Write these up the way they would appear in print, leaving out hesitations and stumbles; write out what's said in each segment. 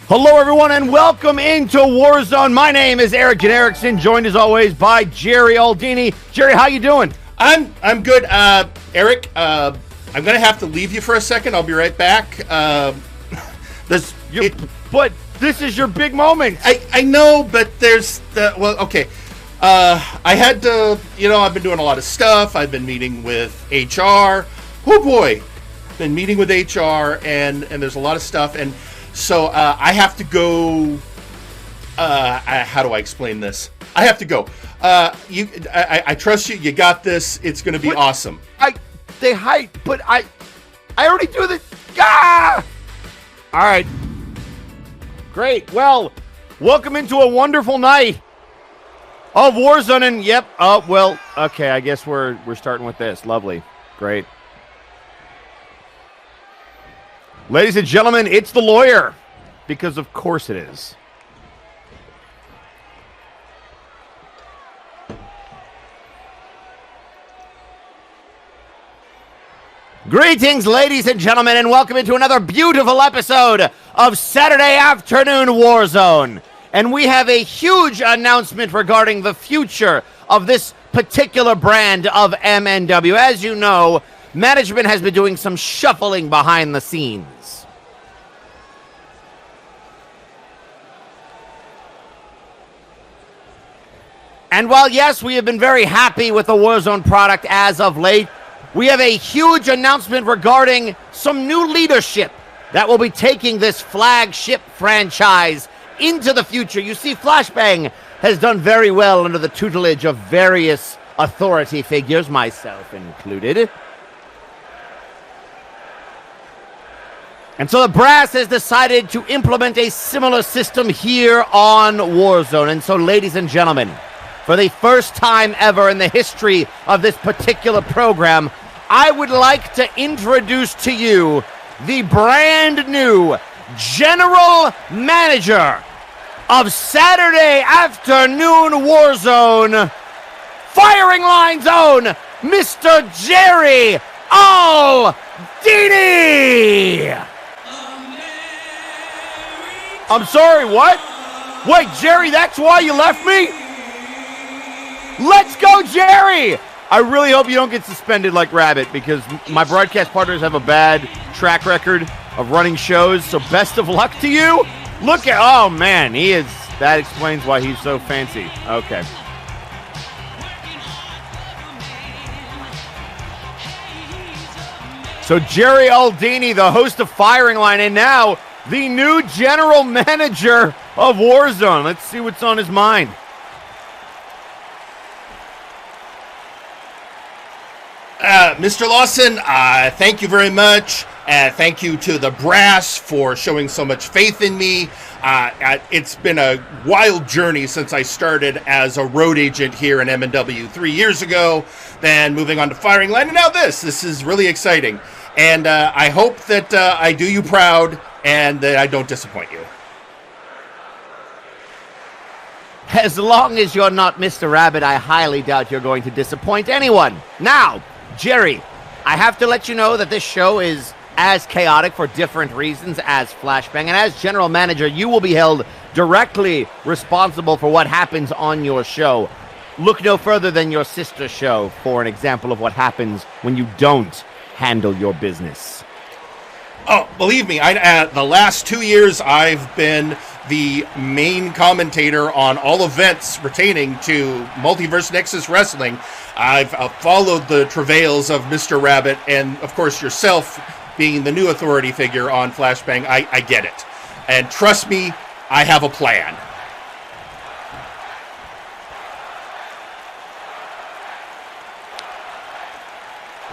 Hello, everyone, and welcome into Warzone. My name is Eric Genericson, joined as always by Jerry Aldini. Jerry, how you doing? I'm good, Eric. I'm gonna have to leave you for a second. I'll be right back. But this is your big moment. I know, but there's okay. I had to, I've been doing a lot of stuff. I've been meeting with HR. Oh boy, been meeting with HR, and there's a lot of stuff, and so I have to go. How do I explain this? I have to go. I trust you. You got this. It's going to be awesome. They hype, but I already do this. Ah! All right. Great. Well, welcome into a wonderful night of Warzone, and yep. Oh well. Okay. I guess we're starting with this. Lovely. Great. Ladies and gentlemen, it's the lawyer, because of course it is. Greetings, ladies and gentlemen, and welcome into another beautiful episode of Saturday Afternoon Warzone. And we have a huge announcement regarding the future of this particular brand of MNW. As you know, management has been doing some shuffling behind the scenes. And while, yes, we have been very happy with the Warzone product as of late, we have a huge announcement regarding some new leadership that will be taking this flagship franchise into the future. You see, Flashbang has done very well under the tutelage of various authority figures, myself included. And so the brass has decided to implement a similar system here on Warzone. And so, ladies and gentlemen, for the first time ever in the history of this particular program, I would like to introduce to you the brand new General Manager of Saturday Afternoon Warzone, Firing Line Zone, Mr. Jerry Aldini! I'm sorry, what? Wait, Jerry, that's why you left me? Let's go, Jerry! I really hope you don't get suspended like Rabbit, because my broadcast partners have a bad track record of running shows, so best of luck to you. Look at, oh man, that explains why he's so fancy. Okay. So Jerry Aldini, the host of Firing Line, and now the new general manager of Warzone. Let's see what's on his mind. Mr. Lawson, thank you very much. Thank you to the brass for showing so much faith in me. It's been a wild journey since I started as a road agent here in MNW 3 years ago, then moving on to Firing Line, and now this is really exciting. And I hope that I do you proud and that I don't disappoint you. As long as you're not Mr. Rabbit, I highly doubt you're going to disappoint anyone. Now, Jerry, I have to let you know that this show is as chaotic for different reasons as Flashbang, and as general manager, you will be held directly responsible for what happens on your show. Look no further than your sister show for an example of what happens when you don't handle your business. Oh, believe me, the last 2 years I've been the main commentator on all events pertaining to Multiverse Nexus Wrestling. I've followed the travails of Mr. Rabbit, and of course yourself being the new authority figure on Flashbang. I get it. And trust me, I have a plan.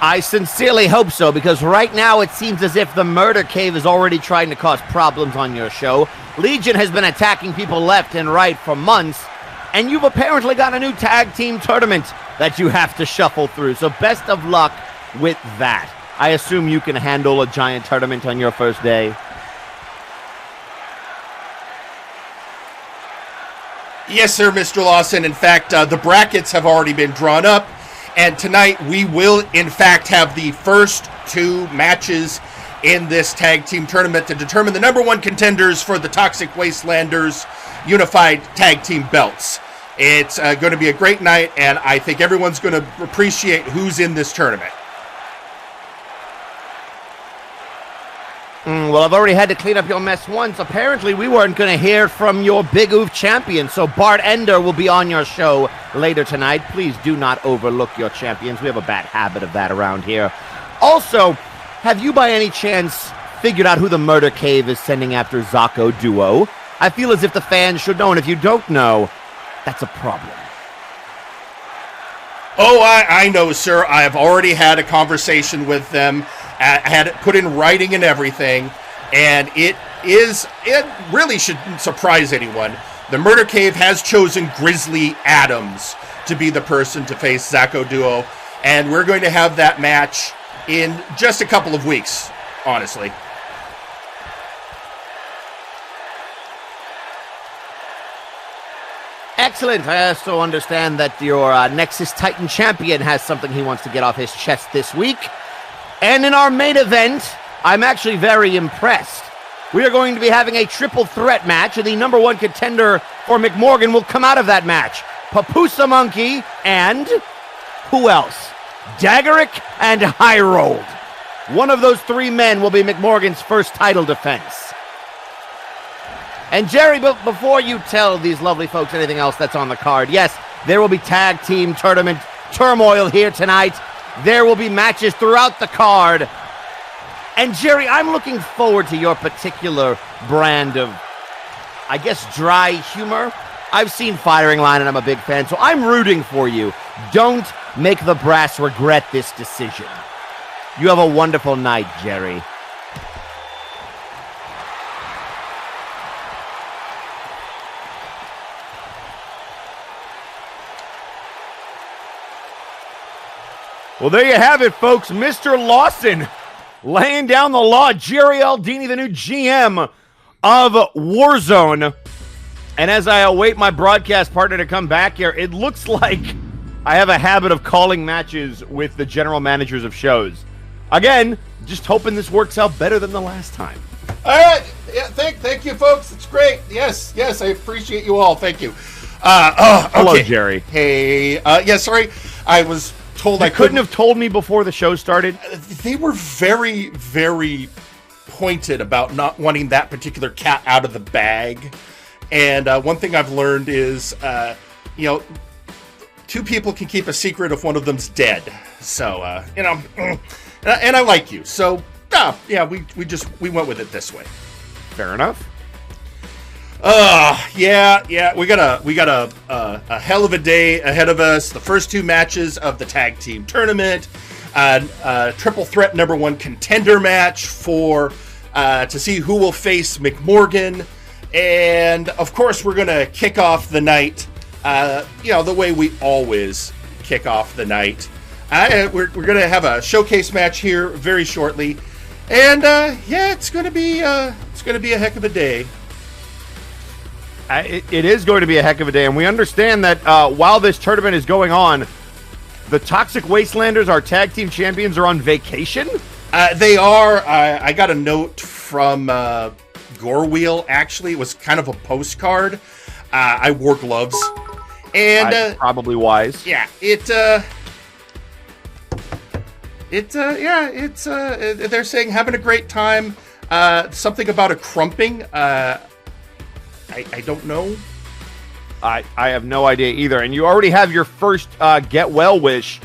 I sincerely hope so, because right now it seems as if the Murder Cave is already trying to cause problems on your show. Legion has been attacking people left and right for months, and you've apparently got a new tag team tournament that you have to shuffle through. So best of luck with that. I assume you can handle a giant tournament on your first day. Yes, sir, Mr. Lawson. In fact, the brackets have already been drawn up. And tonight we will, in fact, have the first two matches in this tag team tournament to determine the number one contenders for the Toxic Wastelanders Unified Tag Team belts. It's going to be a great night, and I think everyone's going to appreciate who's in this tournament. Well, I've already had to clean up your mess once. Apparently, we weren't going to hear from your Big Oof champion, so Bart Ender will be on your show later tonight. Please do not overlook your champions. We have a bad habit of that around here. Also, have you by any chance figured out who the Murder Cave is sending after Zako Duo? I feel as if the fans should know, and if you don't know, that's a problem. Oh, I know, sir. I have already had a conversation with them. I had it put in writing and everything, and it really shouldn't surprise anyone. The Murder Cave has chosen Grizzly Adams to be the person to face Zako Duo, and we're going to have that match in just a couple of weeks, honestly. Excellent. I also understand that your Nexus Titan champion has something he wants to get off his chest this week. And in our main event, I'm actually very impressed. We are going to be having a triple threat match, and the number one contender for McMorgan will come out of that match. Pupusa Moneky and who else? Dagarik and Hireold. One of those three men will be McMorgan's first title defense. And Jerry, before you tell these lovely folks anything else that's on the card, yes, there will be tag team tournament turmoil here tonight. There will be matches throughout the card. And Jerry, I'm looking forward to your particular brand of, I guess, dry humor. I've seen Firing Line and I'm a big fan, so I'm rooting for you. Don't make the brass regret this decision. You have a wonderful night, Jerry. Well, there you have it, folks. Mr. Lawson laying down the law. Jerry Aldini, the new GM of Warzone. And as I await my broadcast partner to come back here, it looks like I have a habit of calling matches with the general managers of shows. Again, just hoping this works out better than the last time. All right. Yeah, thank you, folks. It's great. Yes, I appreciate you all. Thank you. Okay. Hello, Jerry. Hey, sorry. I was told I couldn't have told me before the show started. They were very, very pointed about not wanting that particular cat out of the bag. And one thing I've learned is, two people can keep a secret if one of them's dead. So, and I like you. So, we went with it this way. Fair enough. We got a hell of a day ahead of us. The first two matches of the tag team tournament, triple threat number one contender match for to see who will face McMorgan, and of course we're gonna kick off the night, the way we always kick off the night. We're gonna have a showcase match here very shortly, and it's gonna be a heck of a day. It is going to be a heck of a day, and we understand that while this tournament is going on, the Toxic Wastelanders, our tag team champions, are on vacation? They are. I got a note from Gorewheel, actually. It was kind of a postcard. I wore gloves. And probably wise. Yeah, they're saying having a great time. Something about a crumping. I don't know. I have no idea either. And you already have your first get well wish.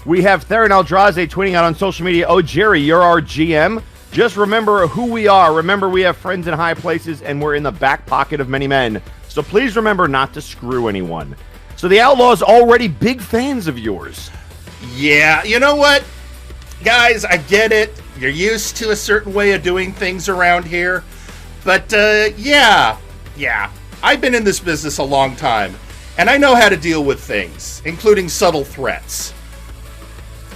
We have Theron Eldraze tweeting out on social media, "Oh, Jerry, you're our GM. Just remember who we are. Remember we have friends in high places and we're in the back pocket of many men. So please remember not to screw anyone." So the Outlaws already big fans of yours. Yeah, you know what? Guys, I get it. You're used to a certain way of doing things around here. But, yeah, I've been in this business a long time, and I know how to deal with things, including subtle threats.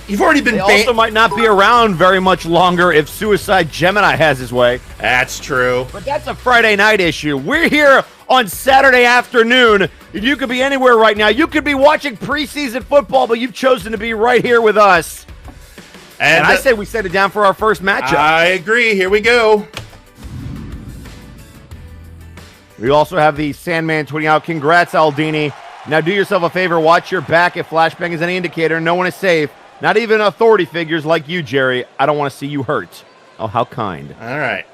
You've already been banned. They also might not be around very much longer if Suicide Gemini has his way. That's true. But that's a Friday night issue. We're here on Saturday afternoon. You could be anywhere right now. You could be watching preseason football, but you've chosen to be right here with us. And I say we set it down for our first matchup. I agree. Here we go. We also have the Sandman tweeting out, congrats, Aldini. Now do yourself a favor, watch your back. If flashbang is any indicator, no one is safe. Not even authority figures like you, Jerry. I don't want to see you hurt. Oh, how kind. All right.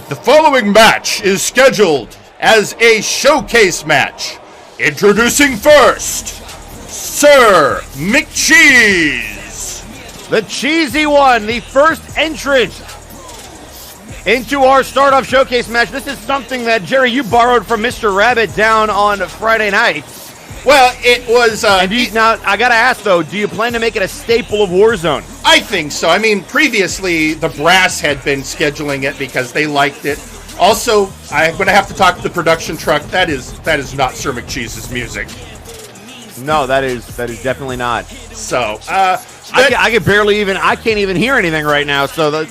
The following match is scheduled as a showcase match. Introducing first, Sir McCheese. The cheesy one, the first entrant into our start-off showcase match. This is something that, Jerry, you borrowed from Mr. Rabbit down on Friday nights. Well, it was... now, I gotta ask, though, do you plan to make it a staple of Warzone? I think so. I mean, previously, the Brass had been scheduling it because they liked it. Also, I'm going to have to talk to the production truck. That is not Sir McCheese's music. No, that is definitely not. So, I can't even hear anything right now, so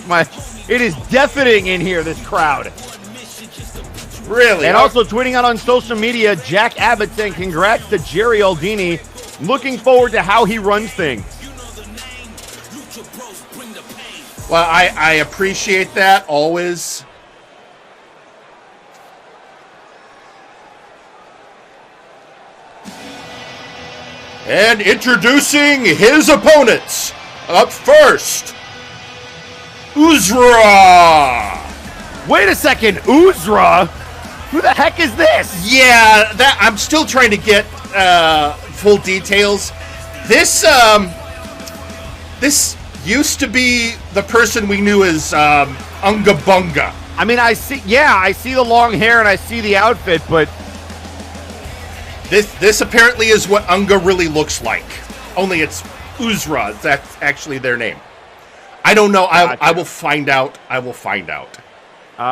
it is deafening in here, this crowd. Really? And also tweeting out on social media, Jack Abbott saying congrats to Jerry Aldini. Looking forward to how he runs things. Well, I appreciate that, always. And introducing his opponents. Up first, Uzra. Wait a second, Uzra? Who the heck is this? Yeah, I'm still trying to get full details. This used to be the person we knew as Unga Bunga. I mean, I see the long hair and I see the outfit, but this apparently is what Unga really looks like. Only it's Uzra. That's actually their name. I don't know. I will find out.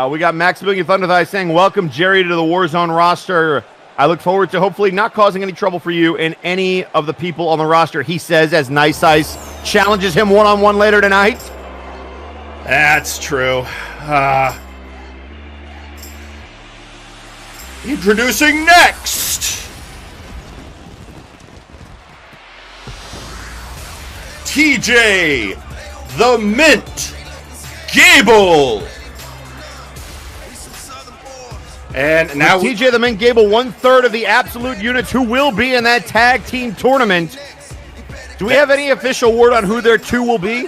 We got Maximillian Thunderthigh saying, welcome, Jerry, to the Warzone roster. I look forward to hopefully not causing any trouble for you and any of the people on the roster, he says, as Nice Ice challenges him one-on-one later tonight. That's true. Introducing next, TJ the Mint Gable. And now TJ the Mint Gable, 1/3 of the absolute units who will be in that tag team tournament. Do we have any official word on who their two will be?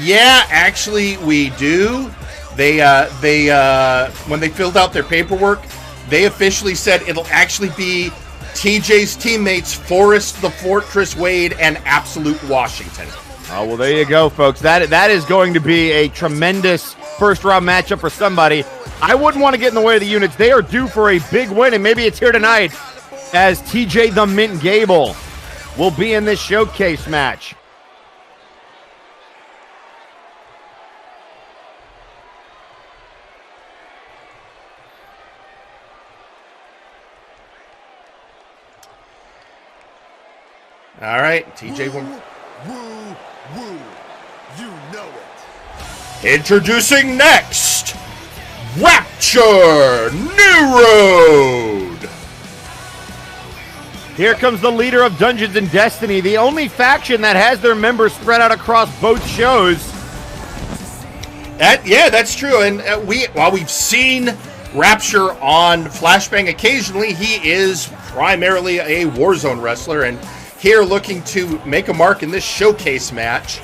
Yeah, actually we do. They when they filled out their paperwork, they officially said it'll actually be TJ's teammates Forrest the Fortress Wade and Absolute Washington. Oh, well, there you go, folks. That is going to be a tremendous first-round matchup for somebody. I wouldn't want to get in the way of the units. They are due for a big win, and maybe it's here tonight as TJ the Mint Gable will be in this showcase match. All right, TJ will... Woo, you know it. Introducing next, Rapture Newroad. Here comes the leader of Dungeons and Destiny, the only faction that has their members spread out across both shows. Yeah, that's true. And while we've seen Rapture on Flashbang occasionally, he is primarily a Warzone wrestler, and here looking to make a mark in this showcase match.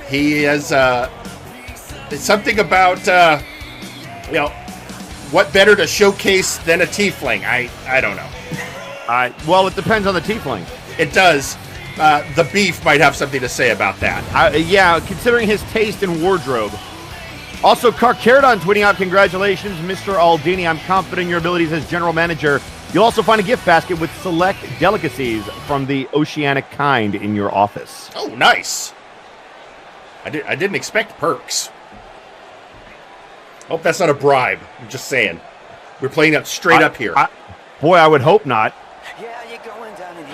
He has something about what better to showcase than a tiefling? I don't know. Well, it depends on the tiefling. It does. The beef might have something to say about that. Yeah, considering his taste in wardrobe. Also, Carcaradon tweeting out, congratulations, Mr. Aldini. I'm confident in your abilities as general manager. You'll also find a gift basket with select delicacies from the oceanic kind in your office. Oh, nice. I didn't expect perks. Hope that's not a bribe. I'm just saying. We're playing up straight up here. Boy, I would hope not. Yeah, you're going down in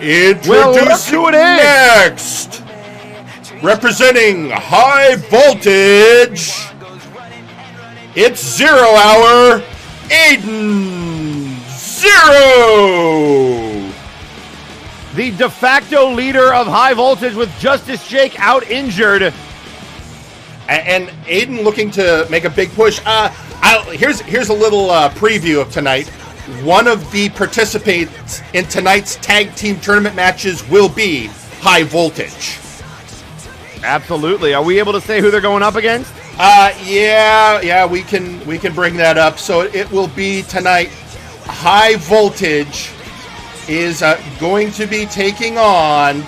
Introducing next, representing High Voltage, it's 0 Hour Aiden Xero. The de facto leader of High Voltage with Justice Jake out injured. And Aiden looking to make a big push. Here's a little preview of tonight. One of the participants in tonight's tag team tournament matches will be High Voltage. Absolutely. Are we able to say who they're going up against? Yeah, we can bring that up. So it will be tonight. High Voltage is going to be taking on.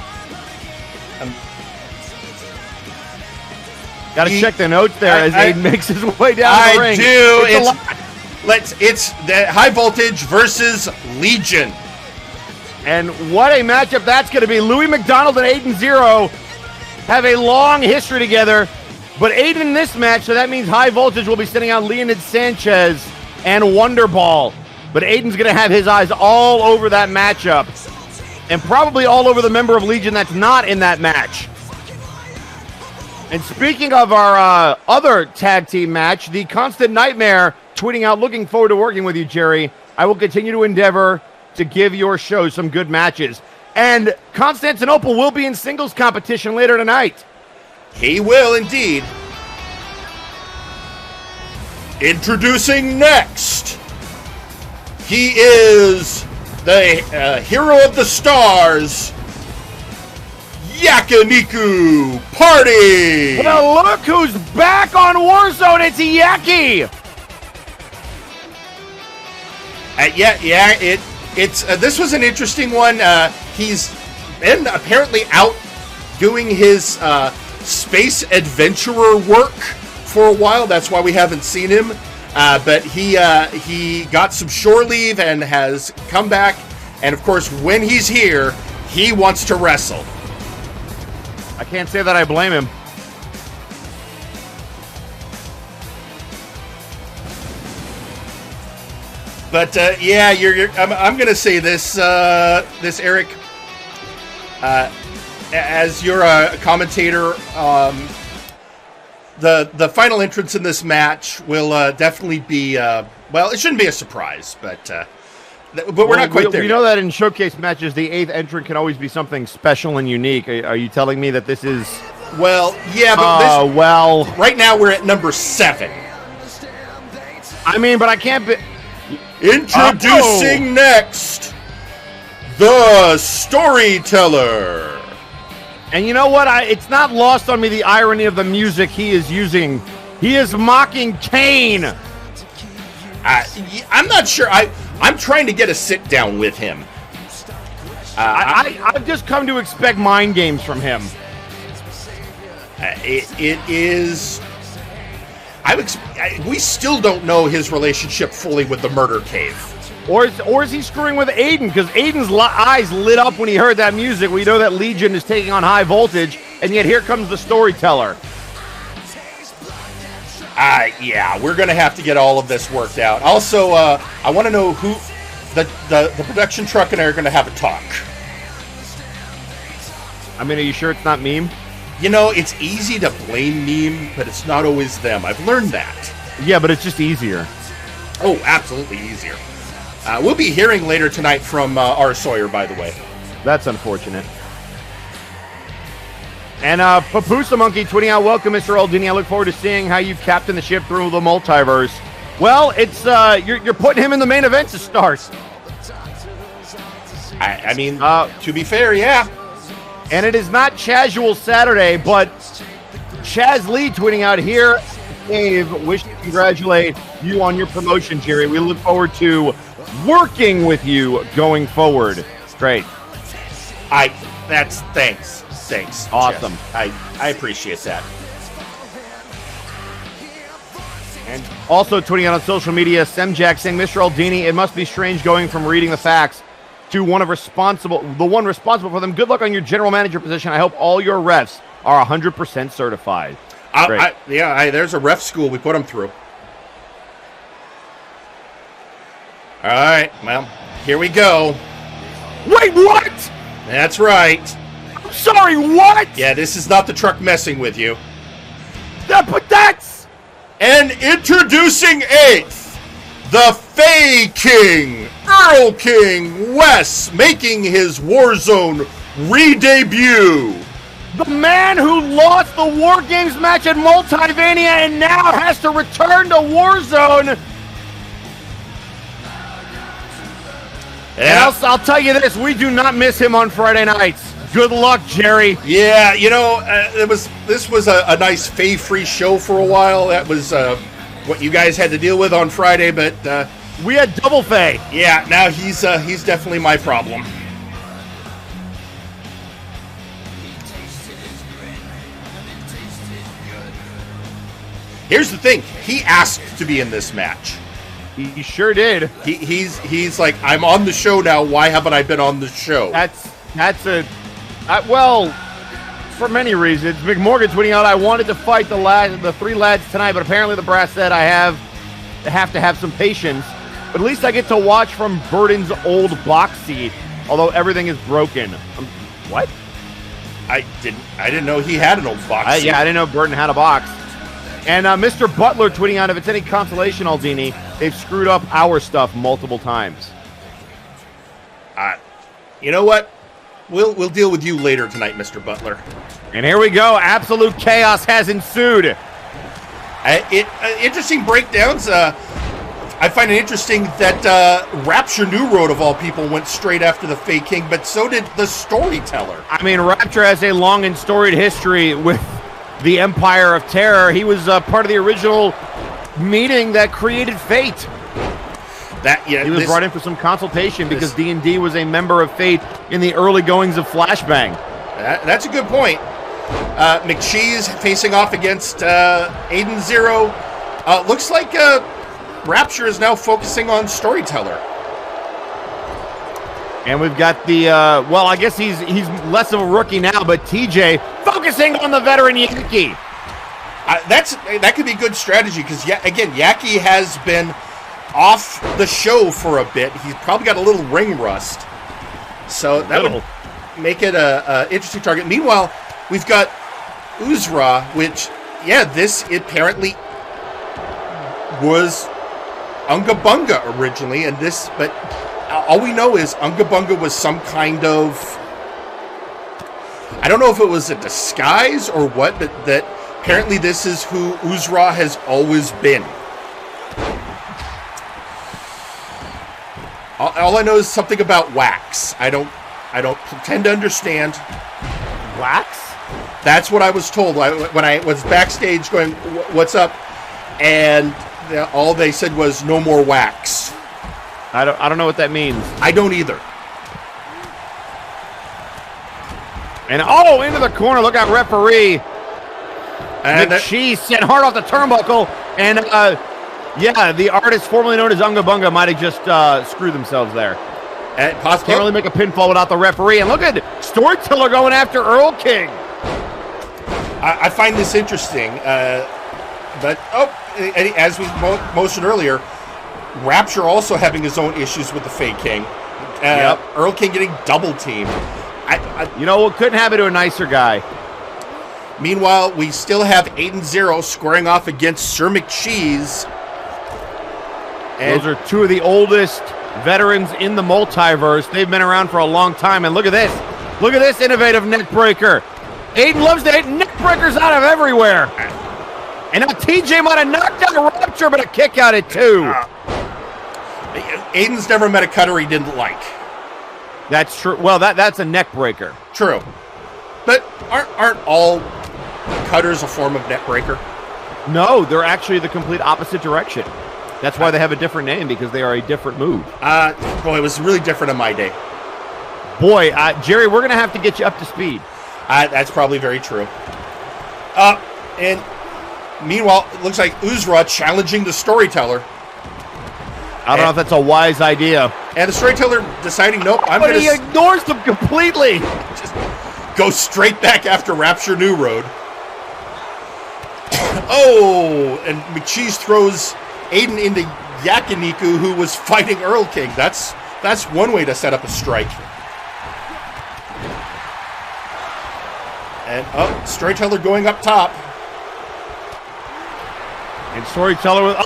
Got to check the notes there as Aiden makes his way down the ring. I do. It's the High Voltage versus Legion. And what a matchup that's going to be. Louis McDonald and Aiden Xero have a long history together. But Aiden in this match, so that means High Voltage will be sending out Leonid Sanchez and Wonderball. But Aiden's going to have his eyes all over that matchup. And probably all over the member of Legion that's not in that match. And speaking of our other tag team match, the Constant Nightmare tweeting out, looking forward to working with you, Jerry. I will continue to endeavor to give your show some good matches. And Constantinople will be in singles competition later tonight. He will indeed. Introducing next. He is the hero of the stars, Yankiniku Party. Well, look who's back on Warzone. It's Yaki. This was an interesting one. He's been apparently out doing his space adventurer work for a while. That's why we haven't seen him. But he got some shore leave and has come back. And of course, when he's here, he wants to wrestle. I can't say that I blame him. But I'm going to say this, Eric. As you're a commentator, the final entrance in this match will definitely be well. It shouldn't be a surprise, but we're not quite there. We know that in showcase matches, the 8th entrant can always be something special and unique. Are you telling me that this is? Well, yeah, but right now we're at number 7. I mean, but I can't be. Introducing next, the Storyteller. And you know what? It's not lost on me the irony of the music he is using. He is mocking Kane. I'm not sure. I'm trying to get a sit down with him. I've just come to expect mind games from him. It is. We still don't know his relationship fully with the Murder Cave. Or is he screwing with Aiden? Because Aiden's eyes lit up when he heard that music. We know that Legion is taking on High Voltage, and yet here comes the Storyteller. Yeah, we're going to have to get all of this worked out. Also, I want to know who the production truck and I are going to have a talk. I mean, are you sure it's not Meme? You know, it's easy to blame Meme, but it's not always them. I've learned that. Yeah, but it's just easier. Oh, absolutely easier. We'll be hearing later tonight from R. Sawyer, by the way. That's unfortunate. And Pupusa Moneky tweeting out, welcome, Mr. Aldini. I look forward to seeing how you captain the ship through the multiverse. Well, it's you're putting him in the main event to start. I mean, to be fair, yeah. And it is not Casual Saturday, but Chaz Lee tweeting out here, Dave, wish to congratulate you on your promotion, Jerry. We look forward to working with you going forward. Great. Thanks. Awesome. Jeff. I appreciate that. And also tweeting out on social media, Semjack saying, Mr. Aldini, it must be strange going from reading the facts to the one responsible for them. Good luck on your general manager position. I hope all your refs are 100% certified. There's a ref school we put them through. All right, well, here we go. Wait, what? That's right. I'm sorry, what? Yeah, this is not the truck messing with you. But that's... And introducing 8th, the Fae King, Erlking Wes, making his Warzone re-debut. The man who lost the War Games match at Multivania and now has to return to Warzone. Yeah. And I'll tell you this, we do not miss him on Friday nights. Good luck, Jerry. Yeah, you know, this was a nice Fae-free show for a while. That was what you guys had to deal with on Friday, but we had double Fae. yeah, now he's definitely my problem. Here's the thing: he asked to be in this match. He sure did. He's like, I'm on the show now. Why haven't I been on the show? Well, for many reasons. McMorgan tweeting out, I wanted to fight the three lads tonight, but apparently the brass said I have to have some patience. But at least I get to watch from Burden's old box seat, although everything is broken. What? I didn't know he had an old box seat. Yeah, I didn't know Burden had a box. And Mr. Butler tweeting out, if it's any consolation, Aldini, they've screwed up our stuff multiple times. You know what? We'll deal with you later tonight, Mr. Butler. And here we go. Absolute chaos has ensued. Interesting breakdowns. I find it interesting that Rapture Newroad, of all people, went straight after the Fae King, but so did the Storyteller. I mean, Rapture has a long and storied history with the Empire of Terror. He was part of the original meeting that created Fate. He was brought in for some consultation because D&D was a member of Fate in the early goings of Flashbang. That's a good point. McCheese facing off against Aiden Xero. Looks like Rapture is now focusing on Storyteller. And we've got the, well, I guess he's less of a rookie now, but TJ focusing on the veteran Yankee. That could be a good strategy because, again, Yaki has been off the show for a bit. He's probably got a little ring rust. So that would make it a interesting target. Meanwhile, we've got Uzra, which, this apparently was Unga Bunga originally, but all we know is Unga Bunga was some kind of, I don't know if it was a disguise or what, but that apparently this is who Uzra has always been. All I know is something about wax. I don't pretend to understand. Wax? That's what I was told when I was backstage going, "What's up?" And all they said was, "No more wax." I don't know what that means. I don't either. And into the corner. Look out, referee. And McCheese sent hard off the turnbuckle. And the artist formerly known as Unga Bunga might have just screwed themselves there. Can't really make a pinfall without the referee. And look at Storyteller going after Erlking. I find this interesting. But as we mentioned earlier, Rapture also having his own issues with the Fae King. Erlking getting double teamed. It couldn't happen to a nicer guy. Meanwhile, we still have Aiden Xero squaring off against Sir McCheese. And those are two of the oldest veterans in the multiverse. They've been around for a long time. And look at this. Look at this innovative neck breaker. Aiden loves to hit neck breakers out of everywhere. And now TJ might have knocked out Rapture, but a kick out at two. Aiden's never met a cutter he didn't like. That's true. Well, that's a neck breaker. True. But aren't all cutters a form of neck breaker? No, they're actually the complete opposite direction. That's why they have a different name, because they are a different move. Boy, it was really different in my day. Boy, Jerry, we're going to have to get you up to speed. That's probably very true. And meanwhile, it looks like Uzra challenging the Storyteller. I don't know if that's a wise idea. And the Storyteller deciding, nope, But he ignores them completely. Just go straight back after Rapture Newroad. And McCheese throws Aiden into Yankiniku, who was fighting Erlking. That's one way to set up a strike. And Storyteller going up top. And Storyteller with,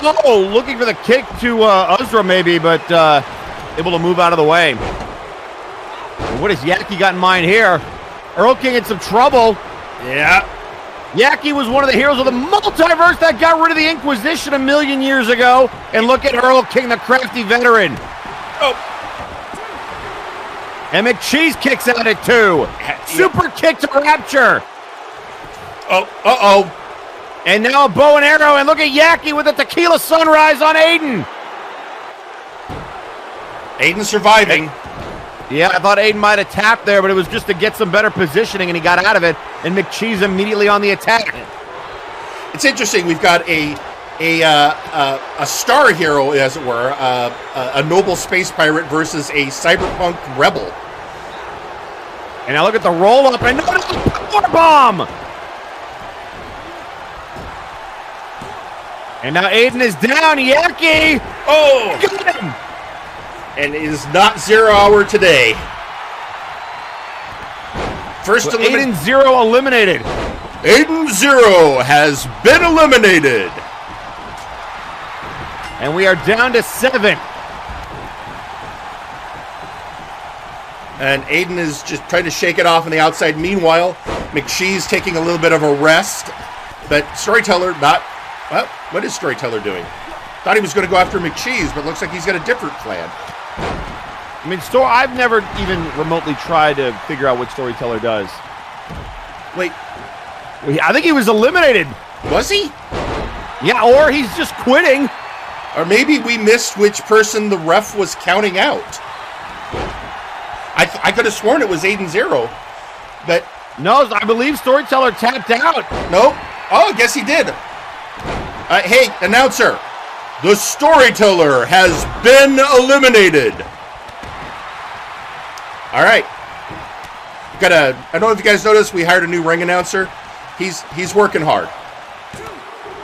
looking for the kick to Uzra maybe, but able to move out of the way. And what has Yaki got in mind here? Erlking in some trouble. Yeah. Yaki was one of the heroes of the Multiverse that got rid of the Inquisition a million years ago. And look at Erlking, the crafty veteran. Oh. And McCheese kicks at it too. Super kick to Rapture. Oh, uh-oh. And now a bow and arrow, and look at Yaki with a tequila sunrise on Aiden. Aiden surviving. Yeah, I thought Aiden might have tapped there, but it was just to get some better positioning, and he got out of it. And McCheese immediately on the attack. It's interesting. We've got a star hero, as it were, a noble space pirate versus a cyberpunk rebel. And now look at the roll up, and no, power bomb. And now Aiden is down. Yaki. Oh, got him. And it is not Xero hour today. First Aiden Xero eliminated. Aiden Xero has been eliminated. And we are down to 7. And Aiden is just trying to shake it off on the outside. Meanwhile, McCheese taking a little bit of a rest. But Storyteller not... Well, what is Storyteller doing? Thought he was going to go after McCheese, but looks like he's got a different plan. I mean, I've never even remotely tried to figure out what Storyteller does. Wait. I think he was eliminated. Was he? Yeah, or he's just quitting. Or maybe we missed which person the ref was counting out. I could have sworn it was Aiden Xero, but... No, I believe Storyteller tapped out. Nope. Oh, I guess he did. Hey, announcer. The Storyteller has been eliminated. All right. I don't know if you guys noticed, we hired a new ring announcer. He's working hard.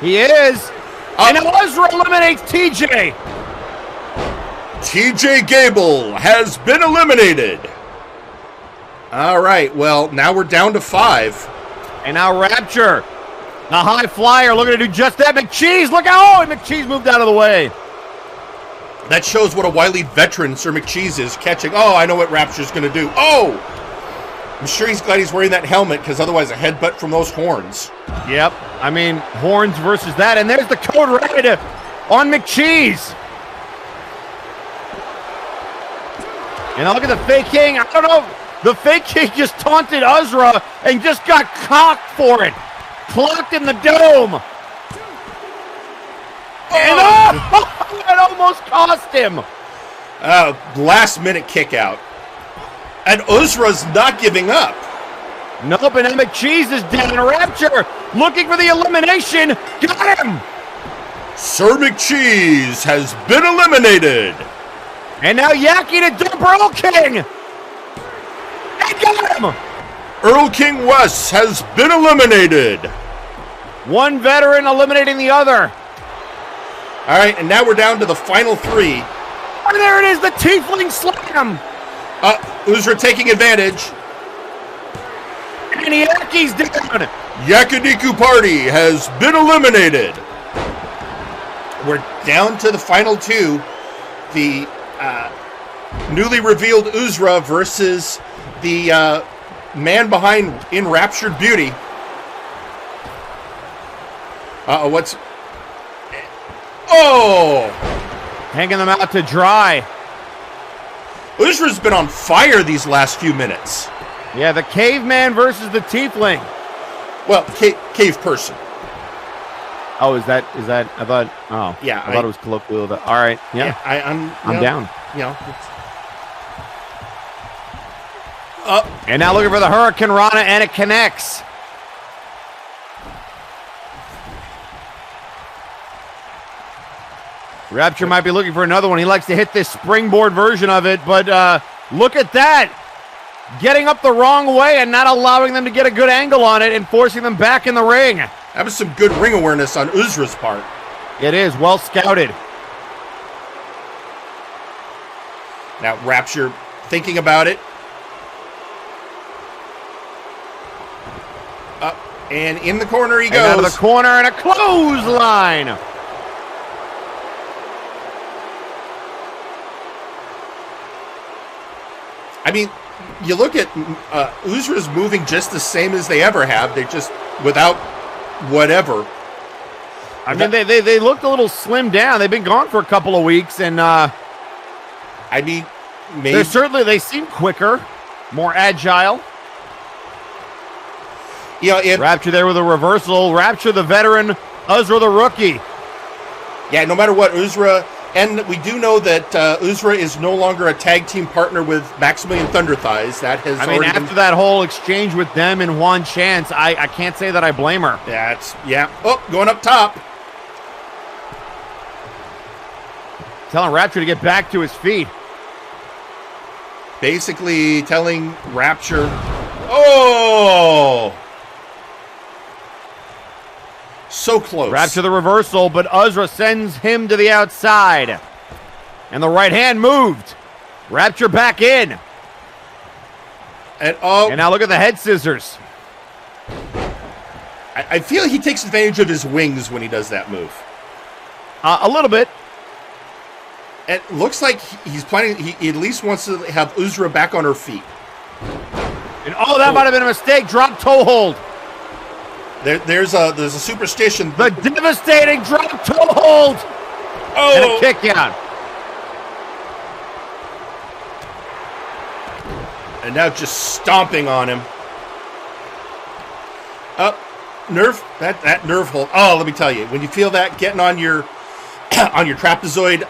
He is. And Uzra eliminates TJ. TJ Gable has been eliminated. All right. Well, now we're down to 5. And now Rapture. The high flyer looking to do just that. McCheese, look out! McCheese moved out of the way. That shows what a wily veteran Sir McCheese is catching. Oh, I know what Rapture's going to do. Oh! I'm sure he's glad he's wearing that helmet, because otherwise a headbutt from those horns. Yep. I mean, horns versus that. And there's the code red on McCheese. And look at the fake king. I don't know. The fake king just taunted Uzra and just got cocked for it. Clocked in the dome. And it almost cost him. Last minute kick out. And Uzra's not giving up. Nope, and McCheese is down. Rapture looking for the elimination. Got him. Sir McCheese has been eliminated. And now Yaki to dump Erlking. And got him. Erlking West has been eliminated. One veteran eliminating the other. All right, and now we're down to the final 3. And there it is, the Tiefling Slam. Uzra taking advantage. And Yaki's down. Yankiniku Party has been eliminated. We're down to the final 2. The newly revealed Uzra versus the man behind Enraptured Beauty. What's... Oh! Hanging them out to dry. Uzra's been on fire these last few minutes. Yeah, the caveman versus the tiefling. Well, cave person. Oh, is that? I thought. Oh, yeah. I thought it was colloquial. All right. Yeah. I'm down. You know. And now looking for the Hurricane Rana, and it connects. Rapture might be looking for another one. He likes to hit this springboard version of it, but look at that. Getting up the wrong way and not allowing them to get a good angle on it and forcing them back in the ring. That was some good ring awareness on Uzra's part. It is, well scouted. Now, Rapture thinking about it. Up and in the corner he goes. Out of the corner and a clothesline. I mean, you look at Uzra's moving just the same as they ever have. They're just without whatever. I mean, they looked a little slimmed down. They've been gone for a couple of weeks, and I mean, maybe they seem quicker, more agile. Yeah, Rapture there with a reversal. Rapture the veteran, Uzra the rookie. Yeah, no matter what, Uzra, and we do know that Uzra is no longer a tag team partner with Maximillian Thunder Thighs. That has after that whole exchange with them and Juan Chance, I can't say that I blame her. Yeah. Oh, going up top. Telling Rapture to get back to his feet. Basically telling Rapture, oh! So close. Rapture the reversal, but Uzra sends him to the outside. And the right hand moved. Rapture back in. And now look at the head scissors. I feel he takes advantage of his wings when he does that move. A little bit. It looks like he's planning, he at least wants to have Uzra back on her feet. And that might have been a mistake. Drop toe hold. There's a superstition. The devastating drop toe hold. Oh. And a kick out. And now just stomping on him. Nerve, that nerve hold. Oh, let me tell you, when you feel that getting on your on your trapezoid,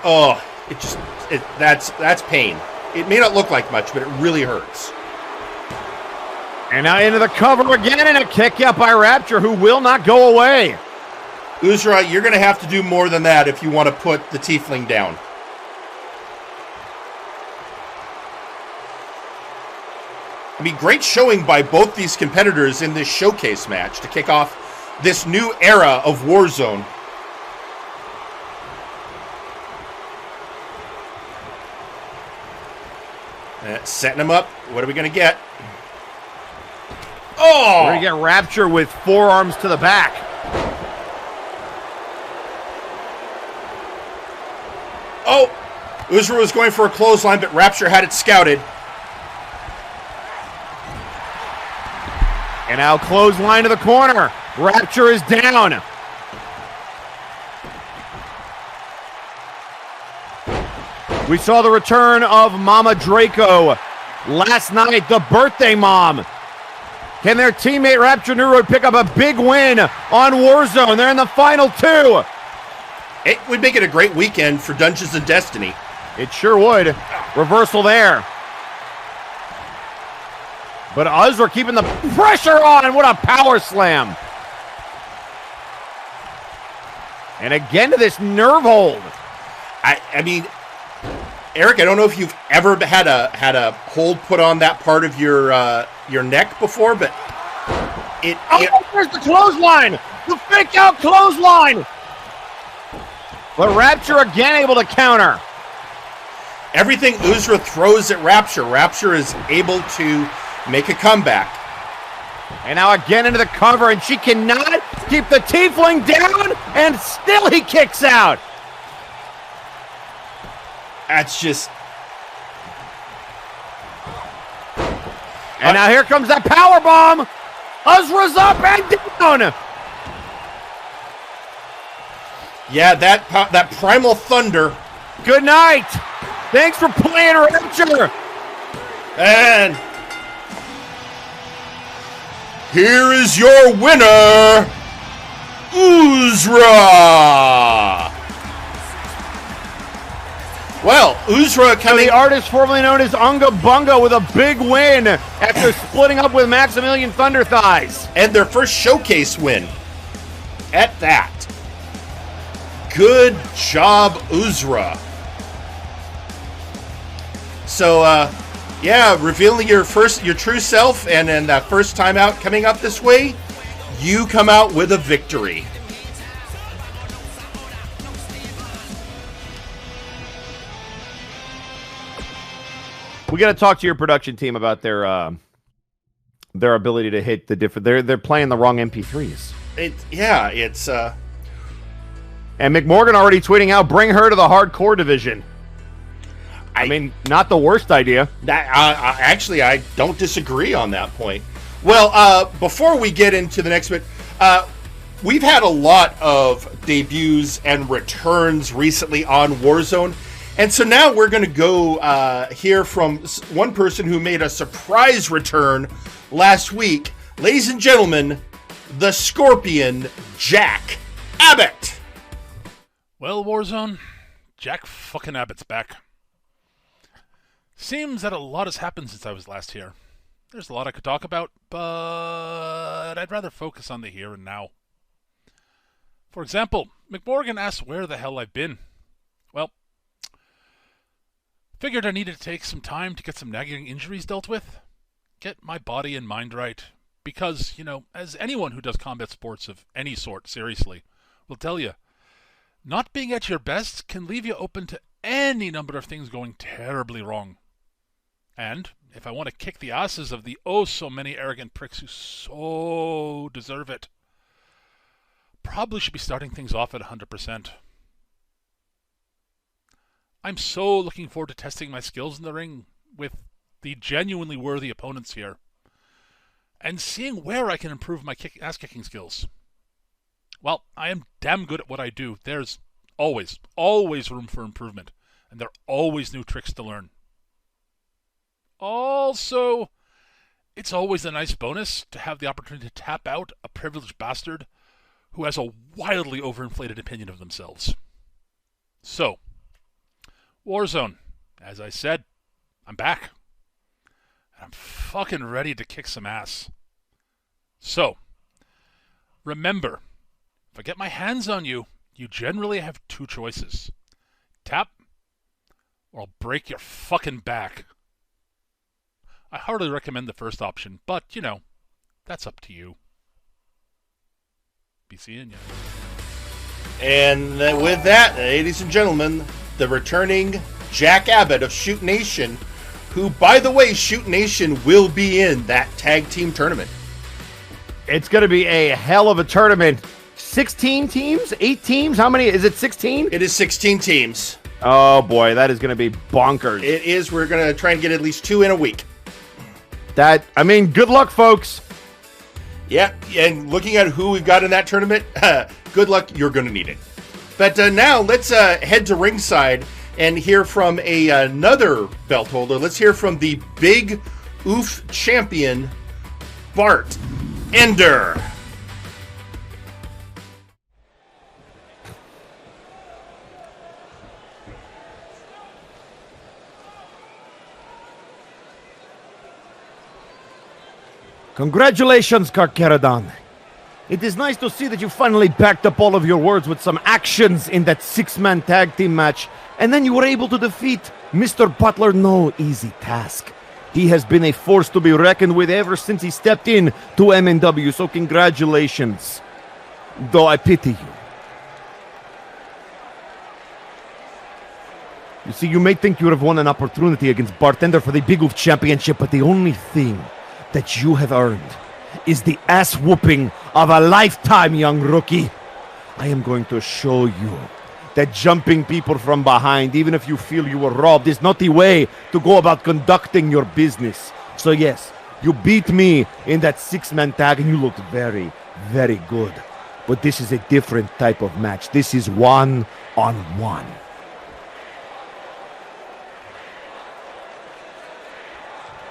that's pain. It may not look like much, but it really hurts. And now into the cover again, and a kick out by Rapture, who will not go away. Uzra, you're going to have to do more than that if you want to put the Tiefling down. I mean, great showing by both these competitors in this showcase match to kick off this new era of Warzone. Setting him up. What are we going to get? Oh! We're going to get Rapture with forearms to the back. Oh! Uzra was going for a clothesline, but Rapture had it scouted. And now clothesline to the corner. Rapture is down. We saw the return of Mama Draco last night, the birthday mom. Can their teammate Rapture Newroad pick up a big win on Warzone? They're in the final two. It would make it a great weekend for Dungeons and Destiny. It sure would. Reversal there. But Uzra keeping the pressure on. What a power slam. And again to this nerve hold. I mean, Eric, I don't know if you've ever had a hold put on that part of your neck before, but there's the clothesline. The fake out clothesline. But Rapture again able to counter. Everything Uzra throws at Rapture, Rapture is able to make a comeback. And now again into the cover, and she cannot keep the Tiefling down, and still he kicks out. That's just... And now here comes that power bomb. Uzra's up and down. Yeah, that primal thunder. Good night. Thanks for playing, Rapture. And here is your winner, Uzra. Well, Uzra coming... The artist formerly known as Unga Bunga with a big win after splitting up with Maximillian Thunder Thighs. And their first showcase win at that. Good job, Uzra. So, yeah, revealing your true self, and then that first time out coming up this way, you come out with a victory. We got to talk to your production team about their ability to hit the different. They're playing the wrong MP3s. It's. And McMorgan already tweeting out, bring her to the hardcore division. I mean, not the worst idea. Actually, I don't disagree on that point. Well, before we get into the next bit, we've had a lot of debuts and returns recently on Warzone. And so now we're going to go hear from one person who made a surprise return last week. Ladies and gentlemen, the Scorpion, Jack Abbott. Well, Warzone, Jack fucking Abbott's back. Seems that a lot has happened since I was last here. There's a lot I could talk about, but I'd rather focus on the here and now. For example, McMorgan asked where the hell I've been. Well, figured I needed to take some time to get some nagging injuries dealt with. Get my body and mind right. Because, as anyone who does combat sports of any sort seriously will tell you, not being at your best can leave you open to any number of things going terribly wrong. And if I want to kick the asses of the so many arrogant pricks who so deserve it, probably should be starting things off at 100%. I'm so looking forward to testing my skills in the ring with the genuinely worthy opponents here, and seeing where I can improve my ass-kicking skills. Well, I am damn good at what I do. There's always room for improvement, and there are always new tricks to learn. Also, it's always a nice bonus to have the opportunity to tap out a privileged bastard who has a wildly overinflated opinion of themselves. So, Warzone, as I said, I'm back. And I'm fucking ready to kick some ass. So, remember, if I get my hands on you, you generally have two choices. Tap, or I'll break your fucking back. I hardly recommend the first option, but, that's up to you. Be seeing you. And with that, ladies and gentlemen, the returning Jack Abbott of Shoot Nation, who, by the way, Shoot Nation will be in that tag team tournament. It's going to be a hell of a tournament. 16 teams? 8 teams? How many? Is it 16? It is 16 teams. Oh, boy, that is going to be bonkers. It is. We're going to try and get at least 2 in a week. Good luck, folks. Yeah, and looking at who we've got in that tournament, good luck, you're going to need it. But now let's head to ringside and hear from another belt holder. Let's hear from the Big Oof champion, Bart Ender. Congratulations, Karkaradon. It is nice to see that you finally backed up all of your words with some actions in that 6-man tag team match, and then you were able to defeat Mr. Butler. No easy task. He has been a force to be reckoned with ever since he stepped in to MNW, so congratulations. Though I pity you. You see, you may think you have won an opportunity against Bart Ender for the Big Oof Championship, but the only thing that you have earned is the ass whooping of a lifetime, young rookie. I am going to show you that jumping people from behind, even if you feel you were robbed, is not the way to go about conducting your business. So yes, you beat me in that 6-man tag and you looked very, very good. But this is a different type of match. This is one-on-one.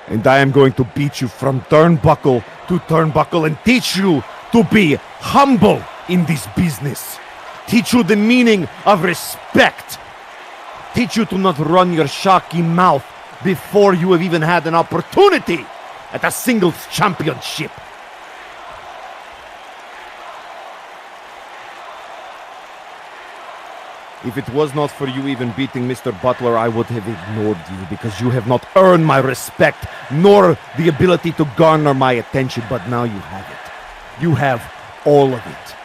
And I am going to beat you from turnbuckle to turnbuckle and teach you to be humble in this business. Teach you the meaning of respect. Teach you to not run your shocky mouth before you have even had an opportunity at a singles championship. If it was not for you even beating Mr. Butler, I would have ignored you because you have not earned my respect nor the ability to garner my attention. But now you have it. You have all of it.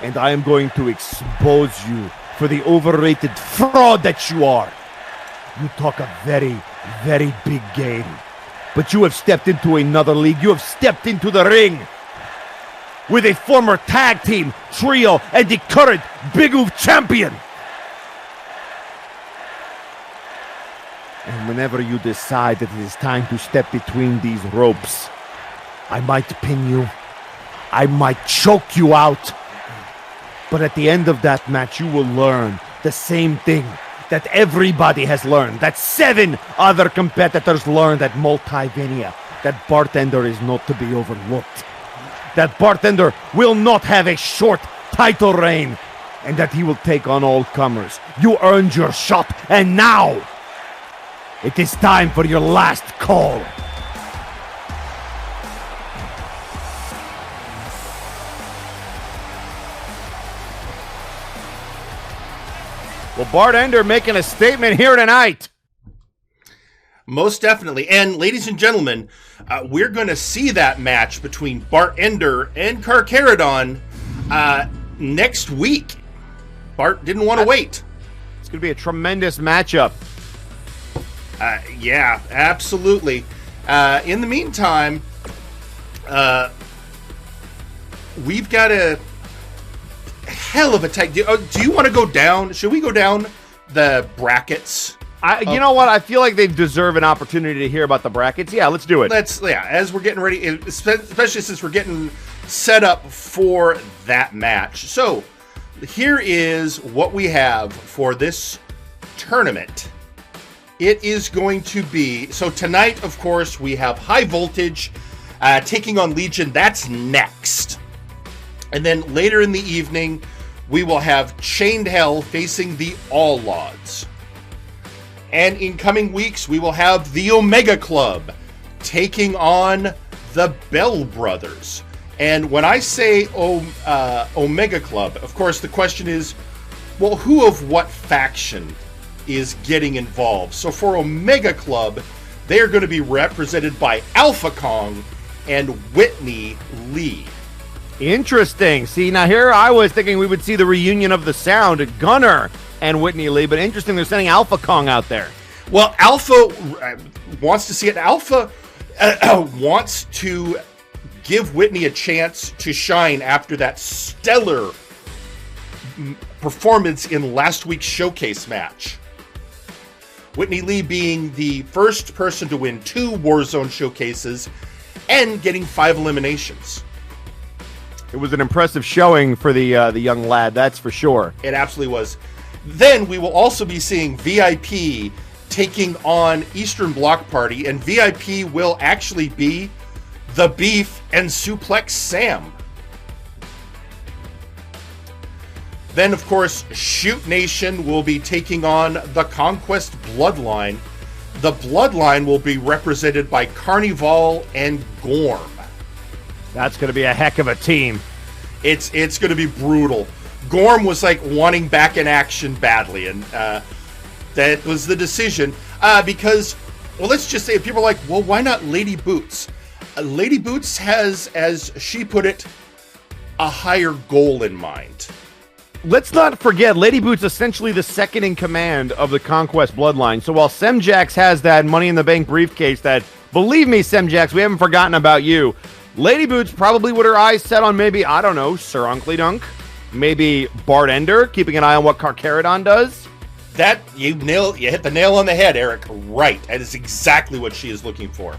And I am going to expose you for the overrated fraud that you are. You talk a very, very big game. But you have stepped into another league. You have stepped into the ring with a former tag team, trio, and the current Big Oof champion. And whenever you decide that it is time to step between these ropes, I might pin you. I might choke you out. But at the end of that match, you will learn the same thing that everybody has learned, that 7 other competitors learned at Multivania, that Bart Ender is not to be overlooked. That Bart Ender will not have a short title reign, and that he will take on all comers. You earned your shot, and now it is time for your last call. Well, Bart Ender making a statement here tonight. Most definitely. And ladies and gentlemen, we're going to see that match between Bart Ender and Carcharodon next week. Bart didn't want to wait. It's going to be a tremendous matchup. Yeah, absolutely. In the meantime, we've got a hell of a tight... Do you want to go down? Should we go down the brackets? You know what? I feel like they deserve an opportunity to hear about the brackets. Yeah, let's do it. As we're getting ready, especially since we're getting set up for that match. So, here is what we have for this tournament. It is going to be... So, tonight, of course, we have High Voltage taking on Legion. That's next. And then later in the evening, we will have Chained Hell facing the All Lawds. And in coming weeks, we will have the Omega Club taking on the Bell Brothers. And when I say Omega Club, of course, the question is, well, who of what faction is getting involved? So for Omega Club, they are going to be represented by Alpha Kong and Whitney Lee. Interesting. See, now here I was thinking we would see the reunion of the Sound, Gunner and Whitney Lee, but interesting, they're sending Alpha Kong out there. Well, Alpha wants to see it. Alpha wants to give Whitney a chance to shine after that stellar performance in last week's showcase match. Whitney Lee being the first person to win 2 Warzone showcases and getting 5 eliminations. It was an impressive showing for the young lad, that's for sure. It absolutely was. Then we will also be seeing VIP taking on Eastern Bloc Party, and VIP will actually be the Beef and Suplex Sam. Then, of course, Shoot Nation will be taking on the Conquest Bloodline. The Bloodline will be represented by Carnival and Gorm. That's going to be a heck of a team. It's going to be brutal. Gorm was like wanting back in action badly, and that was the decision. Because, well, let's just say, people are like, well, why not Lady Boots? Lady Boots has, as she put it, a higher goal in mind. Let's not forget, Lady Boots essentially the second in command of the Conquest Bloodline. So while Semjax has that Money in the Bank briefcase that, believe me, Semjax, we haven't forgotten about you. Lady Boots probably with her eyes set on maybe, I don't know, Sir Uncle Dunk. Maybe Bart Ender, keeping an eye on what Carcharodon does. That, you hit the nail on the head, Eric. Right. That is exactly what she is looking for.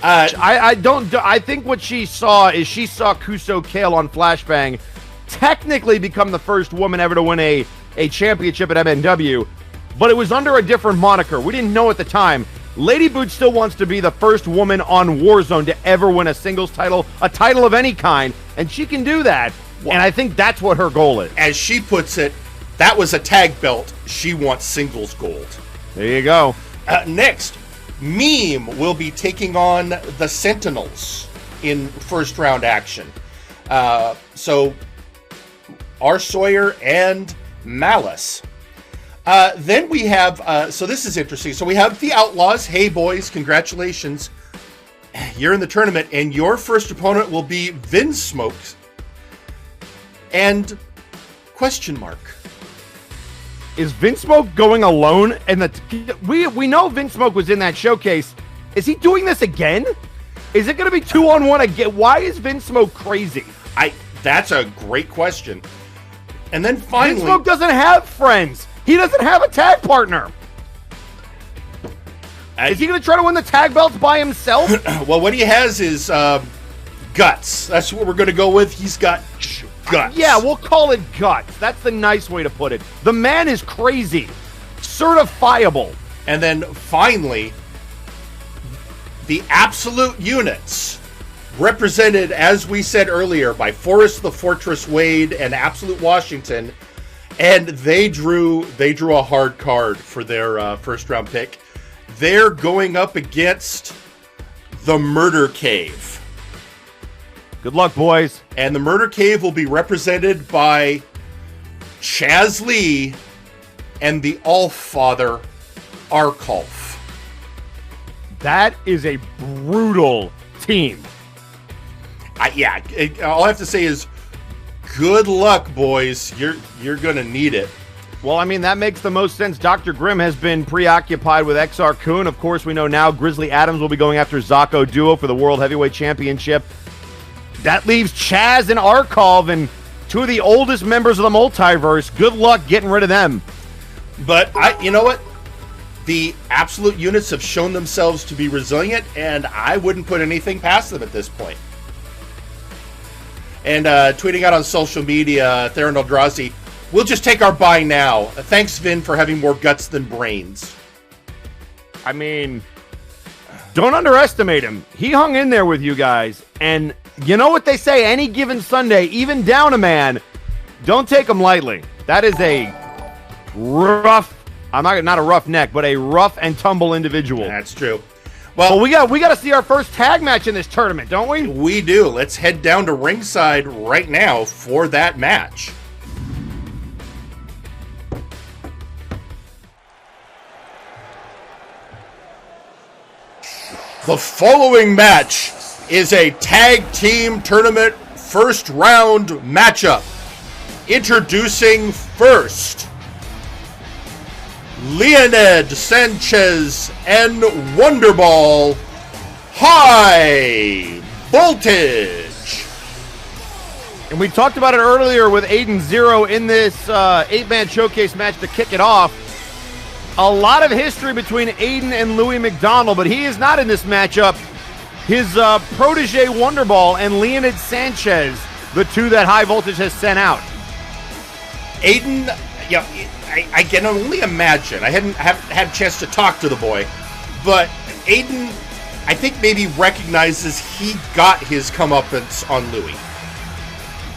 I think what she saw is she saw Kuso Kale on Flashbang technically become the first woman ever to win a championship at MNW, but it was under a different moniker. We didn't know at the time. Lady Boots still wants to be the first woman on Warzone to ever win a singles title, a title of any kind, and she can do that. Wow. And I think that's what her goal is. As she puts it, that was a tag belt. She wants singles gold. There you go. Next, Meme will be taking on the Sentinels in first round action. So, R. Sawyer and Malice. Then we have, so this is interesting. So we have the Outlaws. Hey, boys, congratulations. You're in the tournament, and your first opponent will be Vinsmoke. And question mark. Is Vinsmoke going alone? And we know Vinsmoke was in that showcase. Is he doing this again? Is it going to be 2-on-1 again? Why is Vinsmoke crazy? That's a great question. And then finally, Vinsmoke doesn't have friends. He doesn't have a tag partner. Is he going to try to win the tag belts by himself? Well, what he has is guts. That's what we're going to go with. He's got guts. Yeah, we'll call it guts. That's the nice way to put it. The man is crazy. Certifiable. And then finally, the absolute units, represented, as we said earlier, by Forrest the Fortress Wade and Absolute Washington, and they drew a hard card for their first round pick. They're going up against the Murder Cave. Good luck, boys. And the Murder Cave will be represented by Chaz Lee and the Allfather Arkulf. That is a brutal team. All I have to say is, good luck, boys. You're going to need it. Well, I mean, that makes the most sense. Dr. Grimm has been preoccupied with XR Kun. Of course, we know now Grizzly Adams will be going after Zako Duo for the World Heavyweight Championship. That leaves Chaz and Arkulf and two of the oldest members of the Multiverse. Good luck getting rid of them. But you know what? The absolute units have shown themselves to be resilient, and I wouldn't put anything past them at this point. And tweeting out on social media, Theron Eldrazi, we'll just take our bye now. Thanks, Vin, for having more guts than brains. I mean, don't underestimate him. He hung in there with you guys. And you know what they say, any given Sunday, even down a man, don't take him lightly. That is a rough, not a rough neck, but a rough and tumble individual. That's true. Well, we got to see our first tag match in this tournament, don't we? We do. Let's head down to ringside right now for that match. The following match is a tag team tournament first round matchup. Introducing first, Leonid Sanchez and Wonderball High Voltage. And we talked about it earlier with Aiden Xero in this 8-man showcase match to kick it off. A lot of history between Aiden and Louis McDonald, but he is not in this matchup. His protege Wonderball and Leonid Sanchez, the two that High Voltage has sent out. Aiden, I can only imagine. I haven't had a chance to talk to the boy, but Aiden, I think maybe recognizes he got his comeuppance on Louis.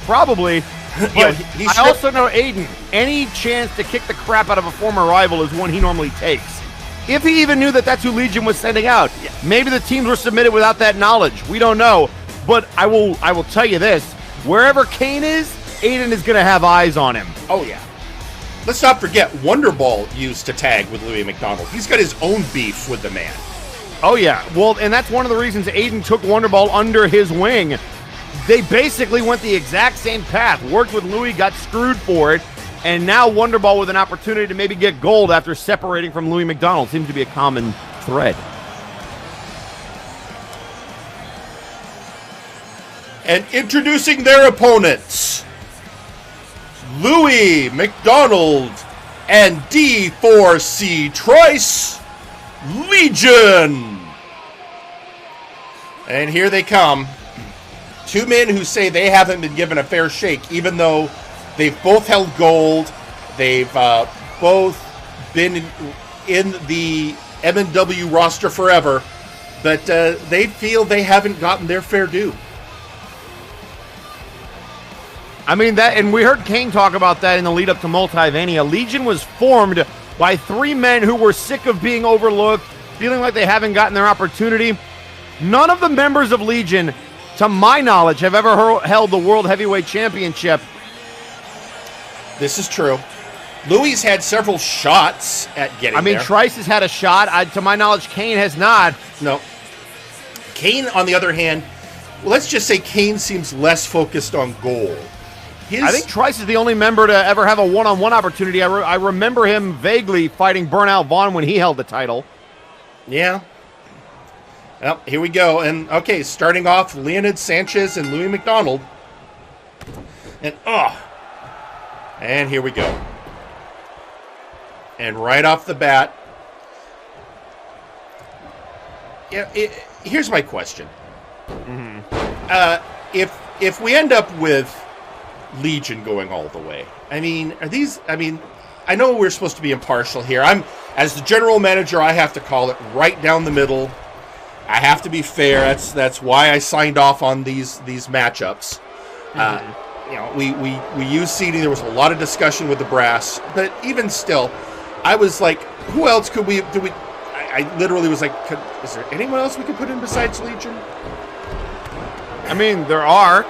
Probably. But I also know Aiden, any chance to kick the crap out of a former rival is one he normally takes. If he even knew that that's who Legion was sending out. Maybe the teams were submitted without that knowledge. We don't know. But I will tell you this. Wherever Kane is, Aiden is going to have eyes on him. Oh, yeah. Let's not forget, Wonderball used to tag with Louis McDonald. He's got his own beef with the man. Oh, yeah. Well, and that's one of the reasons Aiden took Wonderball under his wing. They basically went the exact same path. Worked with Louis, got screwed for it, and now Wonderball with an opportunity to maybe get gold after separating from Louis McDonald. Seems to be a common thread. And introducing their opponents, Louis McDonald and D4C Trice Legion. And here they come. Two men who say they haven't been given a fair shake, even though they've both held gold. They've both been in the MNW roster forever, but they feel they haven't gotten their fair due. I mean, that, and we heard Kane talk about that in the lead up to Multivania. Legion was formed by three men who were sick of being overlooked, feeling like they haven't gotten their opportunity. None of the members of Legion, to my knowledge, have ever held the World Heavyweight Championship. This is true. Louis had several shots at getting there. I mean, Trice has had a shot. To my knowledge, Kane has not. No. Kane, on the other hand, well, let's just say Kane seems less focused on gold. I think Trice is the only member to ever have a one-on-one opportunity. I remember him vaguely fighting Burnout Vaughn when he held the title. Yeah. Well, here we go. And, okay, starting off, Leonid Sanchez and Louis McDonald. And here we go. And right off the bat, here's my question. If we end up with Legion going all the way, I mean, I know we're supposed to be impartial here. As the general manager, I have to call it right down the middle. I have to be fair. That's why I signed off on these matchups. We used seeding. There was a lot of discussion with the brass, but even still, I was like, who else could we do? I literally was like, is there anyone else we could put in besides Legion? I mean, there are.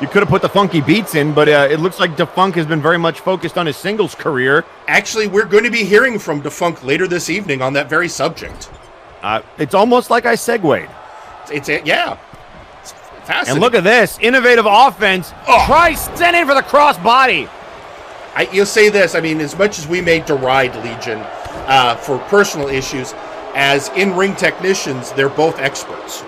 You could have put the Funky Beats in, but it looks like Defunk has been very much focused on his singles career. Actually, we're going to be hearing from Defunk later this evening on that very subject. It's almost like I segued. Yeah. It's fascinating. And look at this. Innovative offense. Try sending for the crossbody. You'll say this. I mean, as much as we may deride Legion for personal issues, as in-ring technicians, they're both experts.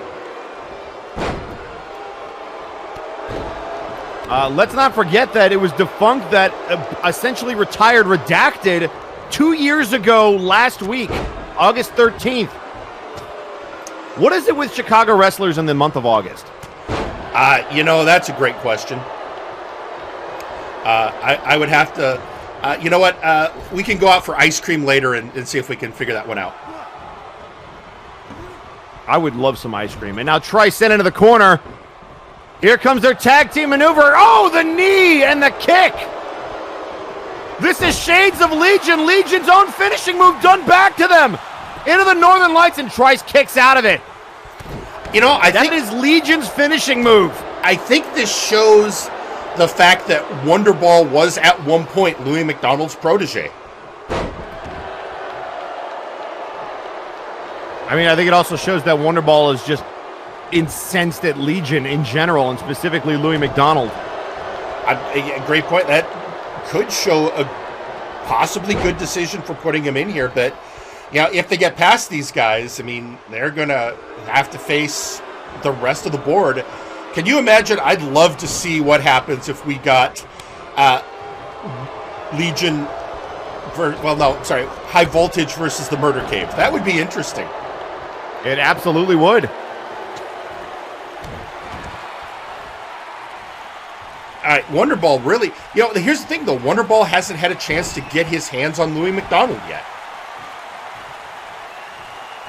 Let's not forget that it was Defunk that essentially retired Redacted 2 years ago last week, August 13th. What is it with Chicago wrestlers in the month of August? That's a great question. I would have to... you know what? We can go out for ice cream later and see if we can figure that one out. I would love some ice cream. And now Trice sent into the corner. Here comes their tag team maneuver. Oh, the knee and the kick. This is shades of Legion. Legion's own finishing move done back to them. Into the Northern Lights, and Trice kicks out of it. I think that is Legion's finishing move. I think this shows the fact that Wonderball was at one point Louis McDonald's protege. I think it also shows that Wonderball is just incensed at Legion in general, and specifically Louis McDonald. A great point. That could show a possibly good decision for putting him in here, but if they get past these guys, they're going to have to face the rest of the board. Can you imagine? I'd love to see what happens if we got Legion, High Voltage versus the Murder Cave. That would be interesting. It absolutely would. All right, Wonderball really... here's the thing, though. Wonderball hasn't had a chance to get his hands on Louis McDonald yet.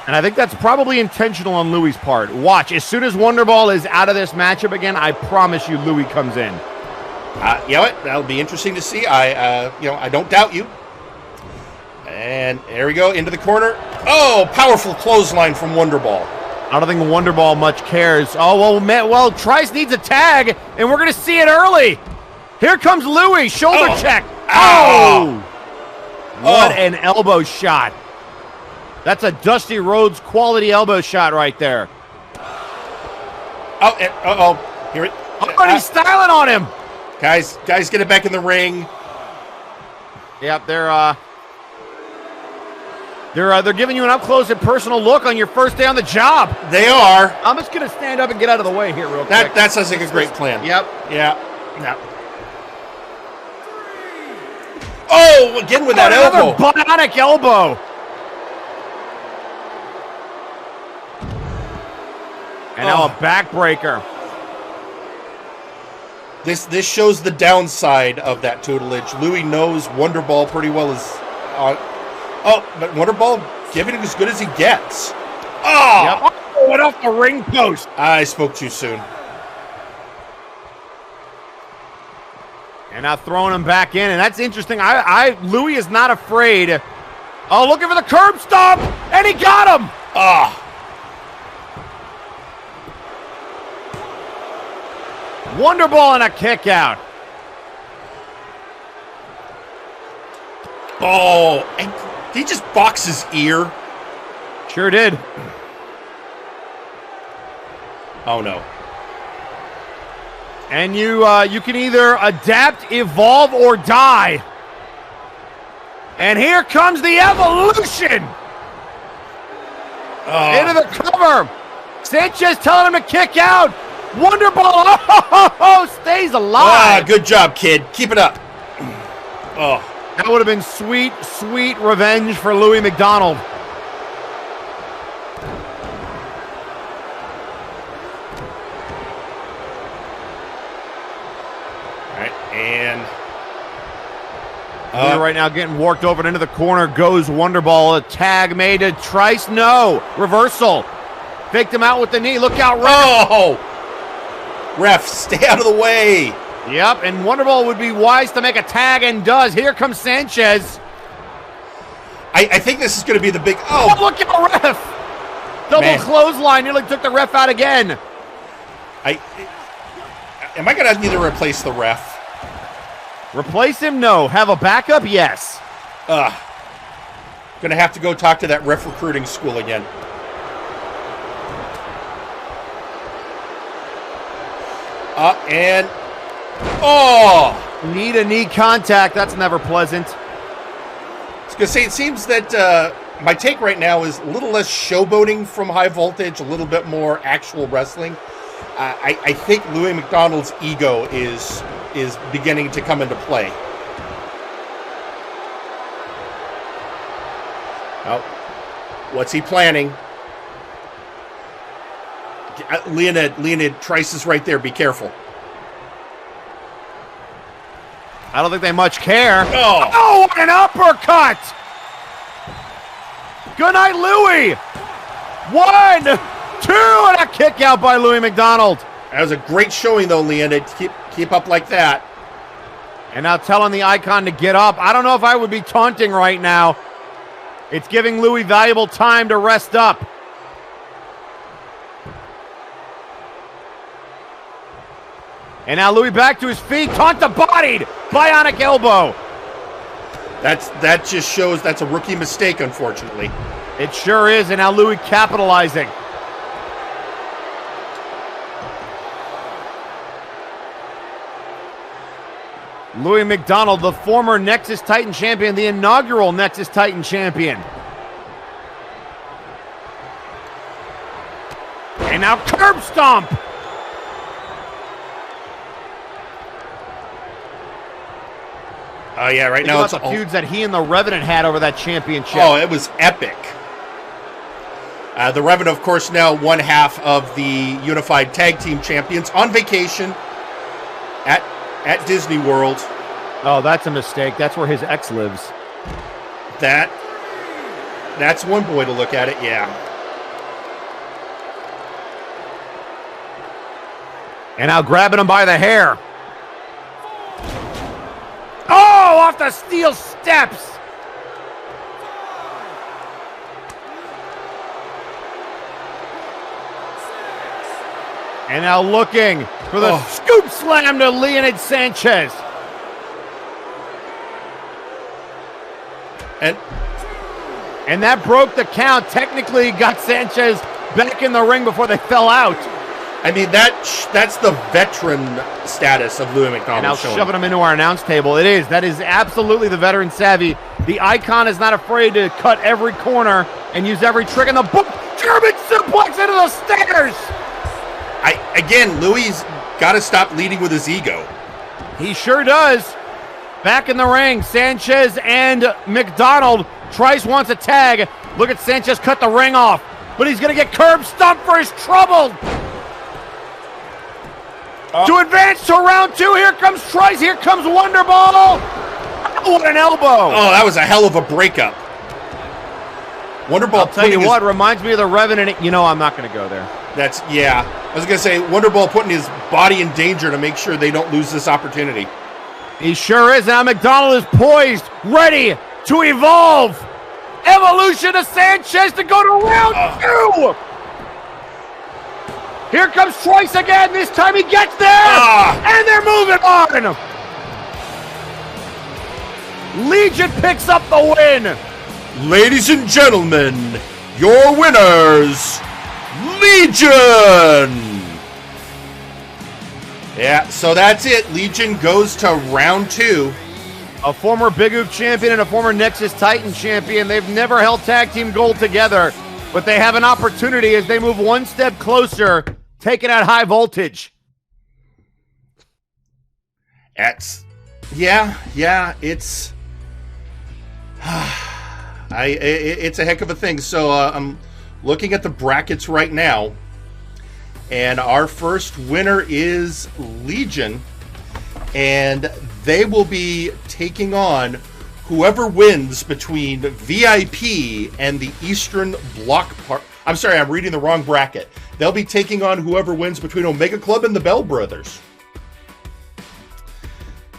And I think that's probably intentional on Louis' part. Watch, as soon as Wonderball is out of this matchup again, I promise you Louis comes in. You know what? That'll be interesting to see. I don't doubt you. And there we go, into the corner. Oh, powerful clothesline from Wonderball. I don't think Wonderball much cares. Oh, well, Trice needs a tag, and we're going to see it early. Here comes Louis, shoulder check. Oh! What an elbow shot. That's a Dusty Rhodes quality elbow shot right there. Here it. He's styling on him. Guys, get it back in the ring. Yep, they're giving you an up-close and personal look on your first day on the job. They are. I'm just going to stand up and get out of the way here real quick. That sounds like a great plan. Yep. Yeah. Oh, again with that elbow. Bionic elbow. And now a backbreaker. This shows the downside of that tutelage. Louis knows Wonderball pretty well but Wonderball giving it as good as he gets. Yep. Went off the ring post. I spoke too soon. And now throwing him back in, and that's interesting. Louis is not afraid. Oh, looking for the curb stomp, and he got him. Wonderball and a kick out. Oh, and he just boxed his ear. Sure did. Oh, no. And you can either adapt, evolve, or die. And here comes the evolution. Into the cover. Sanchez telling him to kick out. Wonderball stays alive. Good job, kid. Keep it up. That would have been sweet, sweet revenge for Louis McDonald. All right, and Lee right now getting worked over and into the corner goes Wonderball. A tag made to Trice. No. Reversal. Faked him out with the knee. Look out, ref. oh! Ref, stay out of the way. Yep, and Wonderball would be wise to make a tag and does. Here comes Sanchez. I think this is going to be the big... Oh, look out, ref. Double clothesline. Nearly took the ref out again. Am I going to need to replace the ref? Replace him? No. Have a backup? Yes. Going to have to go talk to that ref recruiting school again. And... oh! Knee-to-knee contact. That's never pleasant. I was going to say, it seems that my take right now is a little less showboating from High Voltage, a little bit more actual wrestling. I think Louis McDonald's ego is beginning to come into play. Oh, what's he planning? Leonid, Trice is right there. Be careful. I don't think they much care. Oh, oh, what an uppercut! Good night, Louis. 1, 2, and a kick out by Louis McDonald. That was a great showing, though, Leonid. Keep up like that. And now telling the Icon to get up. I don't know if I would be taunting right now. It's giving Louis valuable time to rest up. And now Louis back to his feet. Taunt the bodied. Bionic elbow. That just shows that's a rookie mistake, unfortunately. It sure is. And now Louis capitalizing. Louis McDonald, the former Nexus Titan champion, the inaugural Nexus Titan champion. And now curb stomp. Oh, yeah, right Think now about it's the feuds that he and the Revenant had over that championship. Oh, it was epic. The Revenant, of course, now one half of the Unified Tag Team Champions on vacation at Disney World. Oh, that's a mistake. That's where his ex lives. That's one boy to look at it, yeah. And now grabbing him by the hair. Oh, off the steel steps. And now looking for the scoop slam to Leonid Sanchez. And that broke the count. Technically got Sanchez back in the ring before they fell out. I mean, that's the veteran status of Louis McDonald. And now shoving him into our announce table. It is. That is absolutely the veteran savvy. The Icon is not afraid to cut every corner and use every trick in the book. German suplex into the stairs. Again, Louis got to stop leading with his ego. He sure does. Back in the ring, Sanchez and McDonald. Trice wants a tag. Look at Sanchez cut the ring off. But he's going to get curb stomped for his trouble. To advance to round 2. Here comes Trice. Here comes Wonderball. Oh, what an elbow. Oh, that was a hell of a breakup. Wonderball. I'll tell you what, reminds me of the Revenant. You know, I'm not going to go there. Yeah. I was going to say, Wonderball putting his body in danger to make sure they don't lose this opportunity. He sure is. Now McDonald is poised, ready to evolve. Evolution to Sanchez to go to round 2. Here comes Trice again. This time he gets there. And they're moving on. Legion picks up the win. Ladies and gentlemen, your winners, Legion. Yeah, so that's it. Legion goes to round 2. A former Big Oop champion and a former Nexus Titan champion. They've never held tag team gold together, but they have an opportunity as they move one step closer, taking out High Voltage. It's it's a heck of a thing. So I'm looking at the brackets right now, And our first winner is Legion. And they will be taking on whoever wins between VIP and the Eastern Block part. I'm sorry, I'm reading the wrong bracket. They'll be taking on whoever wins between Omega Club and the Bell Brothers.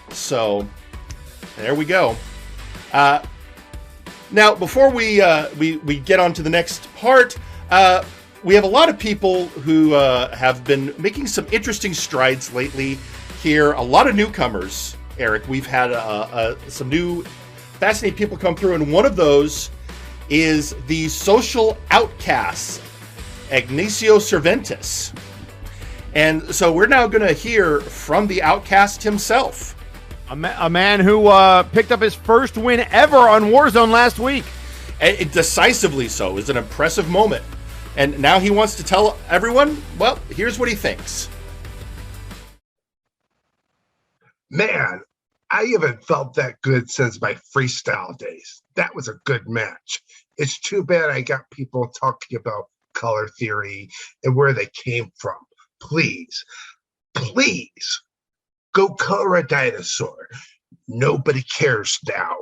So, there we go. Now, before we get on to the next part, we have a lot of people who have been making some interesting strides lately here. A lot of newcomers, Eric. We've had some new fascinating people come through, and one of those is the social outcast, Ignacio Cervantes. And so we're now going to hear from the outcast himself. A man who picked up his first win ever on Warzone last week. And decisively so. It was an impressive moment. And now he wants to tell everyone, well, here's what he thinks. Man, I haven't felt that good since my freestyle days. That was a good match. It's too bad I got people talking about color theory and where they came from. Please, please, go color a dinosaur. Nobody cares now.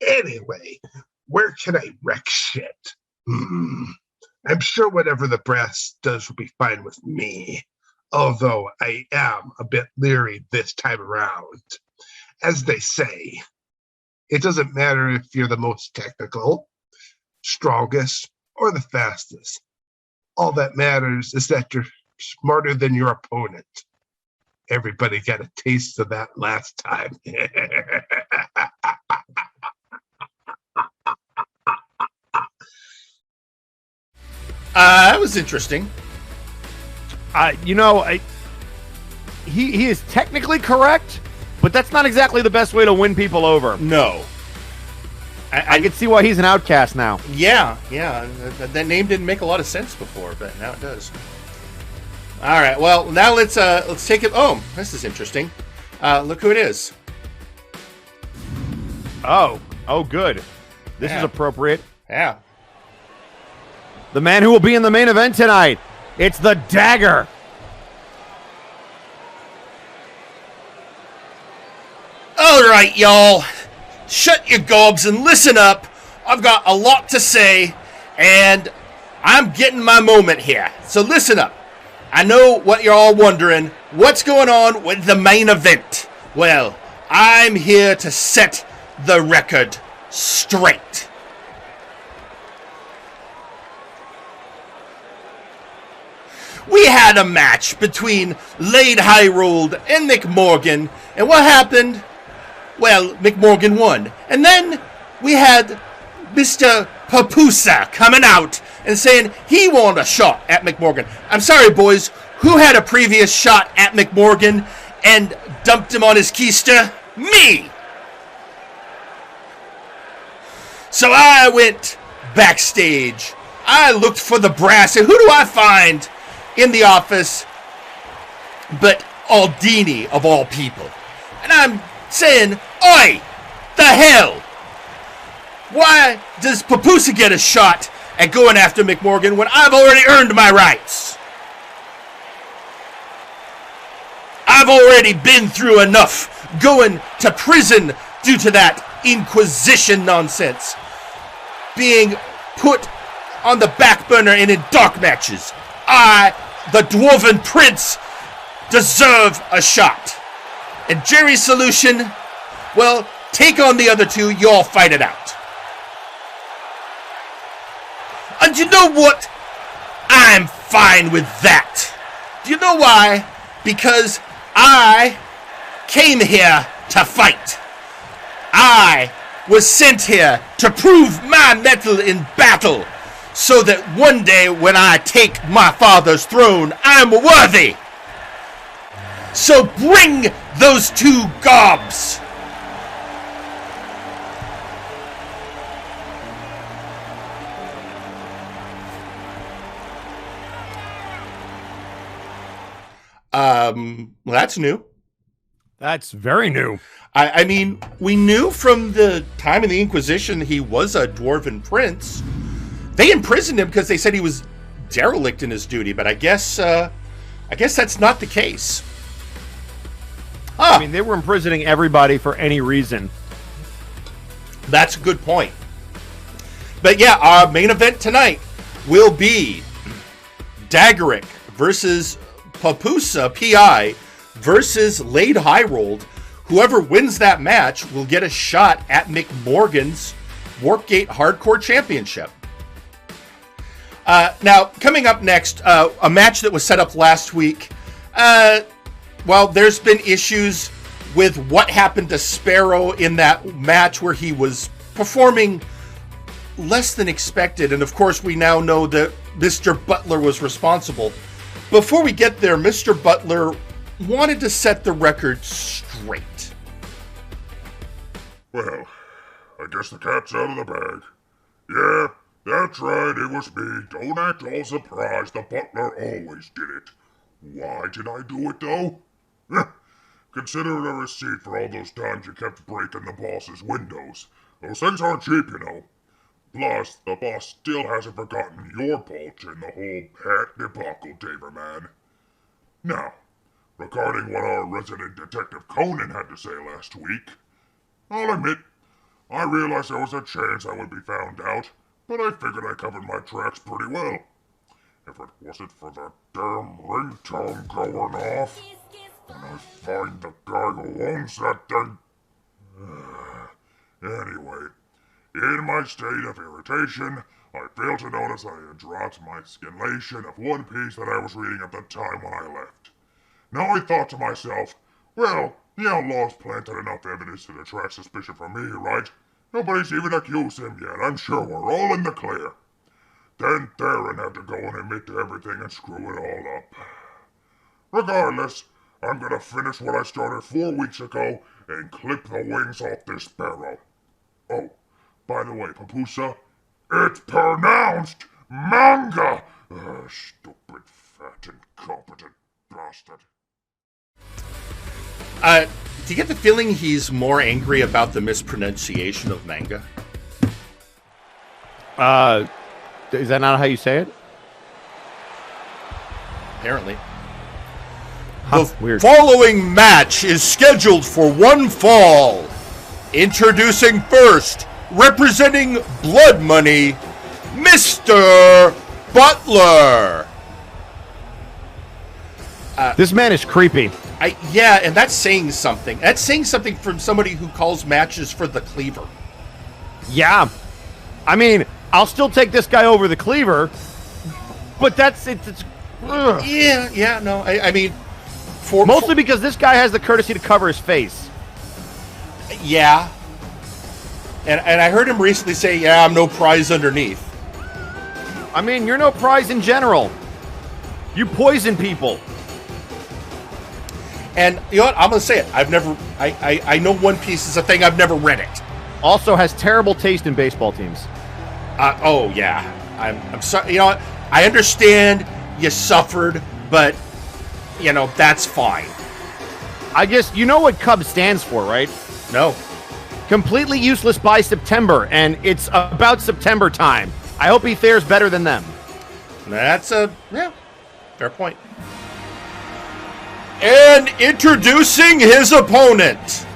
Anyway, where can I wreck shit? I'm sure whatever the brass does will be fine with me. Although I am a bit leery this time around. As they say, it doesn't matter if you're the most technical, strongest, or the fastest. All that matters is that you're smarter than your opponent. Everybody got a taste of that last time. That was interesting. He is technically correct, but that's not exactly the best way to win people over. No. I can see why he's an outcast now. Yeah. That name didn't make a lot of sense before, but now it does. All right. Well, now let's take it. Oh, this is interesting. Look who it is. Oh, good. This is appropriate. Yeah. The man who will be in the main event tonight. It's the Dagger. All right, y'all. Shut your gobs and listen up. I've got a lot to say, and I'm getting my moment here. So listen up. I know what you're all wondering. What's going on with the main event? Well, I'm here to set the record straight. We had a match between Lade Hireold and McMorgan, and what happened? Well, McMorgan won. And then we had Mr. Pupusa coming out and saying he wanted a shot at McMorgan. I'm sorry, boys, who had a previous shot at McMorgan and dumped him on his keister? Me! So I went backstage. I looked for the brass, and who do I find in the office but Aldini, of all people? And I'm saying, oi, the hell? Why does Pupusa get a shot at going after McMorgan when I've already earned my rights? I've already been through enough going to prison due to that Inquisition nonsense. Being put on the back burner and in dark matches. I, the Dwarven Prince, deserve a shot. And Jerry's solution, well, take on the other two, you all fight it out. And you know what? I'm fine with that. Do you know why? Because I came here to fight. I was sent here to prove my mettle in battle, so that one day when I take my father's throne, I'm worthy. So bring those two gobs. Well, that's new. That's very new. I mean, we knew from the time of the Inquisition he was a Dwarven prince. They imprisoned him because they said he was derelict in his duty, but I guess that's not the case. I mean, they were imprisoning everybody for any reason. That's a good point. But yeah, our main event tonight will be Dagarik versus Pupusa P.I. versus Lade Hireold. Whoever wins that match will get a shot at McMorgan's Warpgate Hardcore Championship. Now, coming up next, a match that was set up last week. Well, there's been issues with what happened to Sparrow in that match where he was performing less than expected. And of course, we now know that Mr. Butler was responsible. Before we get there, Mr. Butler wanted to set the record straight. Well, I guess the cat's out of the bag. Yeah, that's right, it was me. Don't act all surprised, the butler always did it. Why did I do it, though? Consider it a receipt for all those times you kept breaking the boss's windows. Those things aren't cheap, you know. Plus, the boss still hasn't forgotten your part in the whole hat debacle, Taverman. Now, regarding what our resident detective Conan had to say last week, I'll admit, I realized there was a chance I would be found out, but I figured I covered my tracks pretty well. If it wasn't for that damn ringtone going off, and I find the guy who owns that thing. Anyway, in my state of irritation, I failed to notice I had dropped my scanlation of one piece that I was reading at the time when I left. Now I thought to myself, well, the outlaw's planted enough evidence to attract suspicion from me, right? Nobody's even accused him yet. I'm sure we're all in the clear. Then Theron had to go and admit to everything and screw it all up. Regardless, I'm gonna finish what I started 4 weeks ago and clip the wings off this Sparrow. Oh, by the way, Pupusa, it's pronounced manga! Stupid, fat, incompetent bastard. Do you get the feeling he's more angry about the mispronunciation of manga? Is that not how you say it? Apparently. Weird. Following match is scheduled for one fall. Introducing first, representing Blood Money, Mr. Butler. This man is creepy. Yeah, and that's saying something. That's saying something from somebody who calls matches for the cleaver. Yeah. I mean, I'll still take this guy over the cleaver, but that's it. Yeah, no. I mean, mostly because this guy has the courtesy to cover his face. Yeah. And I heard him recently say, yeah, I'm no prize underneath. I mean, you're no prize in general. You poison people. And you know what? I'm going to say it. I know One Piece is a thing. I've never read it. Also has terrible taste in baseball teams. Oh, yeah. I'm sorry. You know what? I understand you suffered, but, you know, that's fine. I guess you know what Cub stands for, right? No. Completely useless by September, and it's about September time. I hope he fares better than them. That's fair point. And introducing his opponent,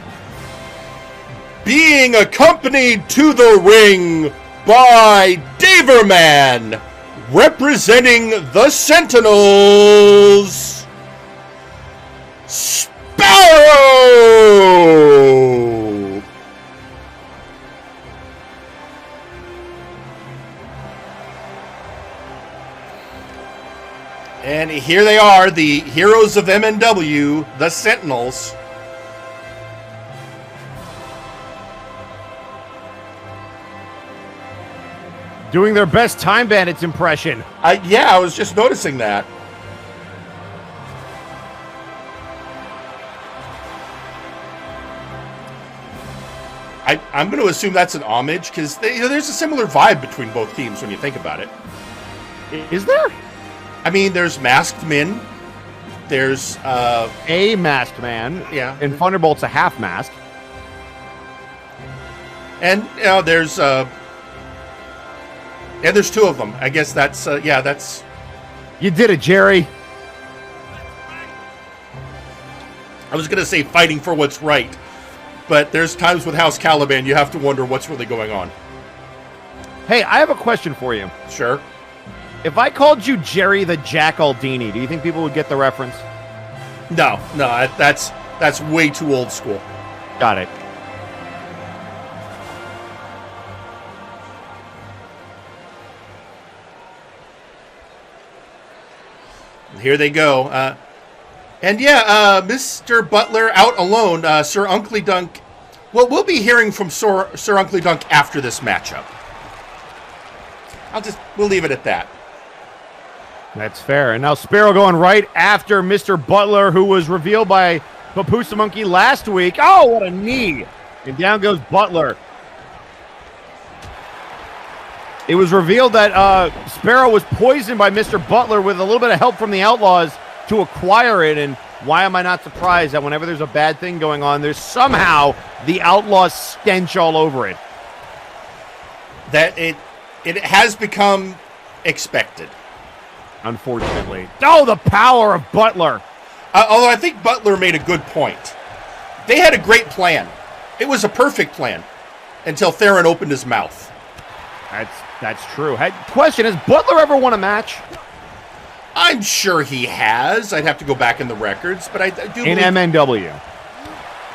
being accompanied to the ring by Daverman, representing the Sentinels, Sparrow! And here they are, the heroes of MNW, the Sentinels. Doing their best Time Bandits impression. Yeah, I was just noticing that. I'm going to assume that's an homage, because there's a similar vibe between both teams when you think about it. Is there? I mean, there's masked men. There's a masked man. Yeah. And Thunderbolt's a half mask. And you know, there's two of them. I guess that's You did it, Jerry. I was going to say fighting for what's right, but there's times with House Caliban you have to wonder what's really going on. Hey, I have a question for you. Sure. If I called you Jerry the Jack Aldini, do you think people would get the reference? No, that's way too old school. Got it. Here they go. And yeah, Mr. Butler out alone. Sir Uncle Dunk. Well, we'll be hearing from Sir Uncle Dunk after this matchup. We'll leave it at that. That's fair. And now Sparrow going right after Mr. Butler, who was revealed by Pupusa Moneky last week. Oh, what a knee. And down goes Butler. It was revealed that Sparrow was poisoned by Mr. Butler with a little bit of help from the Outlaws to acquire it. And why am I not surprised that whenever there's a bad thing going on, there's somehow the Outlaws stench all over it? That it has become expected. Unfortunately. Oh, the power of Butler. Although I think Butler made a good point. They had a great plan. It was a perfect plan until Theron opened his mouth. That's true. Hey, question, has Butler ever won a match? I'm sure he has. I'd have to go back in the records, but I do in believe... MNW.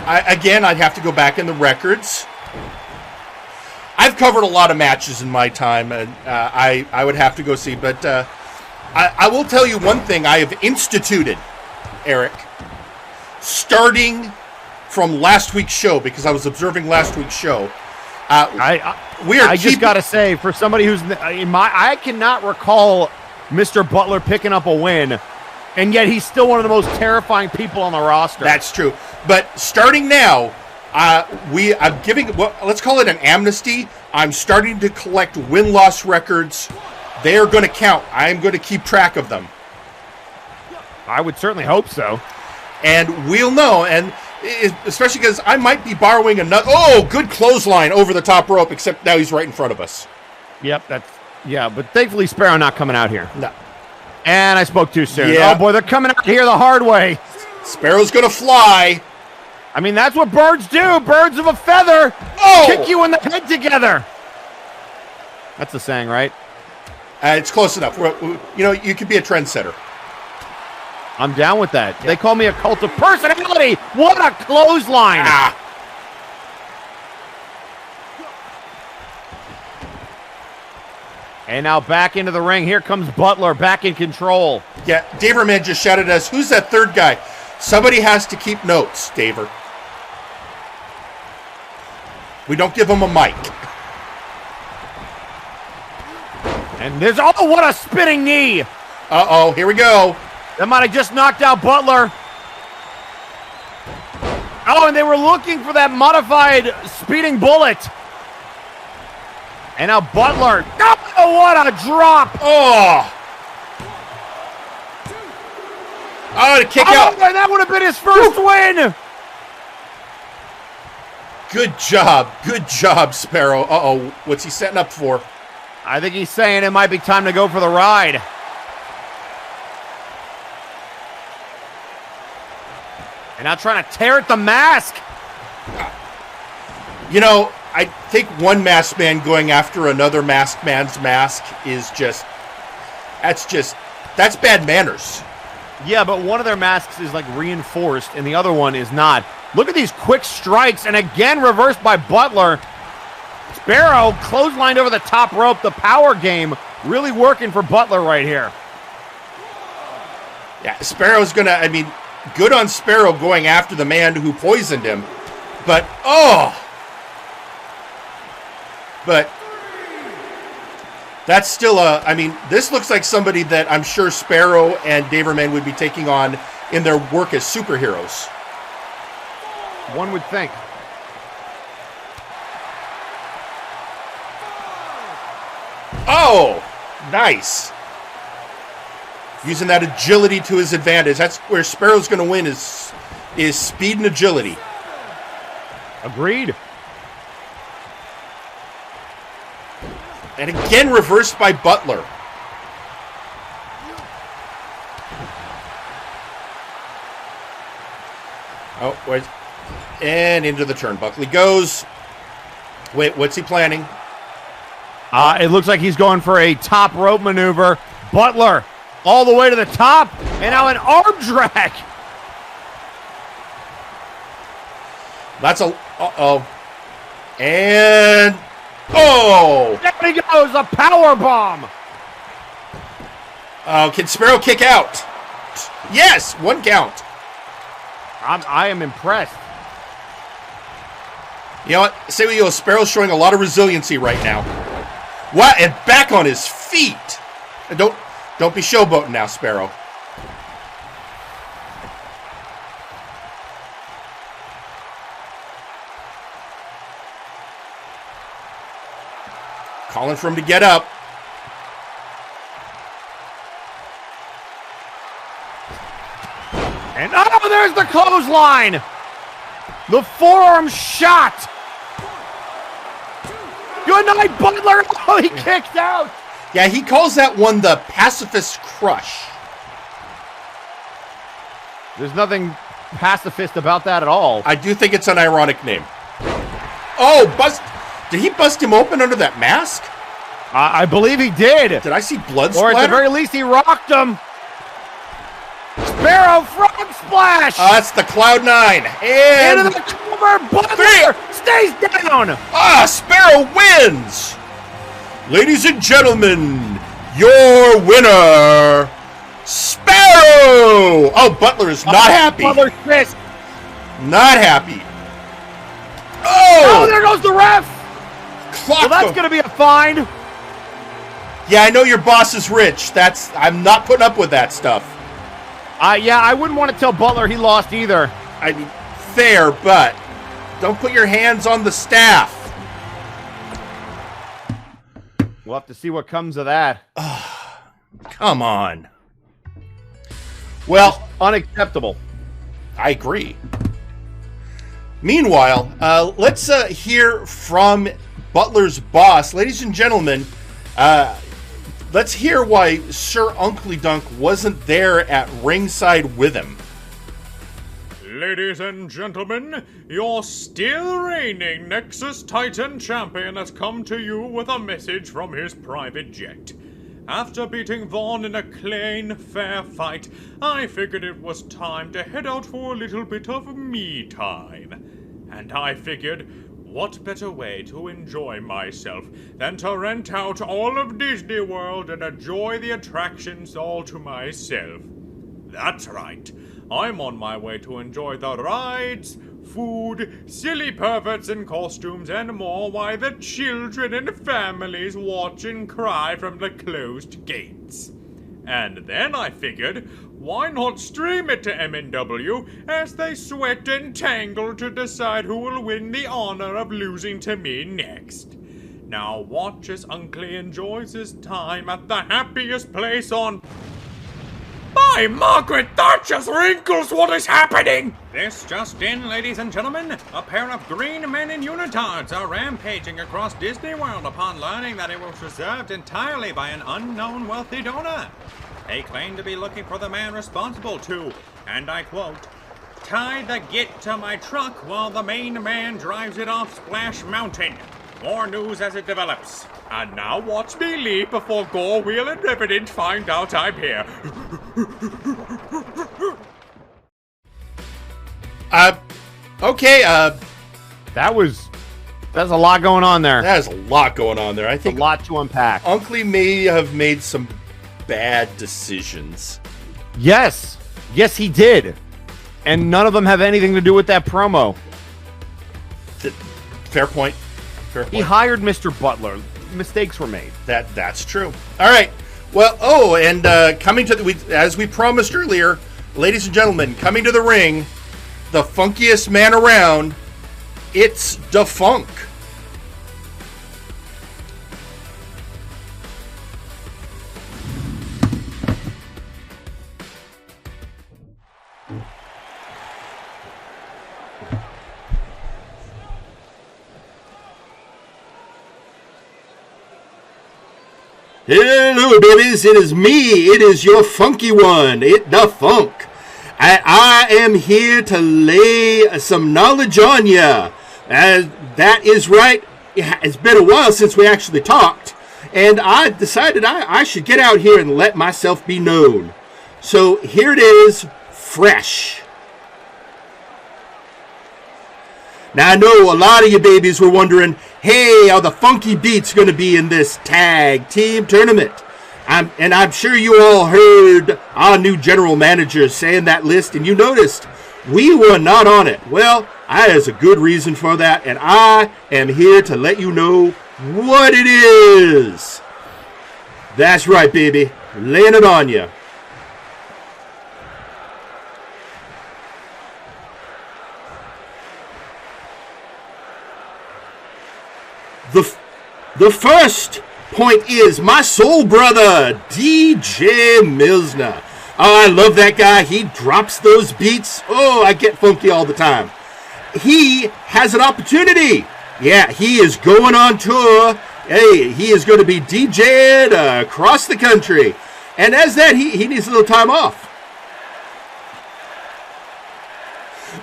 I'd have to go back in the records. I've covered a lot of matches in my time, and I would have to go see. But I will tell you one thing I have instituted, Eric, starting from last week's show, because I was observing last week's show. I just got to say, for somebody who's I cannot recall Mr. Butler picking up a win, and yet he's still one of the most terrifying people on the roster. That's true. But starting now, I'm giving, let's call it an amnesty. I'm starting to collect win-loss records. They are going to count. I'm going to keep track of them. I would certainly hope so. And we'll know, and especially because I might be borrowing another. Oh, good clothesline over the top rope, except now he's right in front of us. Yep, but thankfully Sparrow not coming out here. No. And I spoke too soon. Yeah. Oh, boy, they're coming out here the hard way. Sparrow's going to fly. I mean, that's what birds do. Birds of a feather kick you in the head together. That's the saying, right? It's close enough. You could be a trendsetter. I'm down with that. Yeah. They call me a cult of personality. What a clothesline. And now back into the ring. Here comes Butler back in control. Yeah, Daverman just shouted at us, who's that third guy? Somebody has to keep notes, Daver. We don't give him a mic. And there's, oh, what a spinning knee. Uh-oh, here we go. That might have just knocked out Butler. Oh, and they were looking for that modified speeding bullet. And now Butler. Oh, what a drop. Oh. Oh, to kick out. And that would have been his first win. Good job. Good job, Sparrow. Uh-oh. What's he setting up for? I think he's saying it might be time to go for the ride. And now trying to tear at the mask. You know, I think one masked man going after another masked man's mask is that's bad manners. Yeah, but one of their masks is like reinforced and the other one is not. Look at these quick strikes, and again reversed by Butler. Sparrow clotheslined over the top rope. The power game really working for Butler right here. Yeah, Sparrow's gonna, good on Sparrow going after the man who poisoned him. But, But that's still this looks like somebody that I'm sure Sparrow and Daverman would be taking on in their work as superheroes. One would think. Oh, nice. Using that agility to his advantage. That's where Sparrow's going to win is speed and agility. Agreed. And again reversed by Butler. Oh, wait. And into the turnbuckle he goes. Wait, what's he planning? It looks like he's going for a top rope maneuver. Butler all the way to the top, and now an arm drag. That's a... Uh-oh. And... Oh! There he goes, a power bomb. Oh, can Sparrow kick out? Yes, 1 count. I am impressed. You know what? Say what you will, Sparrow's showing a lot of resiliency right now. What? And back on his feet. And don't be showboating now, Sparrow. Calling for him to get up. And oh, there's the clothesline. The forearm shot. Good night, Butler. Oh, he kicked out. Yeah, he calls that one the pacifist crush. There's nothing pacifist about that at all. I do think it's an ironic name. Oh, did he bust him open under that mask? I believe he did. Did I see blood Or splatter? at the very least, he rocked him. Sparrow frog splash. That's the Cloud9. And into the cover. Butler stays down. Sparrow wins. Ladies and gentlemen, your winner, Sparrow. Oh, Butler is not happy. Butler's pissed. Not happy. Oh, there goes the ref. Clock Well, that's going to be a fine. Yeah, I know your boss is rich. I'm not putting up with that stuff. Yeah, I wouldn't want to tell Butler he lost either. I mean, fair, but don't put your hands on the staff. We'll have to see what comes of that. Come on. Well, Unacceptable. I agree. Meanwhile, let's hear from Butler's boss. Ladies and gentlemen, let's hear why Sir Uncle Dunk wasn't there at ringside with him. Ladies and gentlemen, your still reigning Nexus Titan champion has come to you with a message from his private jet. After beating Vaughn in a clean, fair fight, I figured it was time to head out for a little bit of me time. And I figured, what better way to enjoy myself than to rent out all of Disney World and enjoy the attractions all to myself? That's right. I'm on my way to enjoy the rides, food, silly perverts in costumes, and more while the children and families watch and cry from the closed gates. And then I figured, why not stream it to MNW as they sweat and tangle to decide who will win the honor of losing to me next. Now watch as Uncle enjoys his time at the happiest place on... By Margaret Thatcher's wrinkles, what is happening? This just in, ladies and gentlemen. A pair of green men in unitards are rampaging across Disney World upon learning that it was reserved entirely by an unknown wealthy donor. They claim to be looking for the man responsible to, and I quote, tie the git to my truck while the main man drives it off Splash Mountain. More news as it develops. And now watch me leave before Gore, Wheel, and Revenant find out I'm here. Okay, That's a lot going on there. that is a lot going on there. I A think lot to unpack. Uncle may have made some bad decisions. Yes, he did. And none of them have anything to do with that promo. Fair point. He hired Mr. Butler. Mistakes were made. That's true. All right. Well, and coming to as we promised earlier, ladies and gentlemen, coming to the ring, the funkiest man around, it's Da Funk. Hello, babies. It is me. It is your funky one. The funk. I am here to lay some knowledge on ya. That is right. It's been a while since we actually talked. And I decided I should get out here and let myself be known. So here it is, fresh. Now, I know a lot of you babies were wondering, hey, are the funky beats going to be in this tag team tournament? I'm sure you all heard our new general manager saying that list, and you noticed we were not on it. Well, there's a good reason for that, and I am here to let you know what it is. That's right, baby. Laying it on you. The first point is my soul brother, DJ Milsner. Oh, I love that guy. He drops those beats. Oh, I get funky all the time. He has an opportunity. Yeah, he is going on tour. Hey, he is going to be DJing across the country. And as that, he needs a little time off.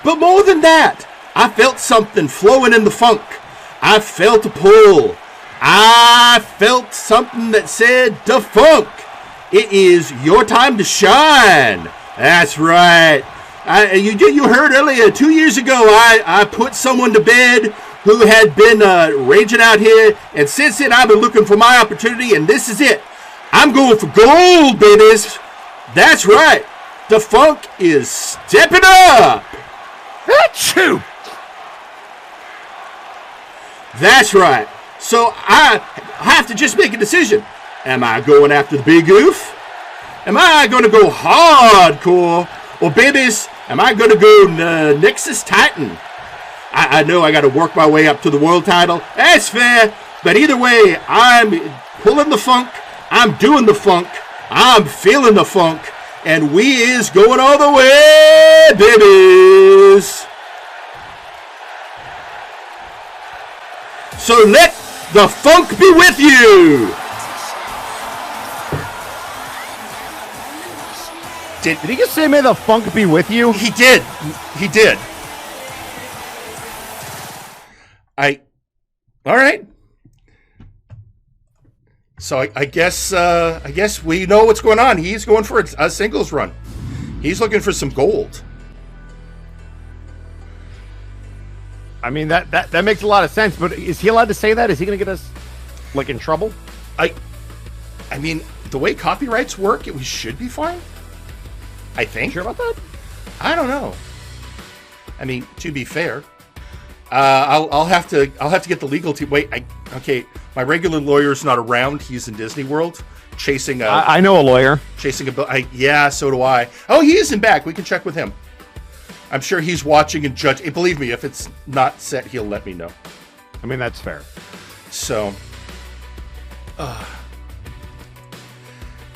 But more than that, I felt something flowing in the funk. I felt a pull. I felt something that said, "Da funk. It is your time to shine." That's right. You heard earlier, 2 years ago, I put someone to bed who had been raging out here, and since then I've been looking for my opportunity, and this is it. I'm going for gold, babies. That's right. The funk is stepping up. Achoo! That's right. So I have to just make a decision. Am I going after the big goof? Am I going to go hardcore? Or babies, am I going to go Nexus Titan? I know I got to work my way up to the world title. That's fair. But either way, I'm pulling the funk. I'm doing the funk. I'm feeling the funk. And we is going all the way, babies. So let the funk be with you. Did he just say, "May the funk be with you"? He did. He did. All right. So I guess we know what's going on. He's going for a singles run. He's looking for some gold. I mean, that makes a lot of sense, but is he allowed to say that? Is he going to get us, like, in trouble? I mean, the way copyrights work, we should be fine. I think. Sure about that? I don't know. I mean, to be fair, I'll have to get the legal team. Wait, okay. My regular lawyer's not around. He's in Disney World, chasing a. I know a lawyer. Chasing a bill. Yeah, so do I. Oh, he isn't back. We can check with him. I'm sure he's watching and judging. Believe me, if it's not set, he'll let me know. I mean, that's fair. So,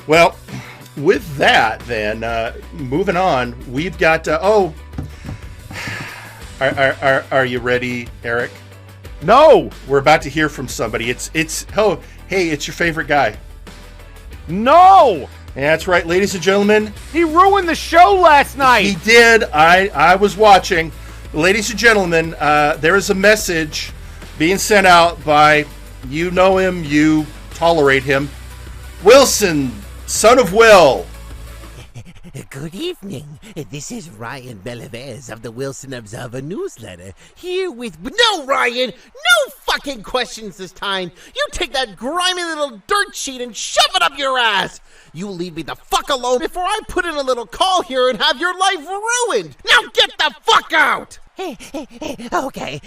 well, with that, then moving on, we've got. Are you ready, Eric? No. We're about to hear from somebody. It's your favorite guy. No. Yeah, that's right, ladies and gentlemen. He ruined the show last night. He did. I was watching. Ladies and gentlemen, there is a message being sent out by, you know him, you tolerate him, Wilson, son of Will. Good evening. This is Ryan Belives of the Wilson Observer newsletter, here with... No, Ryan! No fucking questions this time! You take that grimy little dirt sheet and shove it up your ass! You leave me the fuck alone before I put in a little call here and have your life ruined! Now get the fuck out! Okay.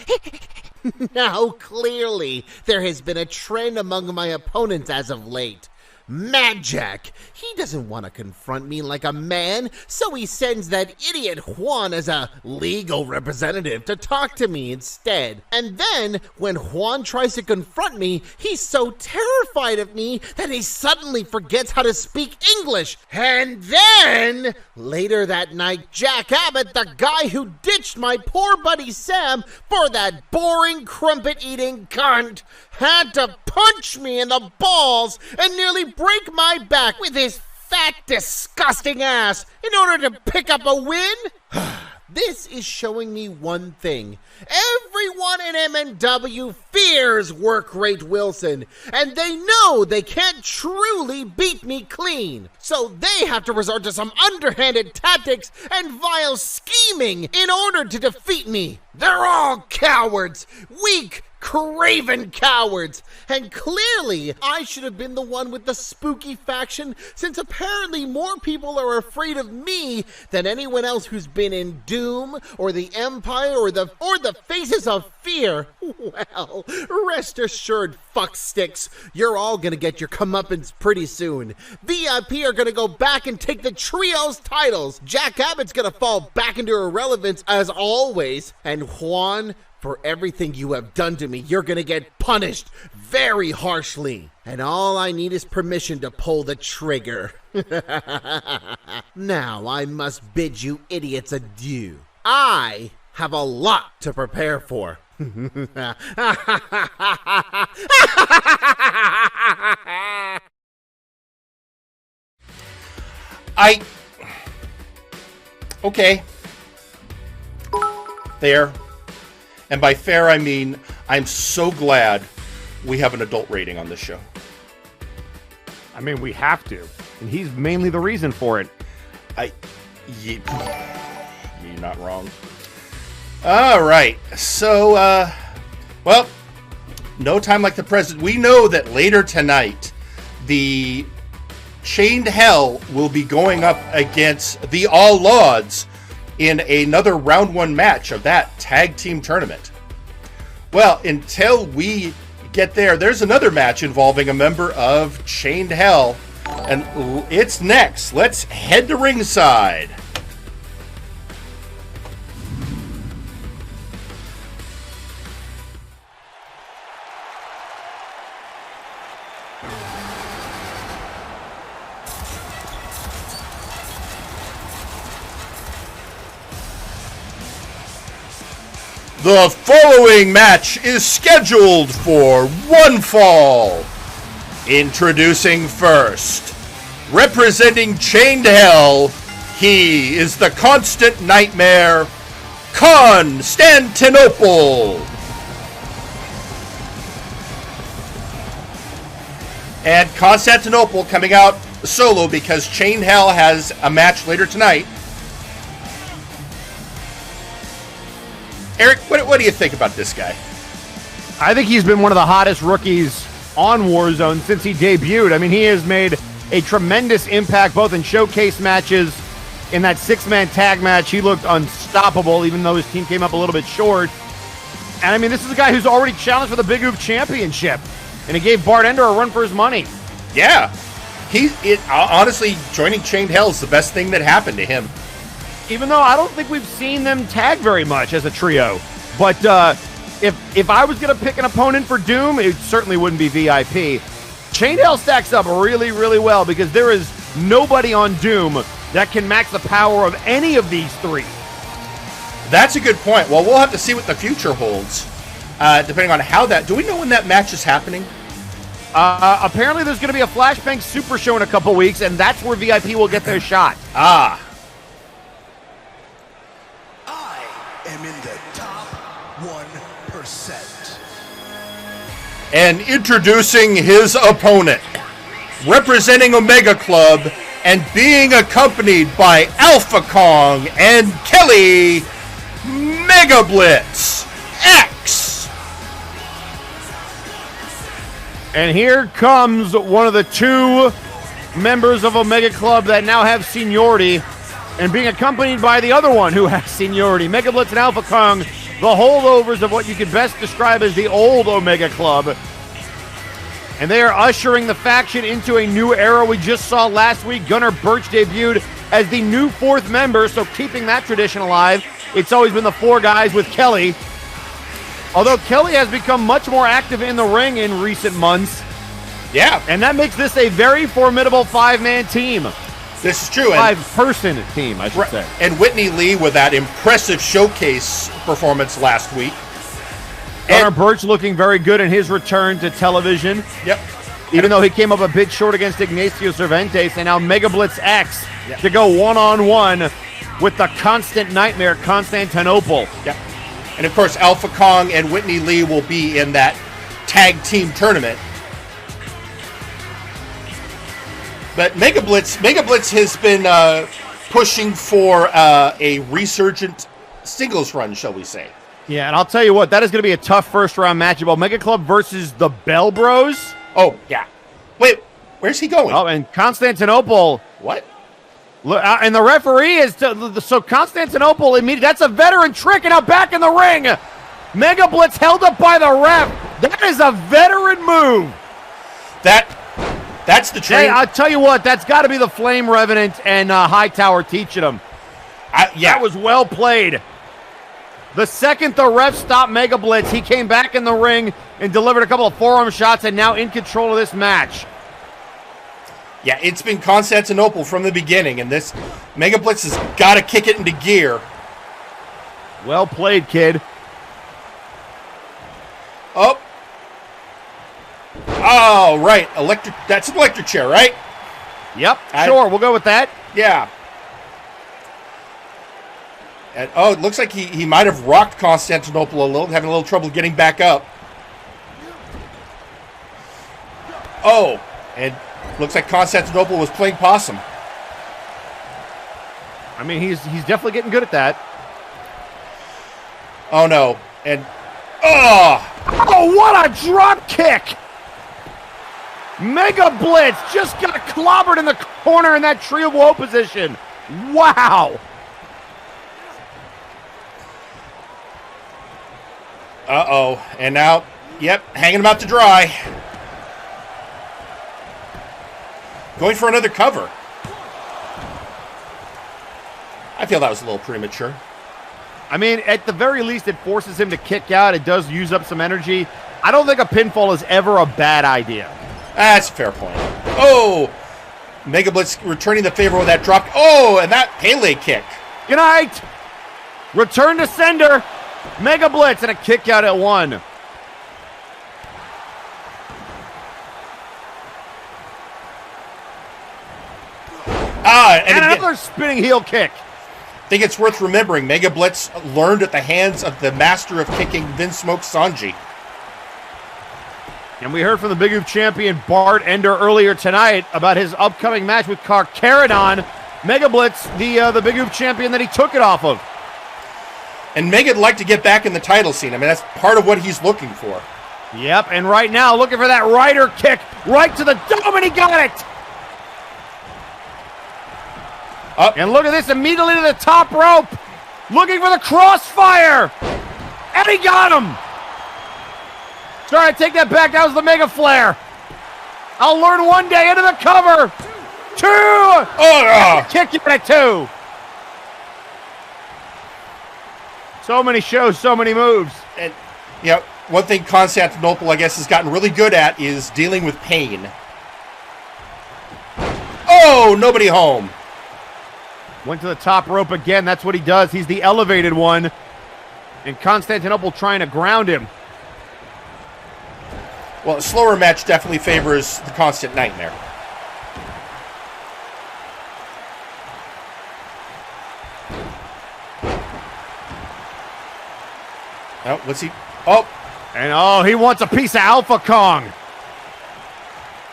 Now, clearly, there has been a trend among my opponents as of late. Mad Jack. He doesn't want to confront me like a man, so he sends that idiot Juan as a legal representative to talk to me instead. And then, when Juan tries to confront me, he's so terrified of me that he suddenly forgets how to speak English. And then, later that night, Jack Abbott, the guy who ditched my poor buddy Sam for that boring crumpet-eating cunt, had to punch me in the balls and nearly break my back with his fat, disgusting ass in order to pick up a win? This is showing me one thing. Everyone in MNW fears work rate Wilson, and they know they can't truly beat me clean. So they have to resort to some underhanded tactics and vile scheming in order to defeat me. They're all cowards, weak, craven cowards, and clearly I should have been the one with the spooky faction, since apparently more people are afraid of me than anyone else who's been in Doom or the Empire or the Faces of Fear. Well, rest assured, fucksticks, you're all gonna get your comeuppance pretty soon. VIP are gonna go back and take the trios titles. Jack Abbott's gonna fall back into irrelevance as always, and Juan, for everything you have done to me, you're gonna get punished very harshly. And all I need is permission to pull the trigger. Now I must bid you idiots adieu. I have a lot to prepare for. Okay. Fair. And by fair, I mean, I'm so glad we have an adult rating on this show. I mean, we have to. And he's mainly the reason for it. You're not wrong. All right. So, well, no time like the present. We know that later tonight, the Chained Hell will be going up against the All Lawds in another round one match of that tag team tournament. Well, until we get there, there's another match involving a member of Chained Hell, and it's next. Let's head to ringside. The following match is scheduled for one fall. Introducing first, representing Chained Hell, he is the constant nightmare, Constantinople. And Constantinople coming out solo because Chained Hell has a match later tonight. Eric, what do you think about this guy? I think he's been one of the hottest rookies on Warzone since he debuted. I mean, he has made a tremendous impact both in showcase matches. In that six-man tag match, he looked unstoppable, even though his team came up a little bit short. And I mean, this is a guy who's already challenged for the Big Oof Championship, and he gave Bart Ender a run for his money. Yeah. Honestly, joining Chained Hell is the best thing that happened to him. Even though I don't think we've seen them tag very much as a trio. But if I was going to pick an opponent for Doom, it certainly wouldn't be VIP. Chained Hell stacks up really, really well because there is nobody on Doom that can match the power of any of these three. That's a good point. Well, we'll have to see what the future holds, depending on how that... Do we know when that match is happening? Apparently there's going to be a Flashbang Super Show in a couple weeks, and that's where VIP will get their shot. Ah. I am in the top 1%. And introducing his opponent, representing Omega Club and being accompanied by Alpha Kong and Kelly, Megablitz X. And here comes one of the two members of Omega Club that now have seniority, and being accompanied by the other one who has seniority, Megablitz and Alpha Kong, the holdovers of what you could best describe as the old Omega Club. And they are ushering the faction into a new era. We just saw last week Gunnar Birch debuted as the new 4th member, so keeping that tradition alive. It's always been the 4 guys with Kelly. Although Kelly has become much more active in the ring in recent months. Yeah. And that makes this a very formidable 5-man team. This is true. 5-person team, I should say. And Whitney Lee with that impressive showcase performance last week. Gunnar Birch looking very good in his return to television. Yep. Even though he came up a bit short against Ignacio Cervantes, and now Megablitz X to go one-on-one with the constant nightmare, Constantinople. Yep. And of course, Alpha Kong and Whitney Lee will be in that tag team tournament. But Megablitz has been pushing for a resurgent singles run, shall we say. Yeah, and I'll tell you what, that is going to be a tough first-round matchup. Omega Club versus the Bell Bros. Oh, yeah. Wait, where's he going? Oh, and Constantinople. What? Look, and the referee is... so Constantinople, immediately, that's a veteran trick, and now back in the ring. Megablitz held up by the ref. That is a veteran move. That's the train. Hey, I'll tell you what, that's got to be the Flame Revenant and Hightower teaching him. Yeah. That was well played. The second the ref stopped Megablitz, he came back in the ring and delivered a couple of forearm shots and now in control of this match. Yeah, it's been Constantinople from the beginning, and this Megablitz has got to kick it into gear. Well played, kid. Oh, right. That's an electric chair, right? Yep, sure. We'll go with that. Yeah. And, it looks like he might have rocked Constantinople a little, having a little trouble getting back up. Oh, and looks like Constantinople was playing possum. I mean, he's definitely getting good at that. Oh, no. And, oh, what a drop kick! Megablitz just got clobbered in the corner in that tree of woe position. Wow. And now, hanging him out to dry. Going for another cover. I feel that was a little premature. I mean, at the very least, it forces him to kick out. It does use up some energy. I don't think a pinfall is ever a bad idea. That's a fair point. Oh, Megablitz returning the favor with that drop. Oh, and that Pele kick. Good night. Return to sender. Megablitz and a kick out at 1. And another spinning heel kick. I think it's worth remembering, Megablitz learned at the hands of the master of kicking, Vince Smoke Sanji. And we heard from the Big Oof champion Bart Ender earlier tonight about his upcoming match with Carcharodon. Megablitz, the Big Oof champion that he took it off of. And Mega'd like to get back in the title scene. I mean, that's part of what he's looking for. Yep, and right now, looking for that rider kick right to the dome, and he got it! Up. And look at this, immediately to the top rope. Looking for the crossfire. And he got him. Sorry, I take that back. That was the Mega Flare. I'll learn one day into the cover. 2. Oh, kick you at 2. So many shows, so many moves. And, one thing Constantinople, I guess, has gotten really good at is dealing with pain. Oh, nobody home. Went to the top rope again. That's what he does. He's the elevated one. And Constantinople trying to ground him. Well, a slower match definitely favors the Constant Nightmare. Oh, what's he? Oh. And he wants a piece of Alpha Kong.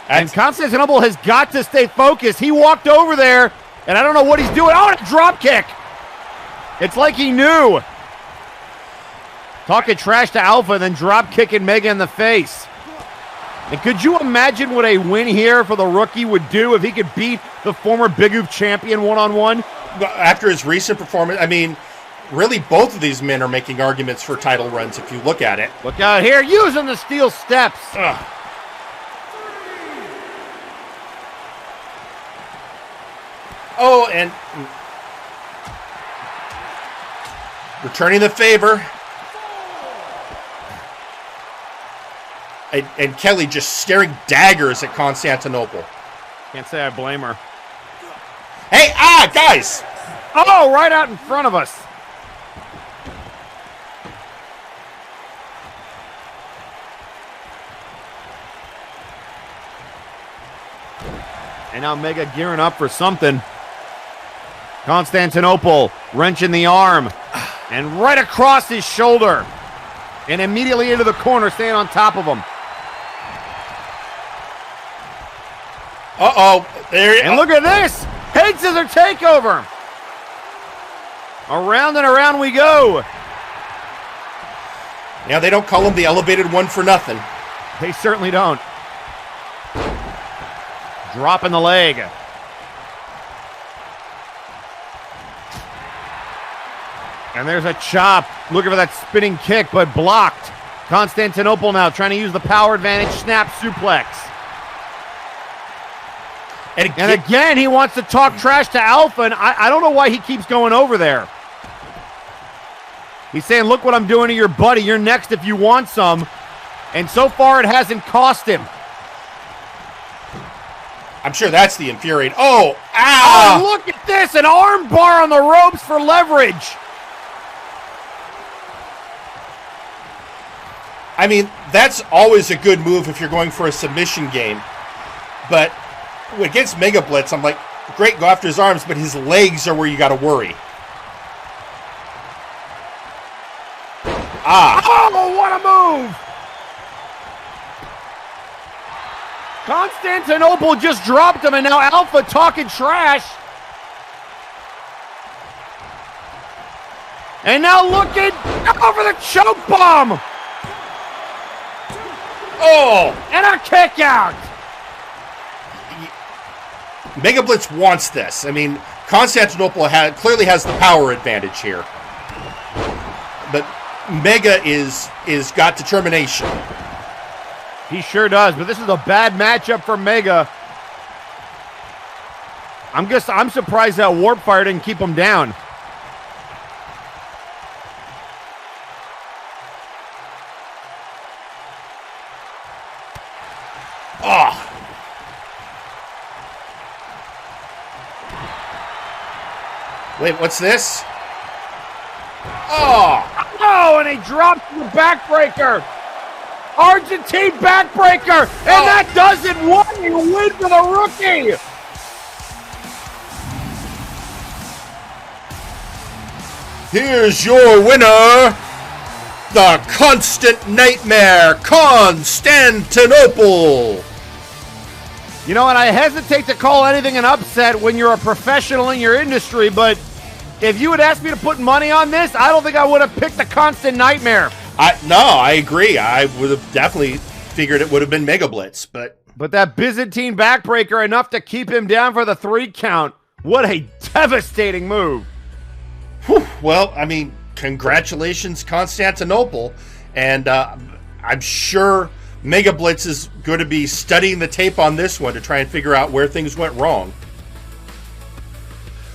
And Constantinople has got to stay focused. He walked over there, and I don't know what he's doing. Oh, and a drop kick. It's like he knew. Talking trash to Alpha, then drop kicking Mega in the face. And could you imagine what a win here for the rookie would do if he could beat the former Big Oof champion one-on-one? After his recent performance, I mean, really both of these men are making arguments for title runs if you look at it. Look out here, using the steel steps. Ugh. Oh, and returning the favor. And Kelly just staring daggers at Constantinople. Can't say I blame her. Hey, guys! Oh, right out in front of us. And now Mega gearing up for something. Constantinople wrenching the arm. And right across his shoulder. And immediately into the corner, staying on top of him. Uh-oh. And look at this. Head scissor takeover. Around and around we go. Now, they don't call him the elevated one for nothing. They certainly don't. Dropping the leg. And there's a chop. Looking for that spinning kick, but blocked. Constantinople now trying to use the power advantage. Snap suplex. And again, he wants to talk trash to Alpha, and I don't know why he keeps going over there. He's saying, look what I'm doing to your buddy. You're next if you want some. And so far, it hasn't cost him. I'm sure that's the infuriating. Oh, oh, look at this. An arm bar on the ropes for leverage. I mean, that's always a good move if you're going for a submission game. But against Megablitz, I'm like, great, go after his arms, but his legs are where you got to worry. Oh, what a move! Constantinople just dropped him, and now Alpha talking trash. And now looking over the choke bomb. Oh! And a kick out. Megablitz wants this. I mean, Constantinople clearly has the power advantage here. But Mega is got determination. He sure does, but this is a bad matchup for Mega. I'm surprised that Warp Fire didn't keep him down. Oh. Wait, what's this? Oh! Oh, and he drops the backbreaker. Argentine backbreaker, and that does it. One win for the rookie. Here's your winner, the Constant Nightmare, Constantinople. You know, and I hesitate to call anything an upset when you're a professional in your industry, but if you had asked me to put money on this, I don't think I would have picked the Constant Nightmare. No, I agree. I would have definitely figured it would have been Megablitz, but that Byzantine backbreaker enough to keep him down for the 3 count. What a devastating move. Whew. Well, I mean, congratulations, Constantinople, and I'm sure Megablitz is going to be studying the tape on this one to try and figure out where things went wrong.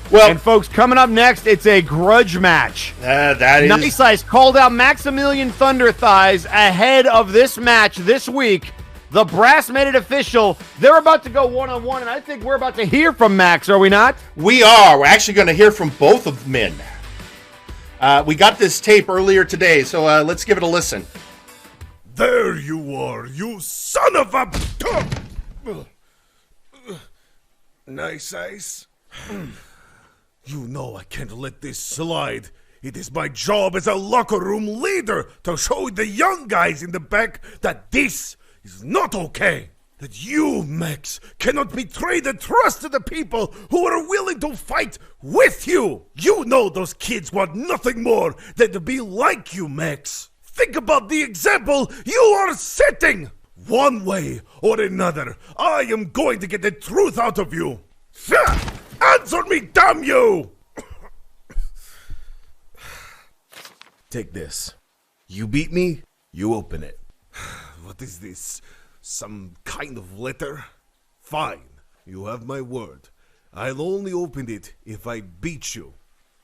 Well, and folks, coming up next, it's a grudge match. That is Nice Ice called out Maximillian Thunder Thighs ahead of this match this week. The brass made it official. They're about to go one-on-one, and I think we're about to hear from Max, are we not? We are. We're actually going to hear from both of men. We got this tape earlier today, so let's give it a listen. There you are, you son of a... Nice Ice. You know I can't let this slide. It is my job as a locker room leader to show the young guys in the back that this is not okay. That you, Max, cannot betray the trust of the people who are willing to fight with you. You know those kids want nothing more than to be like you, Max. Think about the example you are setting. One way or another, I am going to get the truth out of you. Answer me, damn you! Take this. You beat me, you open it. What is this? Some kind of letter? Fine, you have my word. I'll only open it if I beat you.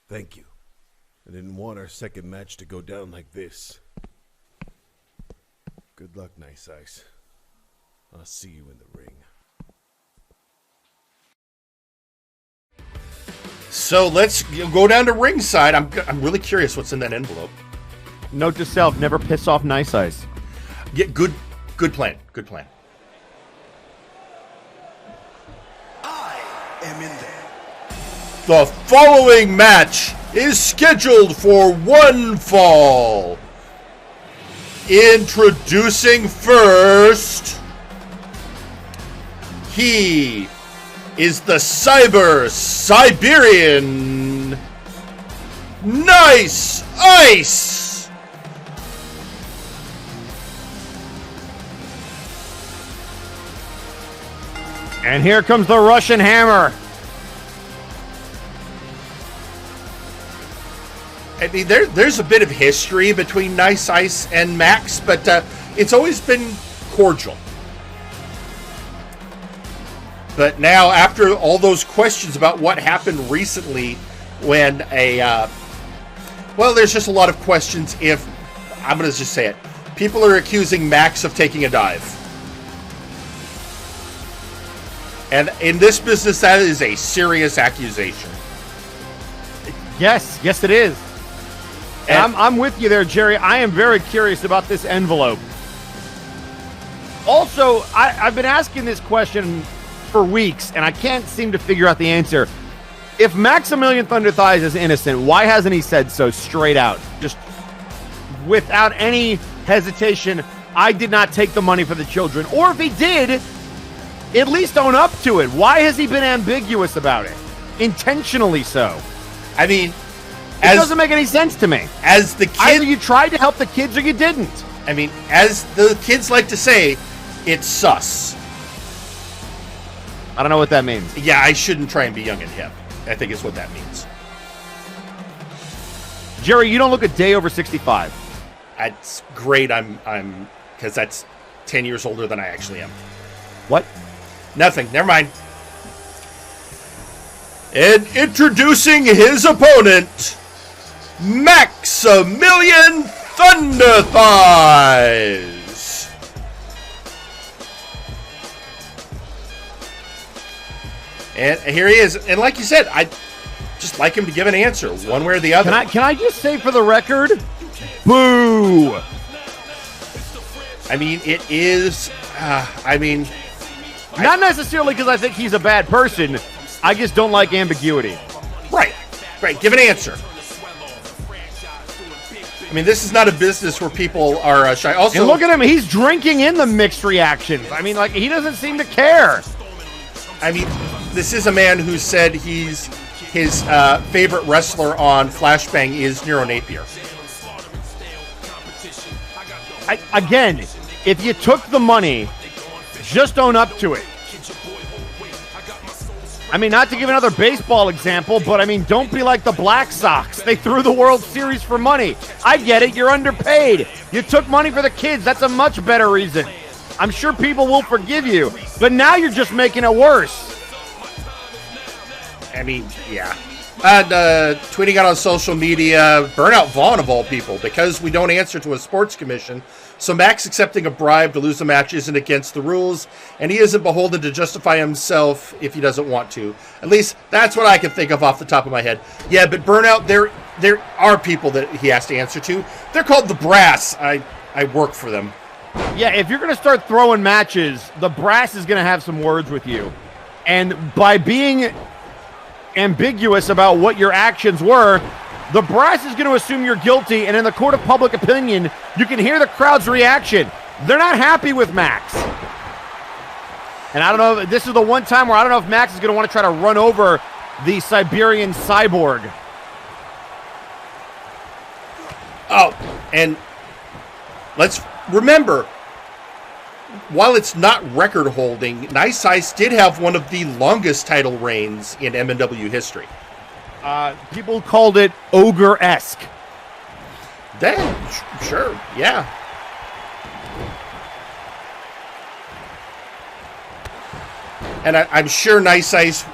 Thank you. I didn't want our second match to go down like this. Good luck, Nice Ice. I'll see you in the ring. So let's go down to ringside. I'm really curious what's in that envelope. Note to self, never piss off Nice Ice. Yeah, good plan. Good plan. I am in there. The following match is scheduled for one fall. Introducing first, he is the Cyber Siberian Nice Ice. And here comes the Russian Hammer. I mean, there's a bit of history between Nice Ice and Max, but it's always been cordial. But now, after all those questions about what happened recently when well, there's just a lot of questions if, I'm going to just say it, people are accusing Max of taking a dive. And in this business, that is a serious accusation. Yes, it is. And I'm with you there, Jerry. I am very curious about this envelope. Also, I've been asking this question for weeks, and I can't seem to figure out the answer. If Maximillian Thunder Thighs is innocent, why hasn't he said so straight out? Just without any hesitation, I did not take the money for the children. Or if he did, at least own up to it. Why has he been ambiguous about it? Intentionally so. I mean, it doesn't make any sense to me. As the kid, either you tried to help the kids or you didn't. I mean, as the kids like to say, it's sus. I don't know what that means. Yeah, I shouldn't try and be young and hip, I think is what that means. Jerry, you don't look a day over 65. That's great. I'm because that's 10 years older than I actually am. What? Nothing. Never mind. And introducing his opponent, Maximillian Thunder Thighs. And here he is. And like you said, I just like him to give an answer, one way or the other. Can I just say for the record, boo! I mean, it is, not necessarily because I think he's a bad person. I just don't like ambiguity. Right. Give an answer. I mean, this is not a business where people are shy. Also, and look at him. He's drinking in the mixed reactions. I mean, like, he doesn't seem to care. I mean, this is a man who said his favorite wrestler on Flashbang is Nero Napier. Again, if you took the money, just own up to it. I mean, not to give another baseball example, but I mean, don't be like the Black Sox. They threw the World Series for money. I get it. You're underpaid. You took money for the kids. That's a much better reason. I'm sure people will forgive you, but now you're just making it worse. I mean, yeah. Tweeting out on social media, Burnout Vaughn of all people, because we don't answer to a sports commission. So Max accepting a bribe to lose a match isn't against the rules, and he isn't beholden to justify himself if he doesn't want to. At least that's what I can think of off the top of my head. Yeah, but Burnout, there are people that he has to answer to. They're called the Brass. I work for them. Yeah, if you're going to start throwing matches, the Brass is going to have some words with you. And by being ambiguous about what your actions were, the Brass is going to assume you're guilty, and in the court of public opinion, you can hear the crowd's reaction. They're not happy with Max. And I don't know, this is the one time where I don't know if Max is going to want to try to run over the Siberian cyborg. Oh, and let's remember, while it's not record holding, Nice Ice did have one of the longest title reigns in MNW history. People called it ogre-esque. Sure, yeah. And I'm sure Nice Ice,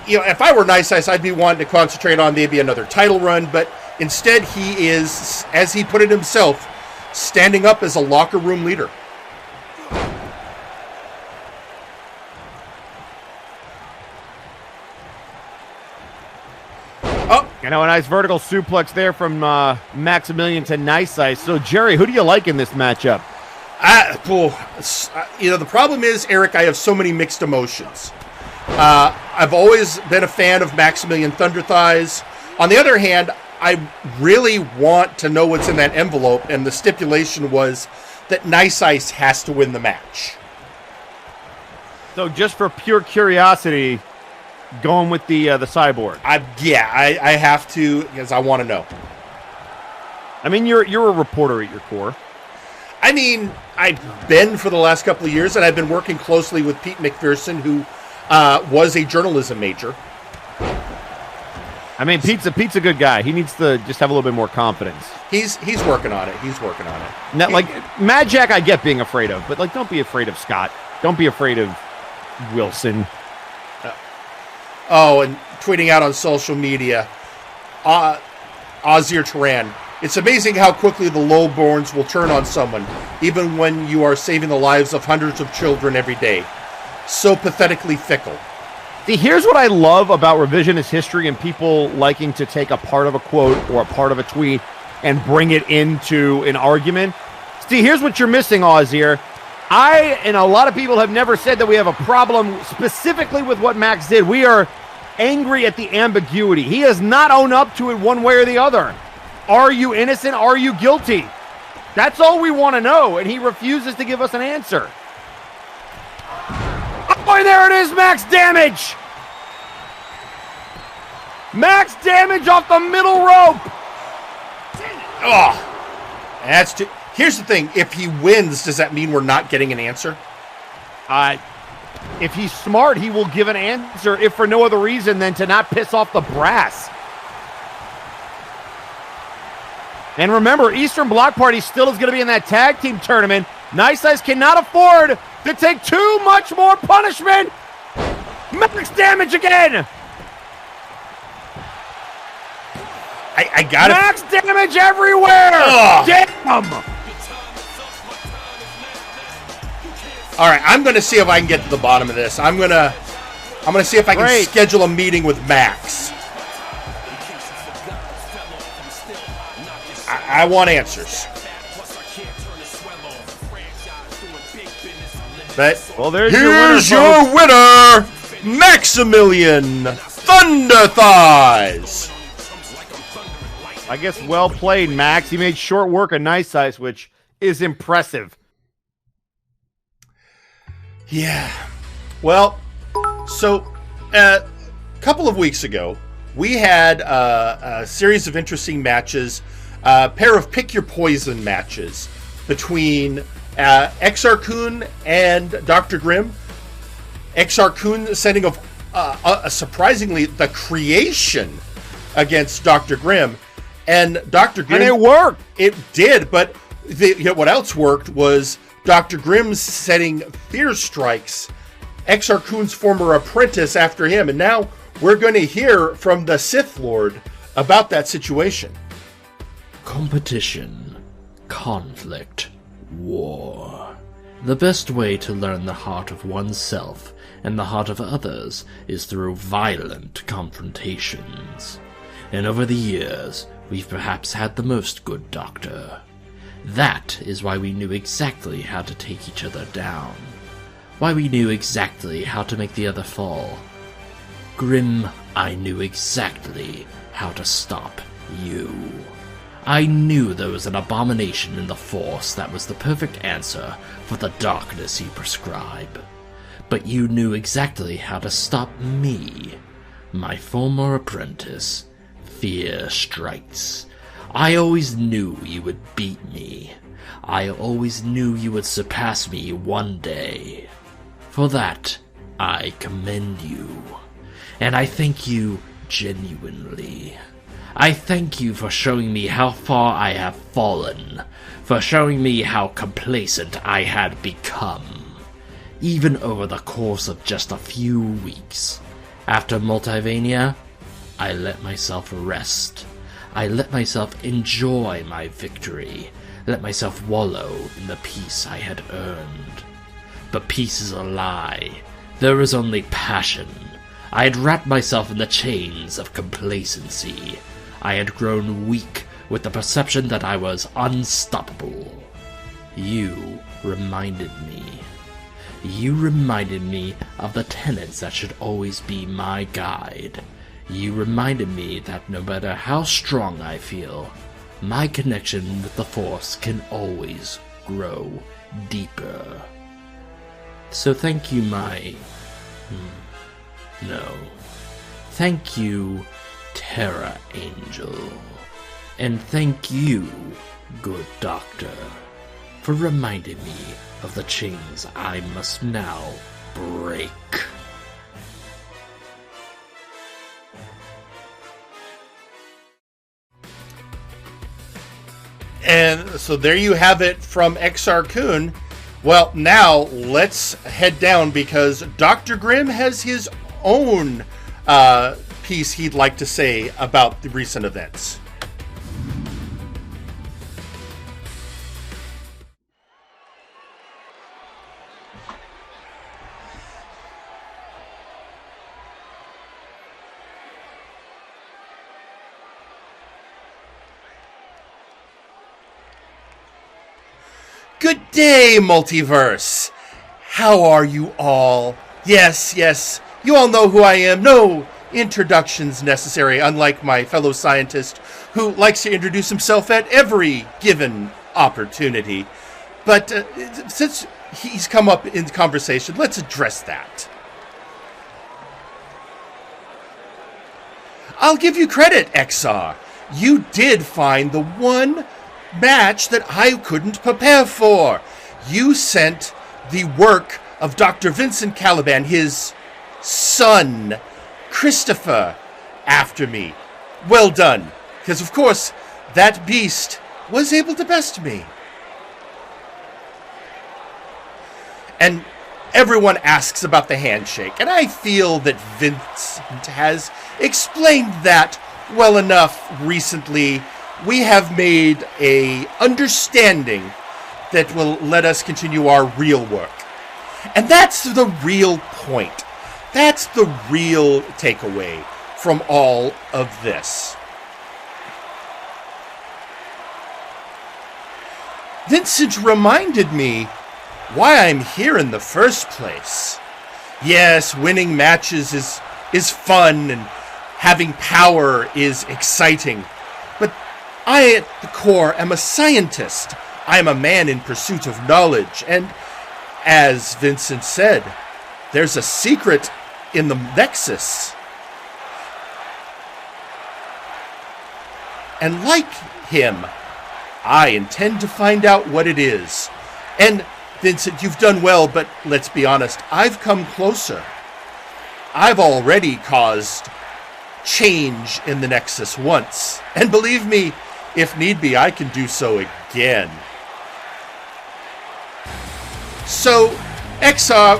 if I were Nice Ice, I'd be wanting to concentrate on maybe another title run, but instead he is, as he put it himself, standing up as a locker room leader. A nice vertical suplex there from Maximillian to Nice Ice. So, Jerry, who do you like in this matchup? The problem is, Eric, I have so many mixed emotions. I've always been a fan of Maximillian Thunder Thighs. On the other hand, I really want to know what's in that envelope, and the stipulation was that Nice Ice has to win the match. So, just for pure curiosity, going with the cyborg. I have to, because I want to know. I mean, you're a reporter at your core. I mean, I've been for the last couple of years, and I've been working closely with Pete McPherson, who was a journalism major. I mean, Pete's a good guy. He needs to just have a little bit more confidence. He's working on it. Now, Mad Jack, I get being afraid of, but don't be afraid of Scott. Don't be afraid of Wilson. And tweeting out on social media, Ozir Turan. It's amazing how quickly the lowborns will turn on someone, even when you are saving the lives of hundreds of children every day. So pathetically fickle. See, here's what I love about revisionist history and people liking to take a part of a quote or a part of a tweet and bring it into an argument. See, here's what you're missing, Ozir. I and a lot of people have never said that we have a problem specifically with what Max did. We are angry at the ambiguity. He has not owned up to it one way or the other. Are you innocent? Are you guilty? That's all we want to know, and he refuses to give us an answer. Oh, boy, there it is, max damage! Max damage off the middle rope! Oh, that's too... Here's the thing. If he wins, does that mean we're not getting an answer? If he's smart, he will give an answer, if for no other reason than to not piss off the brass. And remember, Eastern Block Party still is going to be in that tag team tournament. Nice Ice cannot afford to take too much more punishment. Max damage again. I got it. Max damage everywhere. Ugh. Damn. All right, I'm going to see if I can get to the bottom of this. I'm going to see if I can schedule a meeting with Max. I want answers. But well, here's your winner, Maximillian Thunder Thighs. I guess well played, Max. He made short work of Nice Ice, which is impressive. Yeah. Well, so a couple of weeks ago, we had a series of interesting matches, a pair of pick your poison matches between XR Kun and Dr. Grimm. XR Kun sending surprisingly the creation against Dr. Grimm, and Dr. Grimm. And it worked. It did, but what else worked was Dr. Grimm setting fear strikes, XR Kun's former apprentice, after him. And now we're going to hear from the Sith Lord about that situation. Competition, conflict, war. The best way to learn the heart of oneself and the heart of others is through violent confrontations. And over the years, we've perhaps had the most good doctor. That is why we knew exactly how to take each other down. Why we knew exactly how to make the other fall. Grimm, I knew exactly how to stop you. I knew there was an abomination in the Force that was the perfect answer for the darkness you prescribe. But you knew exactly how to stop me, my former apprentice. Fear strikes. I always knew you would beat me. I always knew you would surpass me one day. For that, I commend you. And I thank you genuinely. I thank you for showing me how far I have fallen, for showing me how complacent I had become. Even over the course of just a few weeks, After Multivania, I let myself rest. I let myself enjoy my victory. Let myself wallow in the peace I had earned. But peace is a lie. There is only passion. I had wrapped myself in the chains of complacency. I had grown weak with the perception that I was unstoppable. You reminded me. You reminded me of the tenets that should always be my guide. You reminded me that no matter how strong I feel, my connection with the Force can always grow deeper. So thank you, Thank you, Terra Angel. And thank you, good doctor, for reminding me of the chains I must now break. And so there you have it from XR Kun. Well, now let's head down because Dr. Grimm has his own piece he'd like to say about the recent events. Good day, Multiverse! How are you all? Yes, you all know who I am. No introductions necessary, unlike my fellow scientist who likes to introduce himself at every given opportunity. But since he's come up in conversation, let's address that. I'll give you credit, XR. You did find the one match that I couldn't prepare for. You sent the work of Dr. Vincent Caliban, his son, Christopher, after me. Well done, because of course, that beast was able to best me. And everyone asks about the handshake, and I feel that Vincent has explained that well enough recently. We have made a understanding that will let us continue our real work. And that's the real point. That's the real takeaway from all of this. Vincent reminded me why I'm here in the first place. Yes, winning matches is fun and having power is exciting. But I, at the core, am a scientist. I am a man in pursuit of knowledge. And as Vincent said, there's a secret in the Nexus. And like him, I intend to find out what it is. And Vincent, you've done well, but let's be honest, I've come closer. I've already caused change in the Nexus once. And believe me, if need be, I can do so again. So, XR,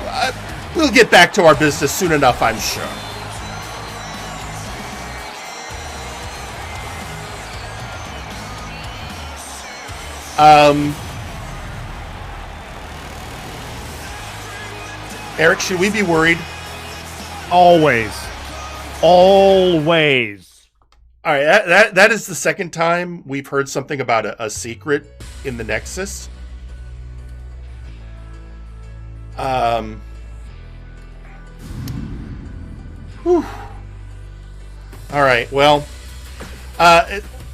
we'll get back to our business soon enough, I'm sure. Eric, should we be worried? Always. Always. All right, that is the second time we've heard something about a secret in the Nexus. Whew. All right, well,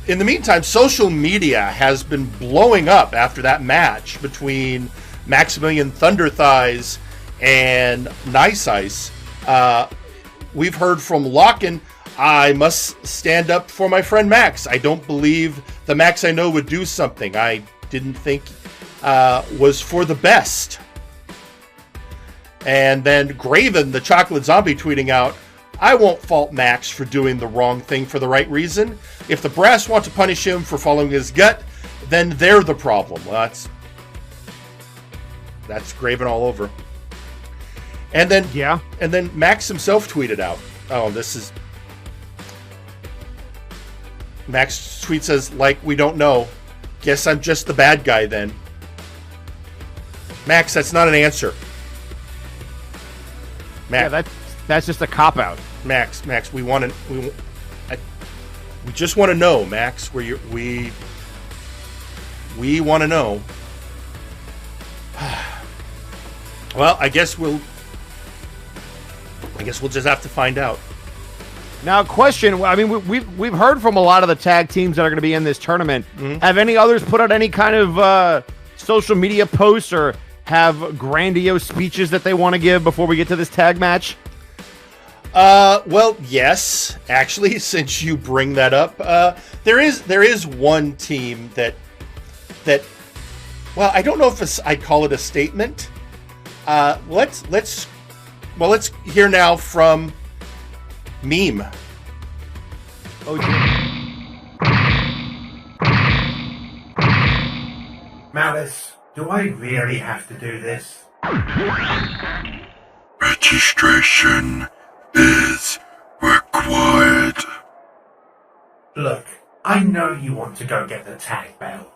in the meantime, social media has been blowing up after that match between Maximillian Thunder Thighs and Nice Ice. We've heard from Lawson. I must stand up for my friend Max. I don't believe the Max I know would do something I didn't think was for the best. And then Graven, the chocolate zombie, tweeting out, I won't fault Max for doing the wrong thing for the right reason. If the brass want to punish him for following his gut, then they're the problem. Well, that's Graven all over. And then Max himself tweeted out, Oh, this is... Max tweet says, like, we don't know. Guess I'm just the bad guy then. Max, that's not an answer. Max. Yeah, that's just a cop-out. Max, we want to... We just want to know, Max, where we want to know. Well, I guess we'll just have to find out. Now, question. I mean, we've heard from a lot of the tag teams that are going to be in this tournament. Mm-hmm. Have any others put out any kind of social media posts or have grandiose speeches that they want to give before we get to this tag match? Well, yes. Actually, since you bring that up, there is one team that. Well, I don't know if I'd call it a statement. Let's hear now from Meme. Oh, Malice, do I really have to do this? Registration is required. Look, I know you want to go get the tag belt.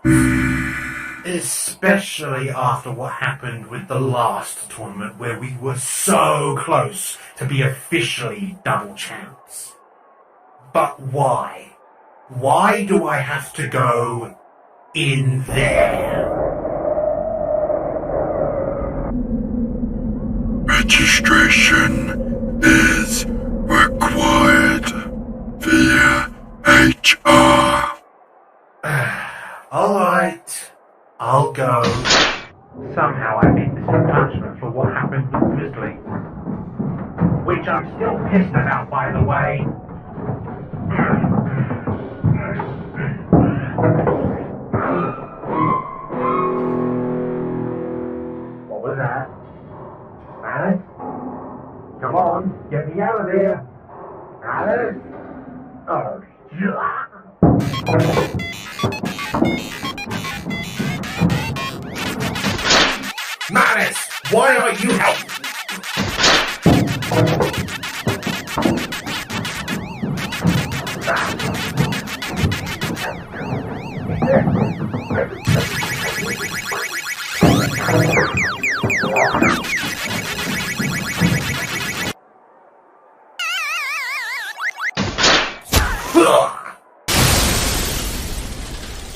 Especially after what happened with the last tournament where we were so close to be officially double champs. But why? Why do I have to go in there? Registration is required via HR. Alright, I'll go. Somehow I think this is punishment for what happened with Grizzly. Which I'm still pissed about, by the way. What was that? Alice? Come on, get me out of here. Alice? Oh, yeah. Malice, why aren't you helping?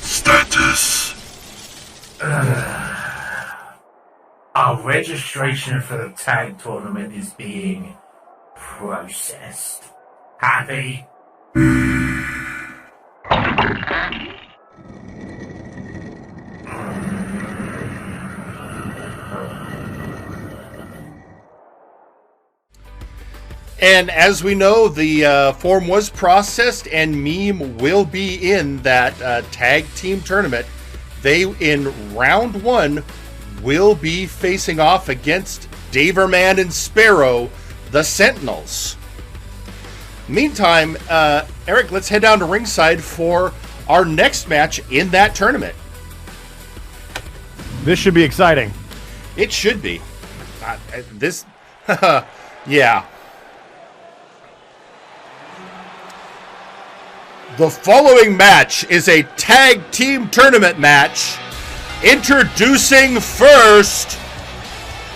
Status. Our registration for the tag tournament is being processed. Happy? And as we know, the form was processed, and Meme will be in that tag team tournament. They, in round 1, will be facing off against Daverman and Sparrow, the Sentinels. Meantime, Eric, let's head down to ringside for our next match in that tournament. this should be exciting. It should be. Yeah. The following match is a tag team tournament match. Introducing first,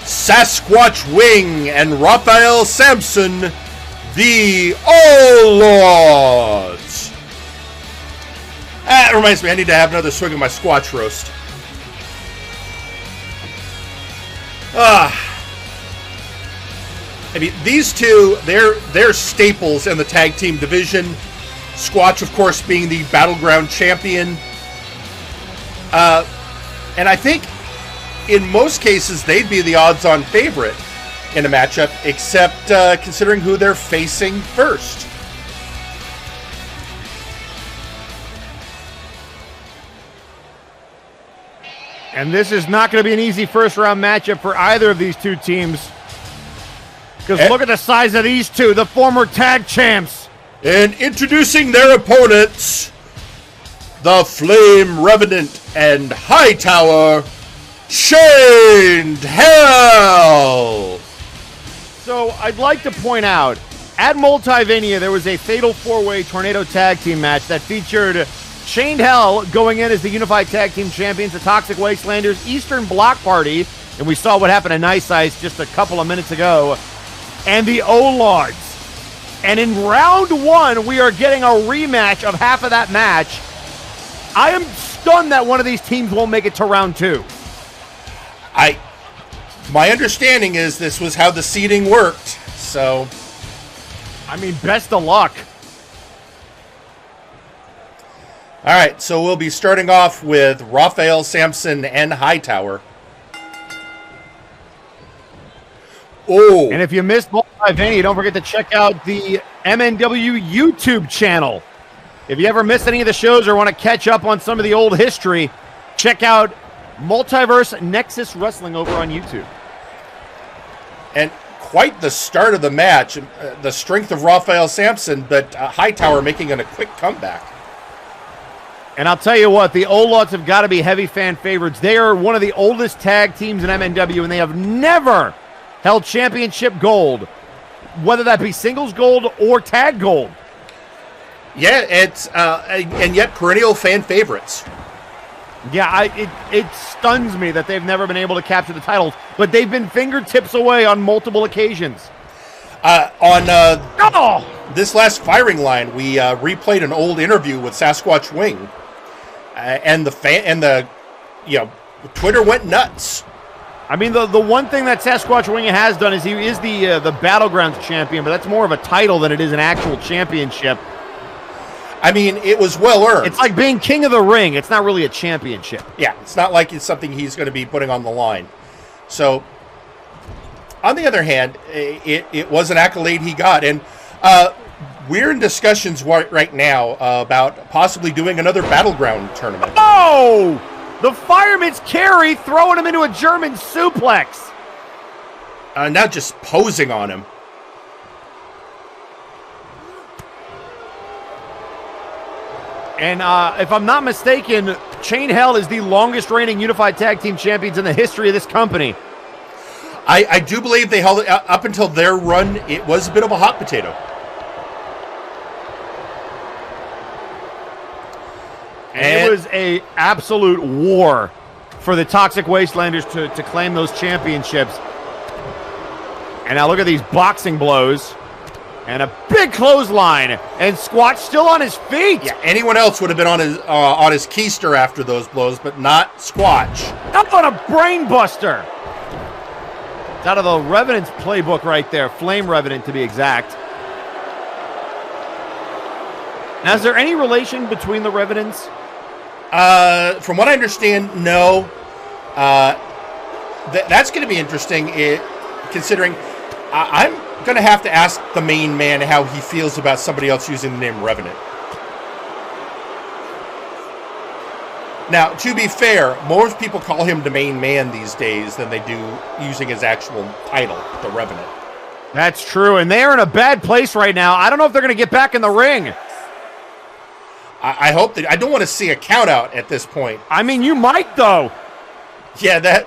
Sasquatch Wing and Raphael Sampson, the Lawds. That reminds me, I need to have another swig of my Squatch roast. I mean, these two, they're staples in the tag team division. Squatch, of course, being the Battleground champion. And I think in most cases they'd be the odds-on favorite in a matchup, except considering who they're facing first. And this is not going to be an easy first-round matchup for either of these two teams. Because look at the size of these two, the former tag champs. And introducing their opponents, the Flame Revenant and Hightower, Chained Hell. So I'd like to point out At Multivania, there was a fatal 4-way tornado tag team match that featured Chained Hell going in as the Unified Tag Team Champions, the Toxic Wastelanders, Eastern Block Party, and we saw what happened to Nice Ice just a couple of minutes ago, and the Lawds. And in round 1, we are getting a rematch of half of that match. I am stunned that one of these teams won't make it to round 2. My understanding is this was how the seeding worked, so... I mean, best of luck. All right, so we'll be starting off with Raphael, Samson, and Hightower. Oh. And if you missed Multivania, don't forget to check out the MNW YouTube channel. If you ever missed any of the shows or want to catch up on some of the old history, check out Multiverse Nexus Wrestling over on YouTube. And quite the start of the match. The strength of Raphael Samson, but Hightower making a quick comeback. And I'll tell you what, the Lawds have got to be heavy fan favorites. They are one of the oldest tag teams in MNW, and they have never held championship gold, whether that be singles gold or tag gold. Yeah, it's and yet perennial fan favorites. Yeah, it stuns me that they've never been able to capture the titles, but they've been fingertips away on multiple occasions. This last firing line, we replayed an old interview with Sasquatch Wing, and Twitter went nuts. I mean, the one thing that Sasquatch Wing has done is he is the Battlegrounds champion, but that's more of a title than it is an actual championship. I mean, it was well earned. It's like being king of the ring. It's not really a championship. Yeah, it's not like it's something he's going to be putting on the line. So, on the other hand, it was an accolade he got. And we're in discussions right now about possibly doing another Battleground tournament. Oh! The Fireman's carry throwing him into a German suplex. Now just posing on him. And if I'm not mistaken, Chain Hell is the longest reigning Unified Tag Team Champions in the history of this company. I do believe they held it up until their run. It was a bit of a hot potato. And it was a absolute war for the Toxic Wastelanders to claim those championships. And now look at these boxing blows. And a big clothesline, and Squatch still on his feet. Yeah, anyone else would have been on his keister after those blows, but not Squatch. Up on a brain buster. It's out of the Revenant's playbook right there, Flame Revenant to be exact. Now, is there any relation between the Revenants? From what I understand, no. That's going to be interesting, considering I'm going to have to ask the main man how he feels about somebody else using the name Revenant. Now, to be fair, most people call him the main man these days than they do using his actual title, the Revenant. That's true, and they are in a bad place right now. I don't know if they're going to get back in the ring. I hope that... I don't want to see a count out at this point. I mean, you might, though. Yeah,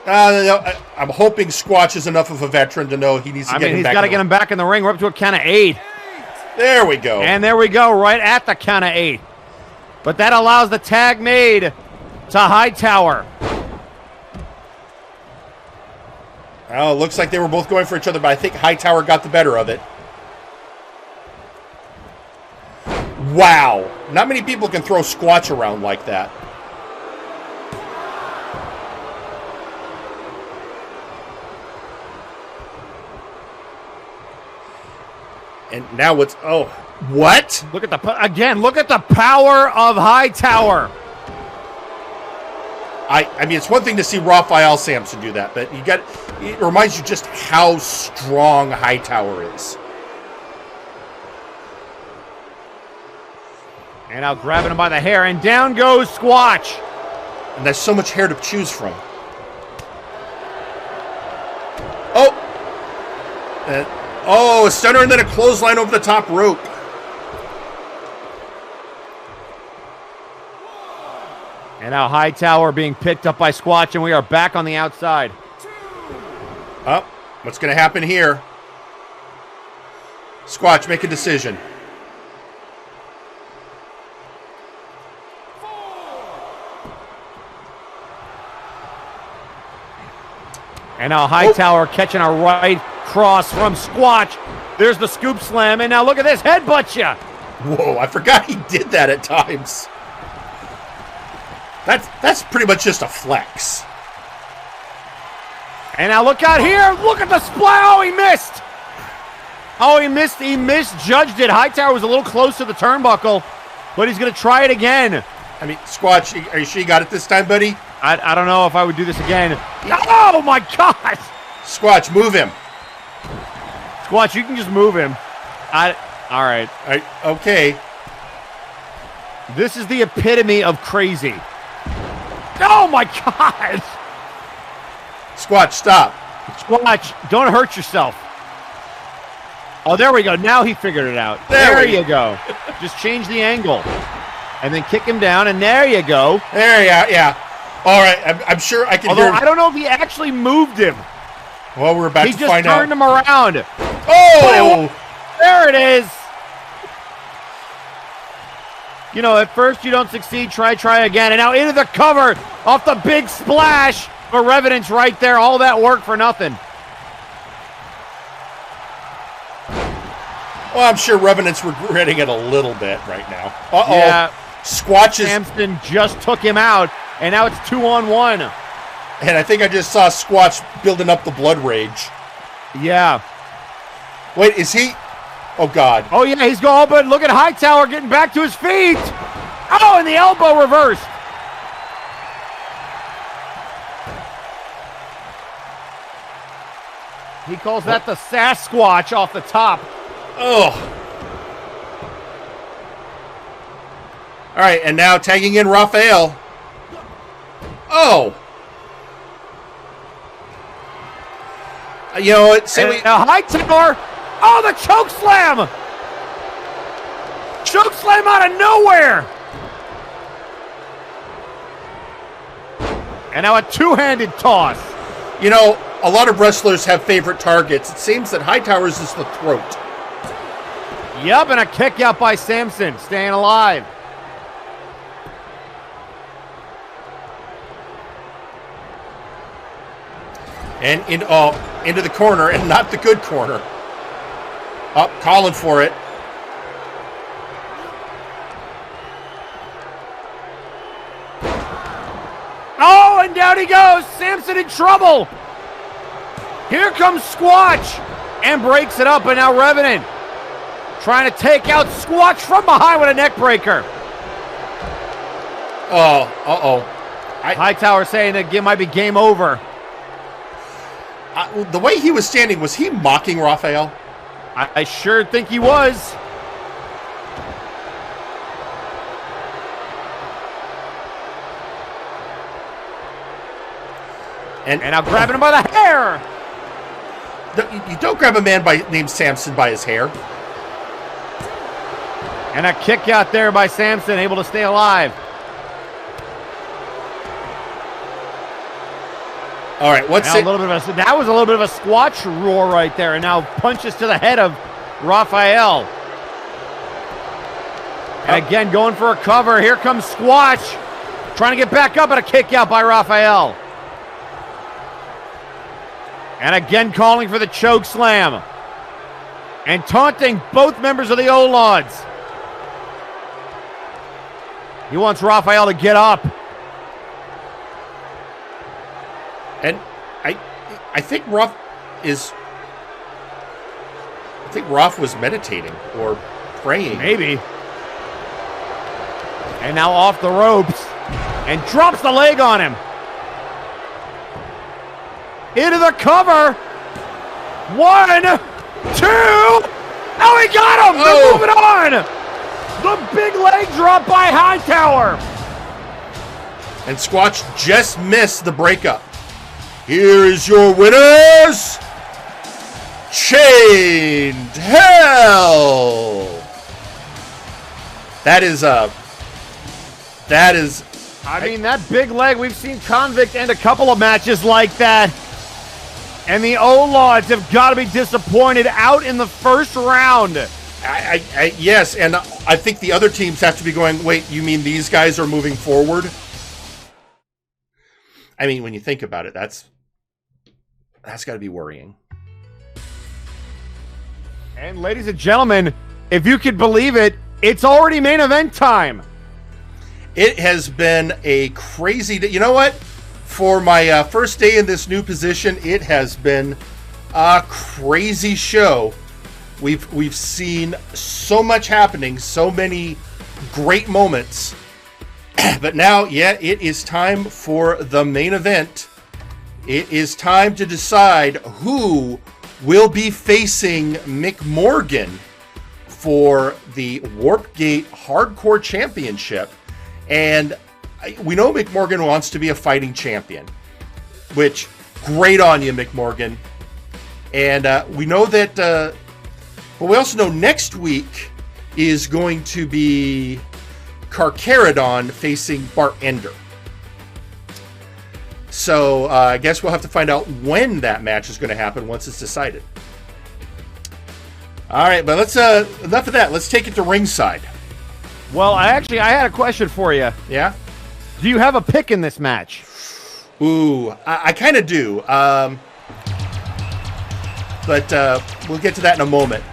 I'm hoping Squatch is enough of a veteran to know he needs to get him back. He's got to get him back in the ring. We're up to a count of 8. There we go. And there we go, right at the count of 8. But that allows the tag made to Hightower. Oh, looks like they were both going for each other, but I think Hightower got the better of it. Wow. Not many people can throw Squatch around like that. And now it's... Oh, what? Look at the power of Hightower. I mean, it's one thing to see Raphael Samson do that, but it reminds you just how strong Hightower is. And now grabbing him by the hair, and down goes Squatch. And there's so much hair to choose from. Oh, a stunner and then a clothesline over the top rope. And now Hightower being picked up by Squatch, and we are back on the outside. Oh, what's going to happen here? Squatch, make a decision. And now Hightower catching a right cross from Squatch. There's the scoop slam, and now look at this, headbutt ya. Whoa, I forgot he did that at times. That's pretty much just a flex. And now look out here, look at the splash. Oh, he missed. Oh, he misjudged it. Hightower was a little close to the turnbuckle, but he's going to try it again. I mean, Squatch, are you sure you got it this time, buddy? I don't know if I would do this again. Oh, my God. Squatch, move him. Squatch, you can just move him. All right. Okay. This is the epitome of crazy. Oh, my God. Squatch, stop. Squatch, don't hurt yourself. Oh, there we go. Now he figured it out. There you go. Just change the angle. And then kick him down, and there you go. Yeah. All right, I'm sure I can hear him. I don't know if he actually moved him. Well, we're about to find out. He just turned him around. Oh! There it is. You know, at first you don't succeed, try again. And now into the cover off the big splash. For Revenant's right there. All that work for nothing. Well, I'm sure Revenant's regretting it a little bit right now. Uh-oh. Yeah. Squatch is... Samson just took him out, and now it's 2-on-1. And I think I just saw Squatch building up the blood rage. Yeah. Wait, is he... Oh, God. Oh, yeah, he's going, but look at Hightower getting back to his feet. Oh, and the elbow reversed. He calls that the Sasquatch off the top. Oh. All right, and now tagging in Raphael. Oh. You know what? Hightower. Oh, the choke slam. Choke slam out of nowhere. And now a two-handed toss. You know, a lot of wrestlers have favorite targets. It seems that Hightower's is the throat. Yup, and a kick out by Samson, staying alive. And into the corner, and not the good corner. Up, calling for it. Oh, and down he goes. Samson in trouble. Here comes Squatch and breaks it up, and now Revenant trying to take out Squatch from behind with a neck breaker. Oh, uh-oh. Hightower saying that it might be game over. The way he was standing, was he mocking Raphael? I sure think he was. And now grabbing him by the hair. You don't grab a man named Samson by his hair. And a kick out there by Samson, able to stay alive. All right, what's it? That was a little bit of a Squatch roar right there, and now punches to the head of Raphael. And again, going for a cover. Here comes Squatch, trying to get back up, and a kick out by Raphael. And again, calling for the choke slam. And taunting both members of the O-Lawds. He wants Raphael to get up. And I think Raph was meditating or praying. Maybe. And now off the ropes. And drops the leg on him. Into the cover. 1, 2. Oh, he got him. They're moving on. The big leg drop by Hightower. And Squatch just missed the breakup. Here is your winners, Chained Hell. That is. I mean, that big leg. We've seen Convict end a couple of matches like that. And the Lawds have got to be disappointed out in the first round. Yes, and I think the other teams have to be going, wait, you mean these guys are moving forward? I mean, when you think about it, that's got to be worrying. And ladies and gentlemen, if you could believe it, it's already main event time. It has been a crazy day. You know what? For my first day in this new position, it has been a crazy show. We've seen so much happening, so many great moments. But now, yeah, it is time for the main event. It is time to decide who will be facing McMorgan for the Warpgate Hardcore Championship. And we know McMorgan wants to be a fighting champion, which, great on you, McMorgan. And we know that, but we also know next week is going to be Carcharodon facing Bart Ender. So I guess we'll have to find out when that match is going to happen once it's decided. All right, but let's enough of that. Let's take it to ringside. Well, I had a question for you. Yeah? Do you have a pick in this match? Ooh, I kind of do. But we'll get to that in a moment.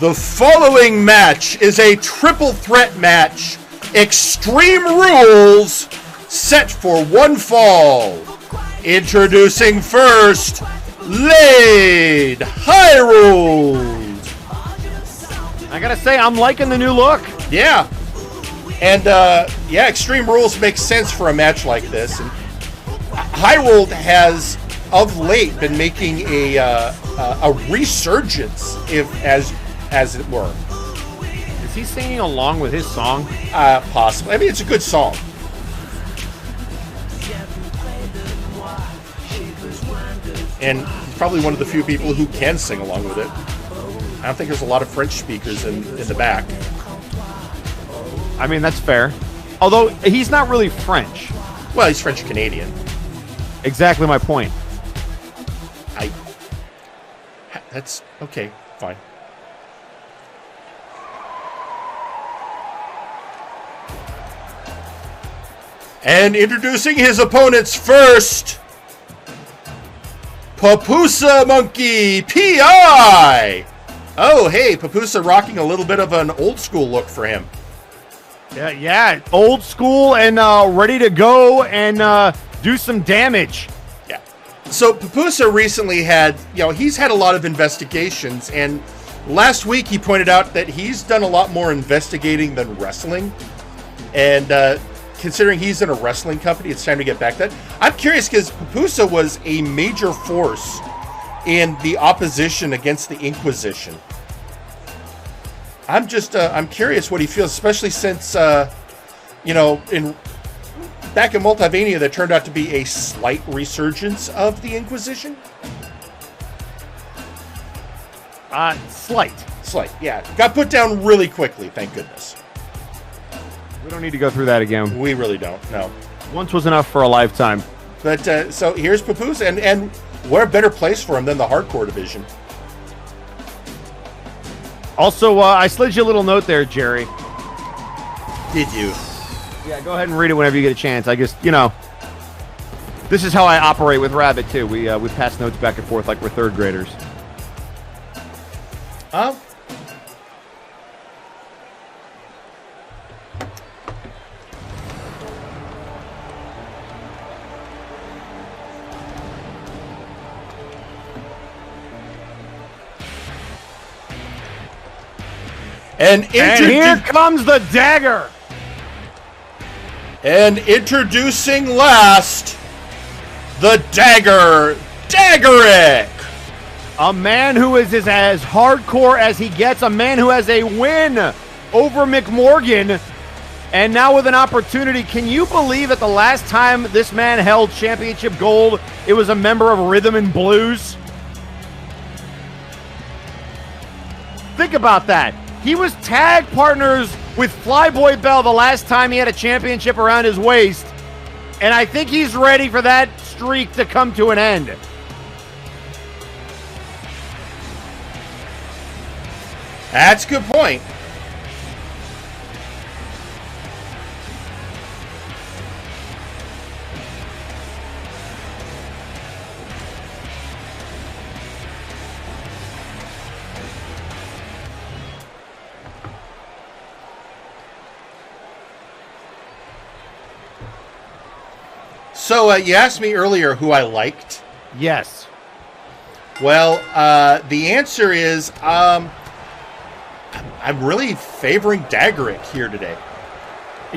The following match is a triple threat match. Extreme Rules set for one fall. Introducing first, Lade Hireold. I gotta say, I'm liking the new look. Yeah. And, yeah, Extreme Rules makes sense for a match like this. And Hireold has, of late, been making a resurgence, as it were. Is he singing along with his song? Possibly. I mean, it's a good song. And he's probably one of the few people who can sing along with it. I don't think there's a lot of French speakers in the back. I mean, that's fair. Although, he's not really French. Well, he's French-Canadian. Exactly my point. That's okay, fine. And introducing his opponents first, Pupusa Moneky P.I. Oh, hey, Pupusa rocking a little bit of an old school look for him. Yeah, old school and ready to go and do some damage. Yeah. So Pupusa recently had, he's had a lot of investigations, and last week he pointed out that he's done a lot more investigating than wrestling. And considering he's in a wrestling company, it's time to get back to that. I'm curious because Pupusa was a major force in the opposition against the Inquisition. I'm curious what he feels, especially since, back in Multivania, that turned out to be a slight resurgence of the Inquisition. Slight, yeah. Got put down really quickly, thank goodness. We don't need to go through that again. We really don't, no. Once was enough for a lifetime. But, so here's Pupusa, and what a better place for him than the hardcore division. Also, I slid you a little note there, Jerry. Did you? Yeah, go ahead and read it whenever you get a chance. I just, this is how I operate with Rabbit, too. We pass notes back and forth like we're third graders. And here comes the dagger. And introducing last, the Dagger, Dagarik. A man who is as hardcore as he gets. A man who has a win over McMorgan. And now with an opportunity. Can you believe that the last time this man held championship gold, it was a member of Rhythm and Blues? Think about that. He was tag partners with Flyboy Bell the last time he had a championship around his waist. And I think he's ready for that streak to come to an end. That's a good point. So you asked me earlier who I liked. Yes. Well, the answer is I'm really favoring Dagarik here today.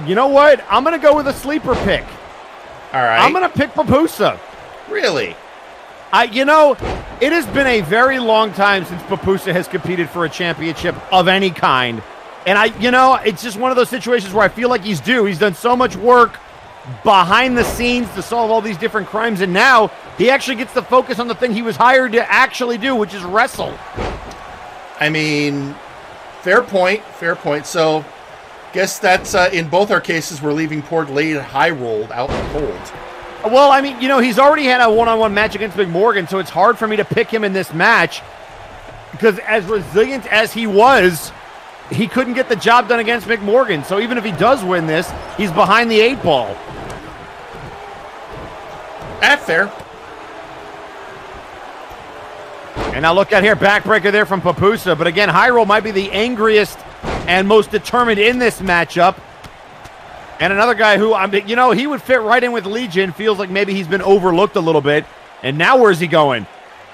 You know what? I'm going to go with a sleeper pick. All right. I'm going to pick Pupusa. Really? It has been a very long time since Pupusa has competed for a championship of any kind. And it's just one of those situations where I feel like he's due. He's done so much work behind the scenes to solve all these different crimes, and now he actually gets to focus on the thing he was hired to actually do, which is wrestle. I mean, fair point. So, guess that's in both our cases we're leaving poor Lade Hireold out in the cold. Well, I mean, he's already had a one-on-one match against McMorgan, so it's hard for me to pick him in this match because as resilient as he was, he couldn't get the job done against McMorgan. So even if he does win this, he's behind the 8 ball. That's fair. And now look out here, backbreaker there from Pupusa. But again, Hireold might be the angriest and most determined in this matchup. And another guy who, he would fit right in with Legion. Feels like maybe he's been overlooked a little bit. And now where's he going?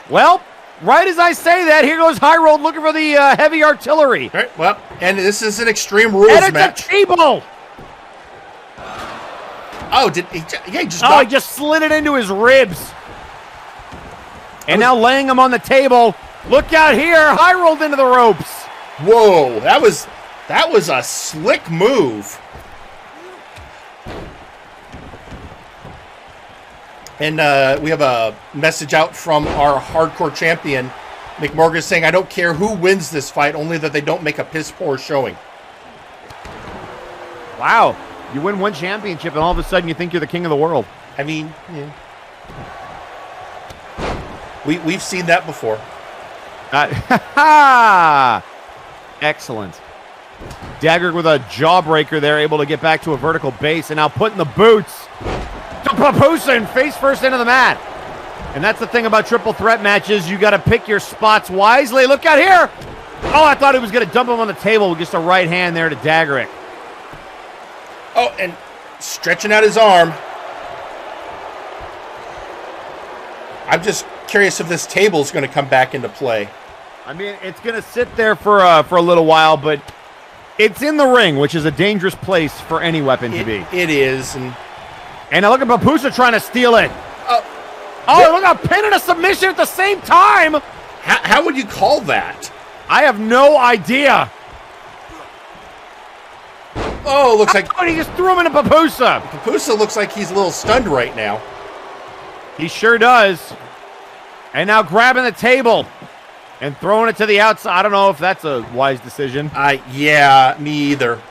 Well, right as I say that, here goes Hireold looking for the heavy artillery. All right, well, and this is an Extreme Rules and it's match. A table. Oh, did he? Yeah, he just slid it into his ribs. And now laying him on the table. Look out here, Hireold into the ropes. Whoa, that was a slick move. And we have a message out from our hardcore champion, McMorgan, saying, I don't care who wins this fight, only that they don't make a piss-poor showing. Wow. You win one championship, and all of a sudden you think you're the king of the world. I mean, yeah. We've seen that before. Excellent. Dagarik with a jawbreaker there, able to get back to a vertical base, and now putting the boots to Pupusa and face first into the mat. And that's the thing about triple threat matches. You got to pick your spots wisely. Look out here. Oh, I thought he was going to dump him on the table with just a right hand there to Dagarik. Oh, and stretching out his arm. I'm just curious if this table's going to come back into play. I mean, it's going to sit there for a little while, but it's in the ring, which is a dangerous place for any weapon to be. It is. And now look at Pupusa trying to steal it. Look at a pin and a submission at the same time. How would you call that? I have no idea. Oh, looks like... Oh, he just threw him into Pupusa. Pupusa looks like he's a little stunned right now. He sure does. And now grabbing the table and throwing it to the outside. I don't know if that's a wise decision. Yeah, me either.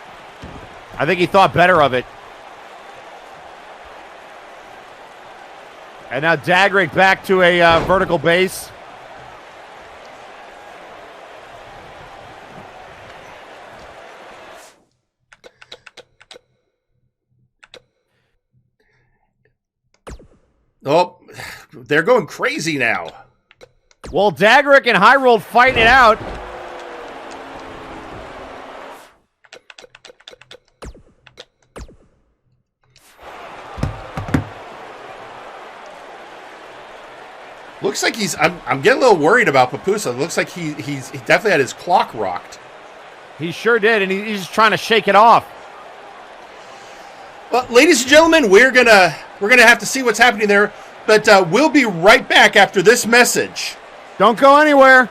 I think he thought better of it. And now Dagarik back to a vertical base. Oh, they're going crazy now. Well, Dagarik and Hireold fighting it out. Looks like I'm getting a little worried about Pupusa. Looks like he definitely had his clock rocked. He sure did, and he's just trying to shake it off. Well, ladies and gentlemen, we're gonna have to see what's happening there, but we'll be right back after this message. Don't go anywhere.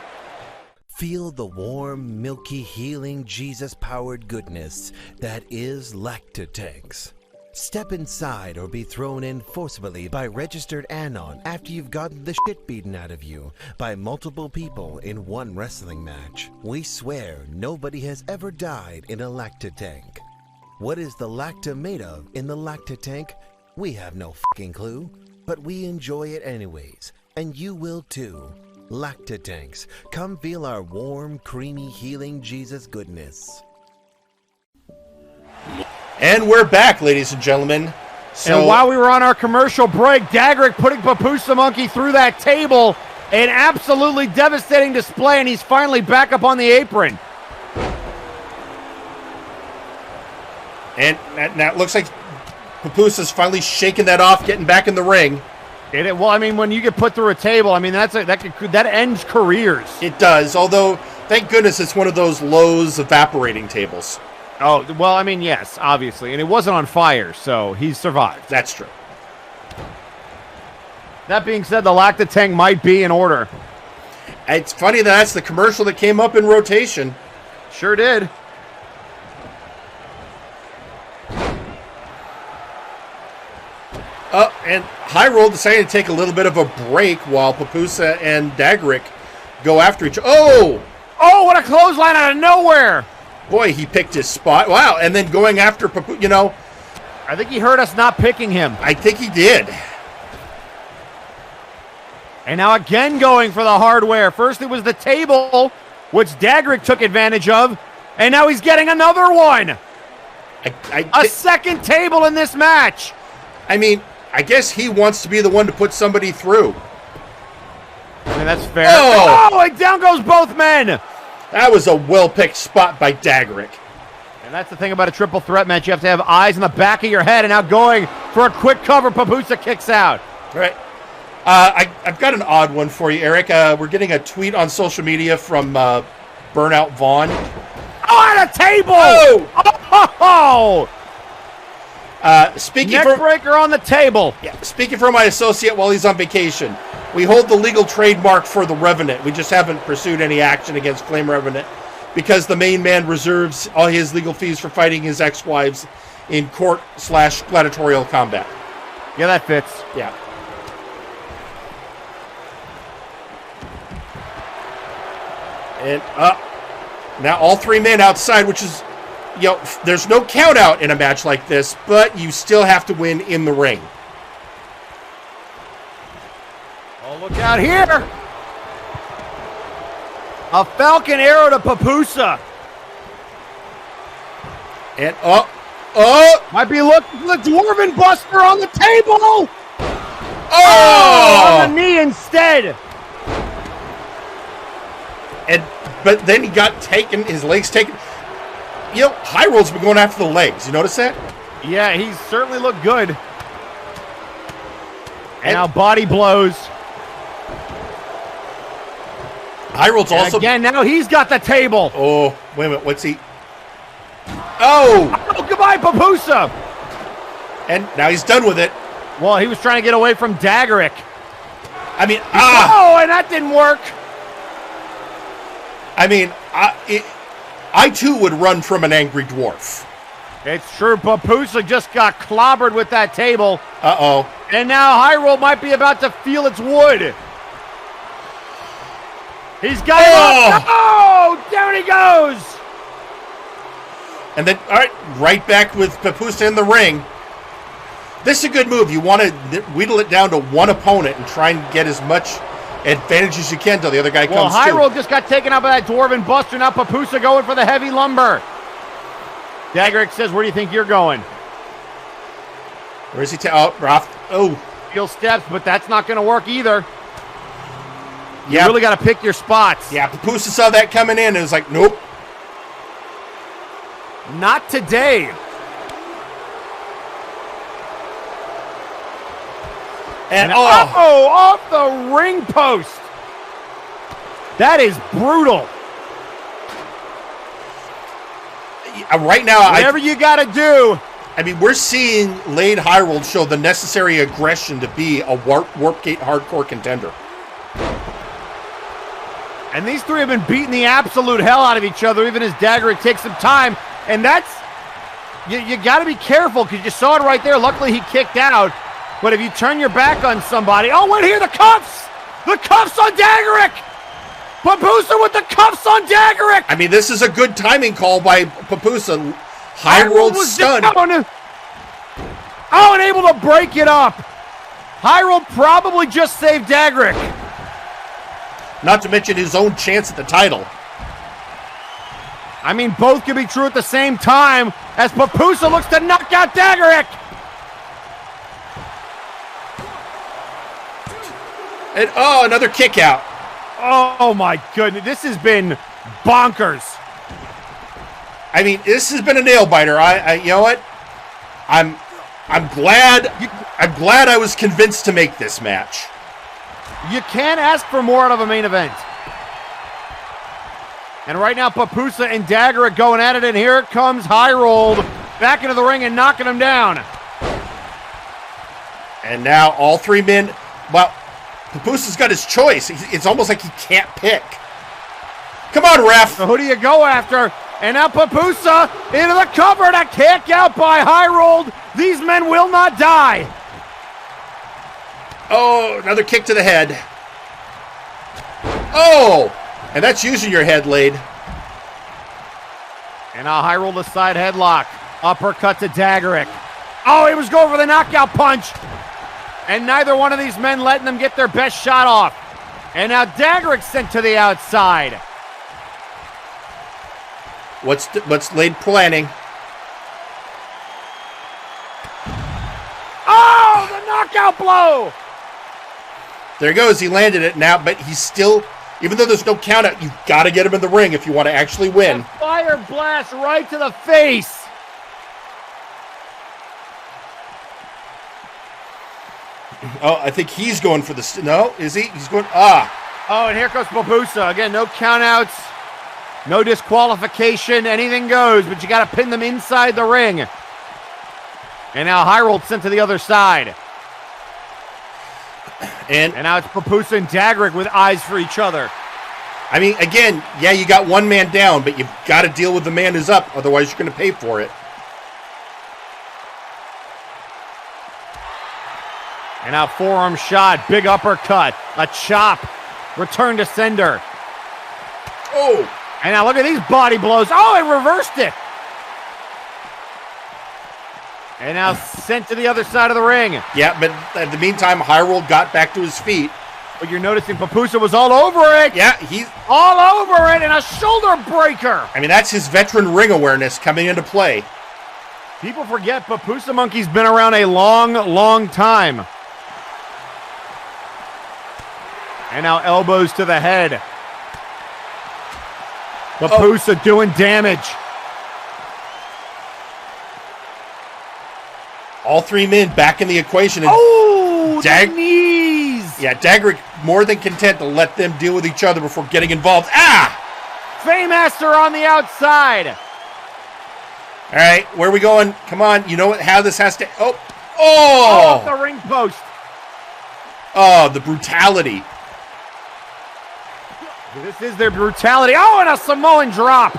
Feel the warm, milky, healing, Jesus-powered goodness that is Lactatanks. Step inside or be thrown in forcibly by registered Anon after you've gotten the shit beaten out of you by multiple people in one wrestling match. We swear nobody has ever died in a Lactatank. What is the lacta made of in the Lactatank? We have no fucking clue, but we enjoy it anyways, and you will too. Lacta tanks, come feel our warm, creamy, healing Jesus goodness. And we're back, ladies and gentlemen. So, and while we were on our commercial break, Dagarik putting Pupusa Moneky through that table. An absolutely devastating display, and he's finally back up on the apron. And now it looks like Pupusa's finally shaking that off, getting back in the ring. Well, I mean, when you get put through a table, I mean, that ends careers. It does, although, thank goodness it's one of those Lowe's evaporating tables. Oh, well, I mean, yes, obviously. And it wasn't on fire, so he survived. That's true. That being said, the Lacta tank might be in order. It's funny that that's the commercial that came up in rotation. Sure did. And Hireold decided to take a little bit of a break while Pupusa and Dagarik go after each other. Oh! Oh, what a clothesline out of nowhere! Boy, he picked his spot. Wow, and then going after Pupusa, I think he heard us not picking him. I think he did. And now again going for the hardware. First it was the table, which Dagarik took advantage of, and now he's getting another one. A second table in this match. I mean, I guess he wants to be the one to put somebody through. I mean, that's fair. Oh, and down goes both men. That was a well-picked spot by Dagarik. And that's the thing about a triple threat match. You have to have eyes in the back of your head. And now going for a quick cover, Pupusa kicks out. Right. I've got an odd one for you, Eric. We're getting a tweet on social media from Burnout Vaughn. Oh, at a table! Oh! Speaking Neckbreaker on the table. Yeah, speaking for my associate while he's on vacation, we hold the legal trademark for the Revenant. We just haven't pursued any action against Flame Revenant because the main man reserves all his legal fees for fighting his ex-wives in court/gladiatorial combat. Yeah, that fits. Yeah. And now all three men outside, which is, there's no count out in a match like this, but you still have to win in the ring. Oh, look out here. A Falcon arrow to Pupusa. And might be looking for the Dwarven Buster on the table. Oh! On the knee instead. But then he got taken, his legs taken. Hireold's been going after the legs. You notice that? Yeah, he's certainly looked good. And now body blows. Hireold's also... Again, now he's got the table. Oh, wait a minute. What's he... Oh, goodbye, Pupusa. And now he's done with it. Well, he was trying to get away from Dagarik. I mean, Oh, and that didn't work. I mean, I too would run from an angry dwarf. It's true. Pupusa just got clobbered with that table. Uh-oh. And now Hireold might be about to feel its wood. He's got him up. Oh, down he goes. And then, all right back with Pupusa in the ring. This is a good move. You want to whittle it down to one opponent and try and get as much advantage as you can till the other guy comes Well, Hireold just got taken out by that Dwarven Buster. Now Pupusa going for the heavy lumber. Dagarik says, where do you think you're going? Where is he? Heel steps, but that's not going to work either. You Yeah. really got to pick your spots. Yeah, Pupusa saw that coming in and was like, nope. Not today. And off the ring post. That is brutal. Right now, whatever you got to do. I mean, we're seeing Lade Hireold show the necessary aggression to be a Warp Gate hardcore contender. And these three have been beating the absolute hell out of each other, even as Dagarik takes some time. And that's, you got to be careful because you saw it right there. Luckily, he kicked out. But if you turn your back on somebody, oh, wait here, the cuffs! The cuffs on Dagarik! Pupusa with the cuffs on Dagarik! I mean, this is a good timing call by Pupusa. Hireold stunned. Oh, and able to break it up. Hireold probably just saved Dagarik. Not to mention his own chance at the title. I mean, both can be true at the same time as Pupusa looks to knock out Dagarik. And, oh, another kick out. Oh, my goodness. This has been bonkers. I mean, this has been a nail biter. You know what? I'm glad I was convinced to make this match. You can't ask for more out of a main event. And right now, Pupusa and Dagarik going at it, and here it comes Hireold back into the ring and knocking him down. And now all three men, well, Pupusa's got his choice. It's almost like he can't pick. Come on, ref. So who do you go after? And now Pupusa into the cover, and a kick out by Hireold. These men will not die. Oh, another kick to the head. Oh, and that's using your head, Lade. And now Hireold a side headlock. Uppercut to Dagarik. Oh, he was going for the knockout punch. And neither one of these men letting them get their best shot off. And now Dagarik sent to the outside. What's Lade planning? Oh, the knockout blow! There he goes. He landed it now, but he's still, even though there's no count out, you've got to get him in the ring if you want to actually win. A fire blast right to the face. Oh, I think he's going for the, no, is he? He's going, ah. Oh, and here comes Pupusa. Again, no countouts, no disqualification, anything goes, but you got to pin them inside the ring. And now Hireold sent to the other side. And now it's Pupusa and Dagarik with eyes for each other. I mean, again, yeah, you got one man down, but you've got to deal with the man who's up, otherwise you're going to pay for it. And now forearm shot, big uppercut, a chop, return to sender. Oh! And now look at these body blows. Oh, it reversed it. And now sent to the other side of the ring. Yeah, but in the meantime, Hireold got back to his feet. But you're noticing Pupusa was all over it. Yeah, he's all over it, and a shoulder breaker. I mean, that's his veteran ring awareness coming into play. People forget Pupusa Monkey's been around a long, long time. And now elbows to the head. Pupusa doing damage. All three men back in the equation. And the knees! Yeah, Dagarik more than content to let them deal with each other before getting involved. Ah! Faymaster on the outside. All right, where are we going? Come on, you know how this has to... Oh! Off the ring post. Oh, the brutality. This is their brutality. Oh, and a Samoan drop.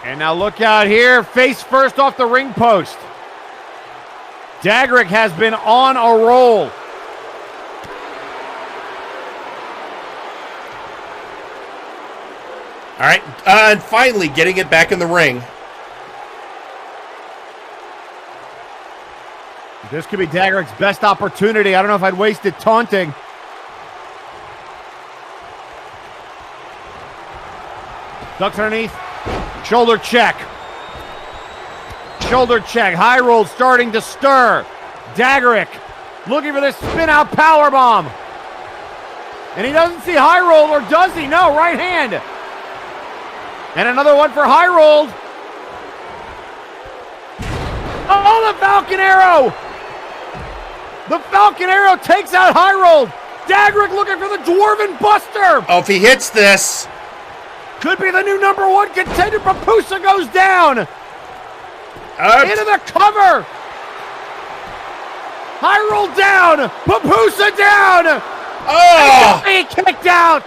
And now look out here, face first off the ring post. Dagarik has been on a roll. All right, and finally getting it back in the ring. This could be Dagarik's best opportunity. I don't know if I'd waste it taunting. Ducks underneath. Shoulder check. Shoulder check. Hireold starting to stir. Dagarik looking for this spin-out powerbomb. And he doesn't see Hireold, or does he? No, right hand. And another one for Hireold. Oh, the Falcon Arrow! The Falcon Arrow takes out Hireold. Dagarik looking for the Dwarven Buster. Oh, if he hits this. Could be the new #1 contender. Pupusa goes down. Into the cover. Hireold down. Pupusa down. Oh! He kicked out.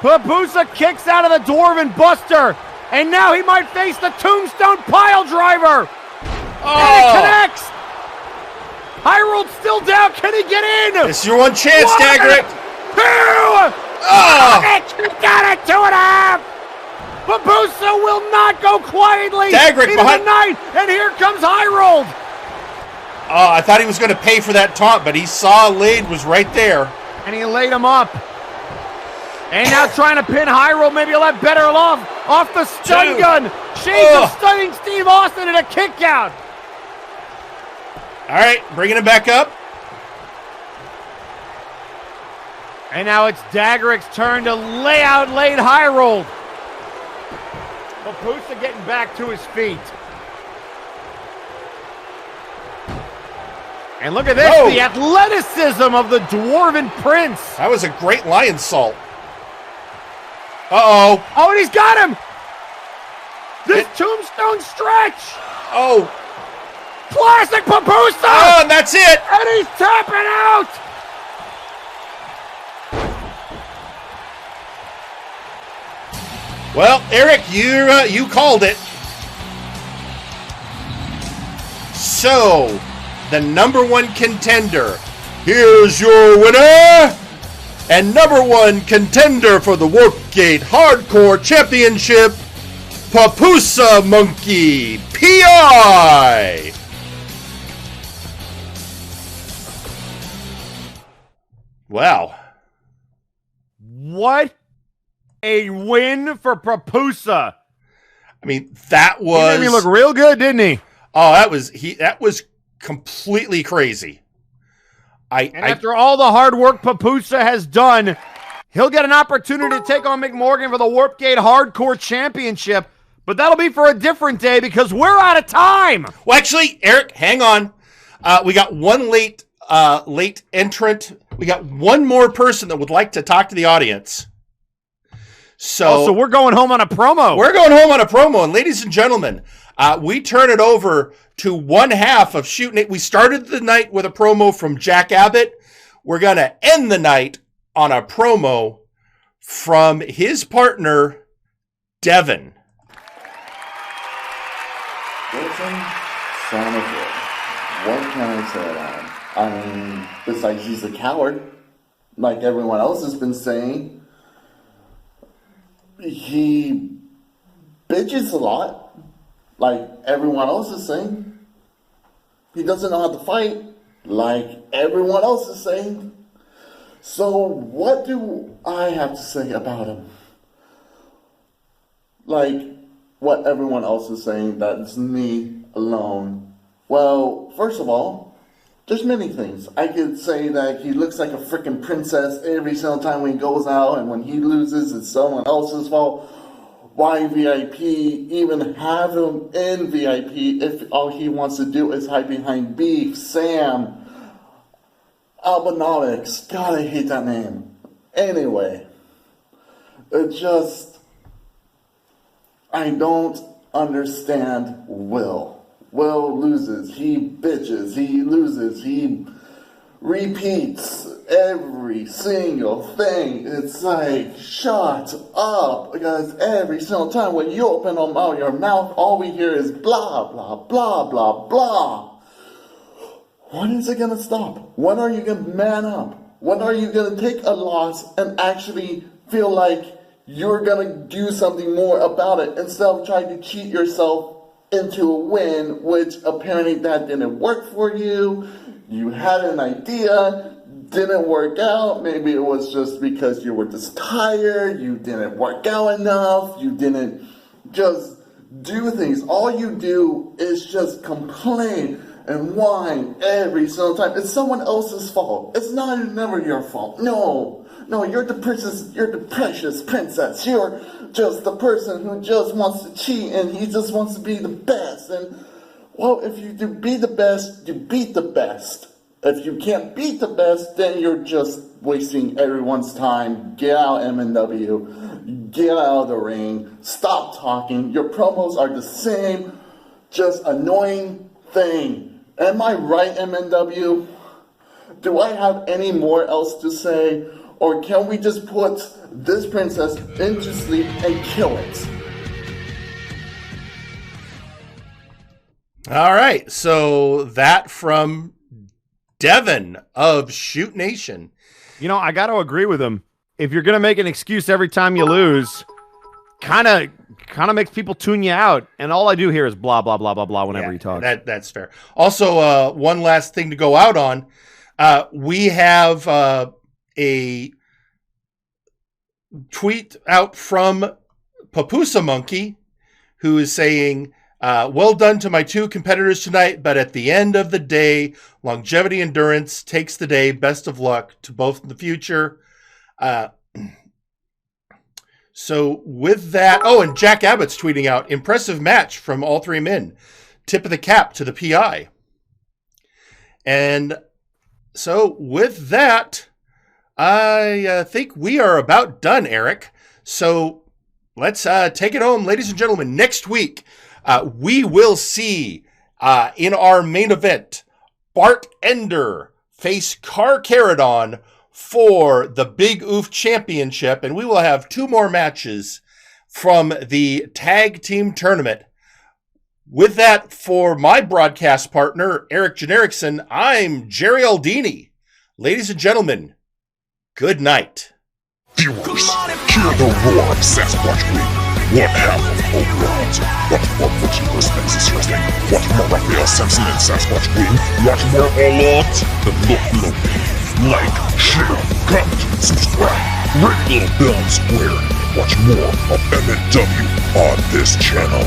Pupusa kicks out of the Dwarven Buster. And now he might face the Tombstone Pile Driver. Oh! And it connects. Hireold's still down. Can he get in? It's your one chance, Dagarik. 2! Oh! It Got it, 2.5. Pupusa will not go quietly Dagarik into behind. the night, and here comes Hireold. Oh, I thought he was going to pay for that taunt, but he saw Lade was right there. And he laid him up. And now trying to pin Hireold. Maybe he'll have better off the stun gun. Shades of stunning Steve Austin and a kick out. All right, bringing him back up. And now it's Dagarik's turn to lay out Lade Hireold. Pupusa getting back to his feet. And look at this, the athleticism of the Dwarven Prince. That was a great lion salt. Uh-oh. Oh, and he's got him. This tombstone stretch. Oh. Classic Pupusa. Oh, and that's it. And he's tapping out. Well, Eric, you called it. So, the #1 contender. Here's your winner and #1 contender for the Warpgate Hardcore Championship, Pupusa Moneky P.I. Wow. What a win for Pupusa. I mean, that was... He made me look real good, didn't he? Oh, that was completely crazy. After all the hard work Pupusa has done, he'll get an opportunity to take on McMorgan for the Warpgate Hardcore Championship, but that'll be for a different day because we're out of time. Well, actually, Eric, hang on. We got one late entrant. We got one more person that would like to talk to the audience. So we're going home on a promo. We're going home on a promo, and ladies and gentlemen, we turn it over to one half of Shooting It. We started the night with a promo from Jack Abbott. We're going to end the night on a promo from his partner, Devin. Listen, son of a... What can I say about him? I mean, besides he's a coward, like everyone else has been saying. He bitches a lot, like everyone else is saying. He doesn't know how to fight, like everyone else is saying. So what do I have to say about him? Like what everyone else is saying, that's me alone. Well, first of all, there's many things. I could say that he looks like a freaking princess every single time when he goes out, and when he loses, it's someone else's fault. Why VIP even have him in VIP if all he wants to do is hide behind Beef, Sam, Albanomics? God, I hate that name. Anyway, it just... I don't understand Will. Will loses, he bitches, he loses, he repeats every single thing. It's like, shut up, because every single time when you open your mouth, all we hear is blah, blah, blah, blah, blah. When is it going to stop? When are you going to man up? When are you going to take a loss and actually feel like you're going to do something more about it instead of trying to cheat yourself into a win, which apparently that didn't work for you. You had an idea, didn't work out. Maybe it was just because you were just tired, you didn't work out enough, you didn't just do things. All you do is just complain and whine every single time. It's someone else's fault. It's never your fault. No, you're the precious princess. You're just the person who just wants to cheat and he just wants to be the best. And, well, if you do be the best, you beat the best. If you can't beat the best, then you're just wasting everyone's time. Get out, MNW. Get out of the ring. Stop talking. Your promos are the same, just annoying thing. Am I right, MNW? Do I have any more else to say? Or can we just put this princess into sleep and kill it? All right, so that from Devin of Shoot Nation. You know, I got to agree with him. if you're gonna make an excuse every time you lose, kind of makes people tune you out. And all I do here is blah blah blah blah blah whenever you talk. That's fair. Also, one last thing to go out on. We have a tweet out from Pupusa Moneky, who is saying, well done to my two competitors tonight, but at the end of the day, longevity endurance takes the day. Best of luck to both in the future. So with that, and Jack Abbott's tweeting out, impressive match from all three men. Tip of the cap to the PI. And so with that, I think we are about done, Eric. So let's take it home, ladies and gentlemen. Next week, we will see in our main event, Bart Ender face Carcharodon for the Big Oof Championship, and we will have two more matches from the tag team tournament. With that, for my broadcast partner, Eric Genericson, I'm Jerry Aldini. Ladies and gentlemen, good night. Viewers, hear the roar of Sasquatch Wing. One half of Hope Lawds. Watch more Multiverse Nexus Wrestling. Watch more Raphael Simpson and Sasquatch Wing. Watch more All Lawds. Then look below. Like, share, comment, subscribe. Ring the bell squared. Watch more of MNW on this channel.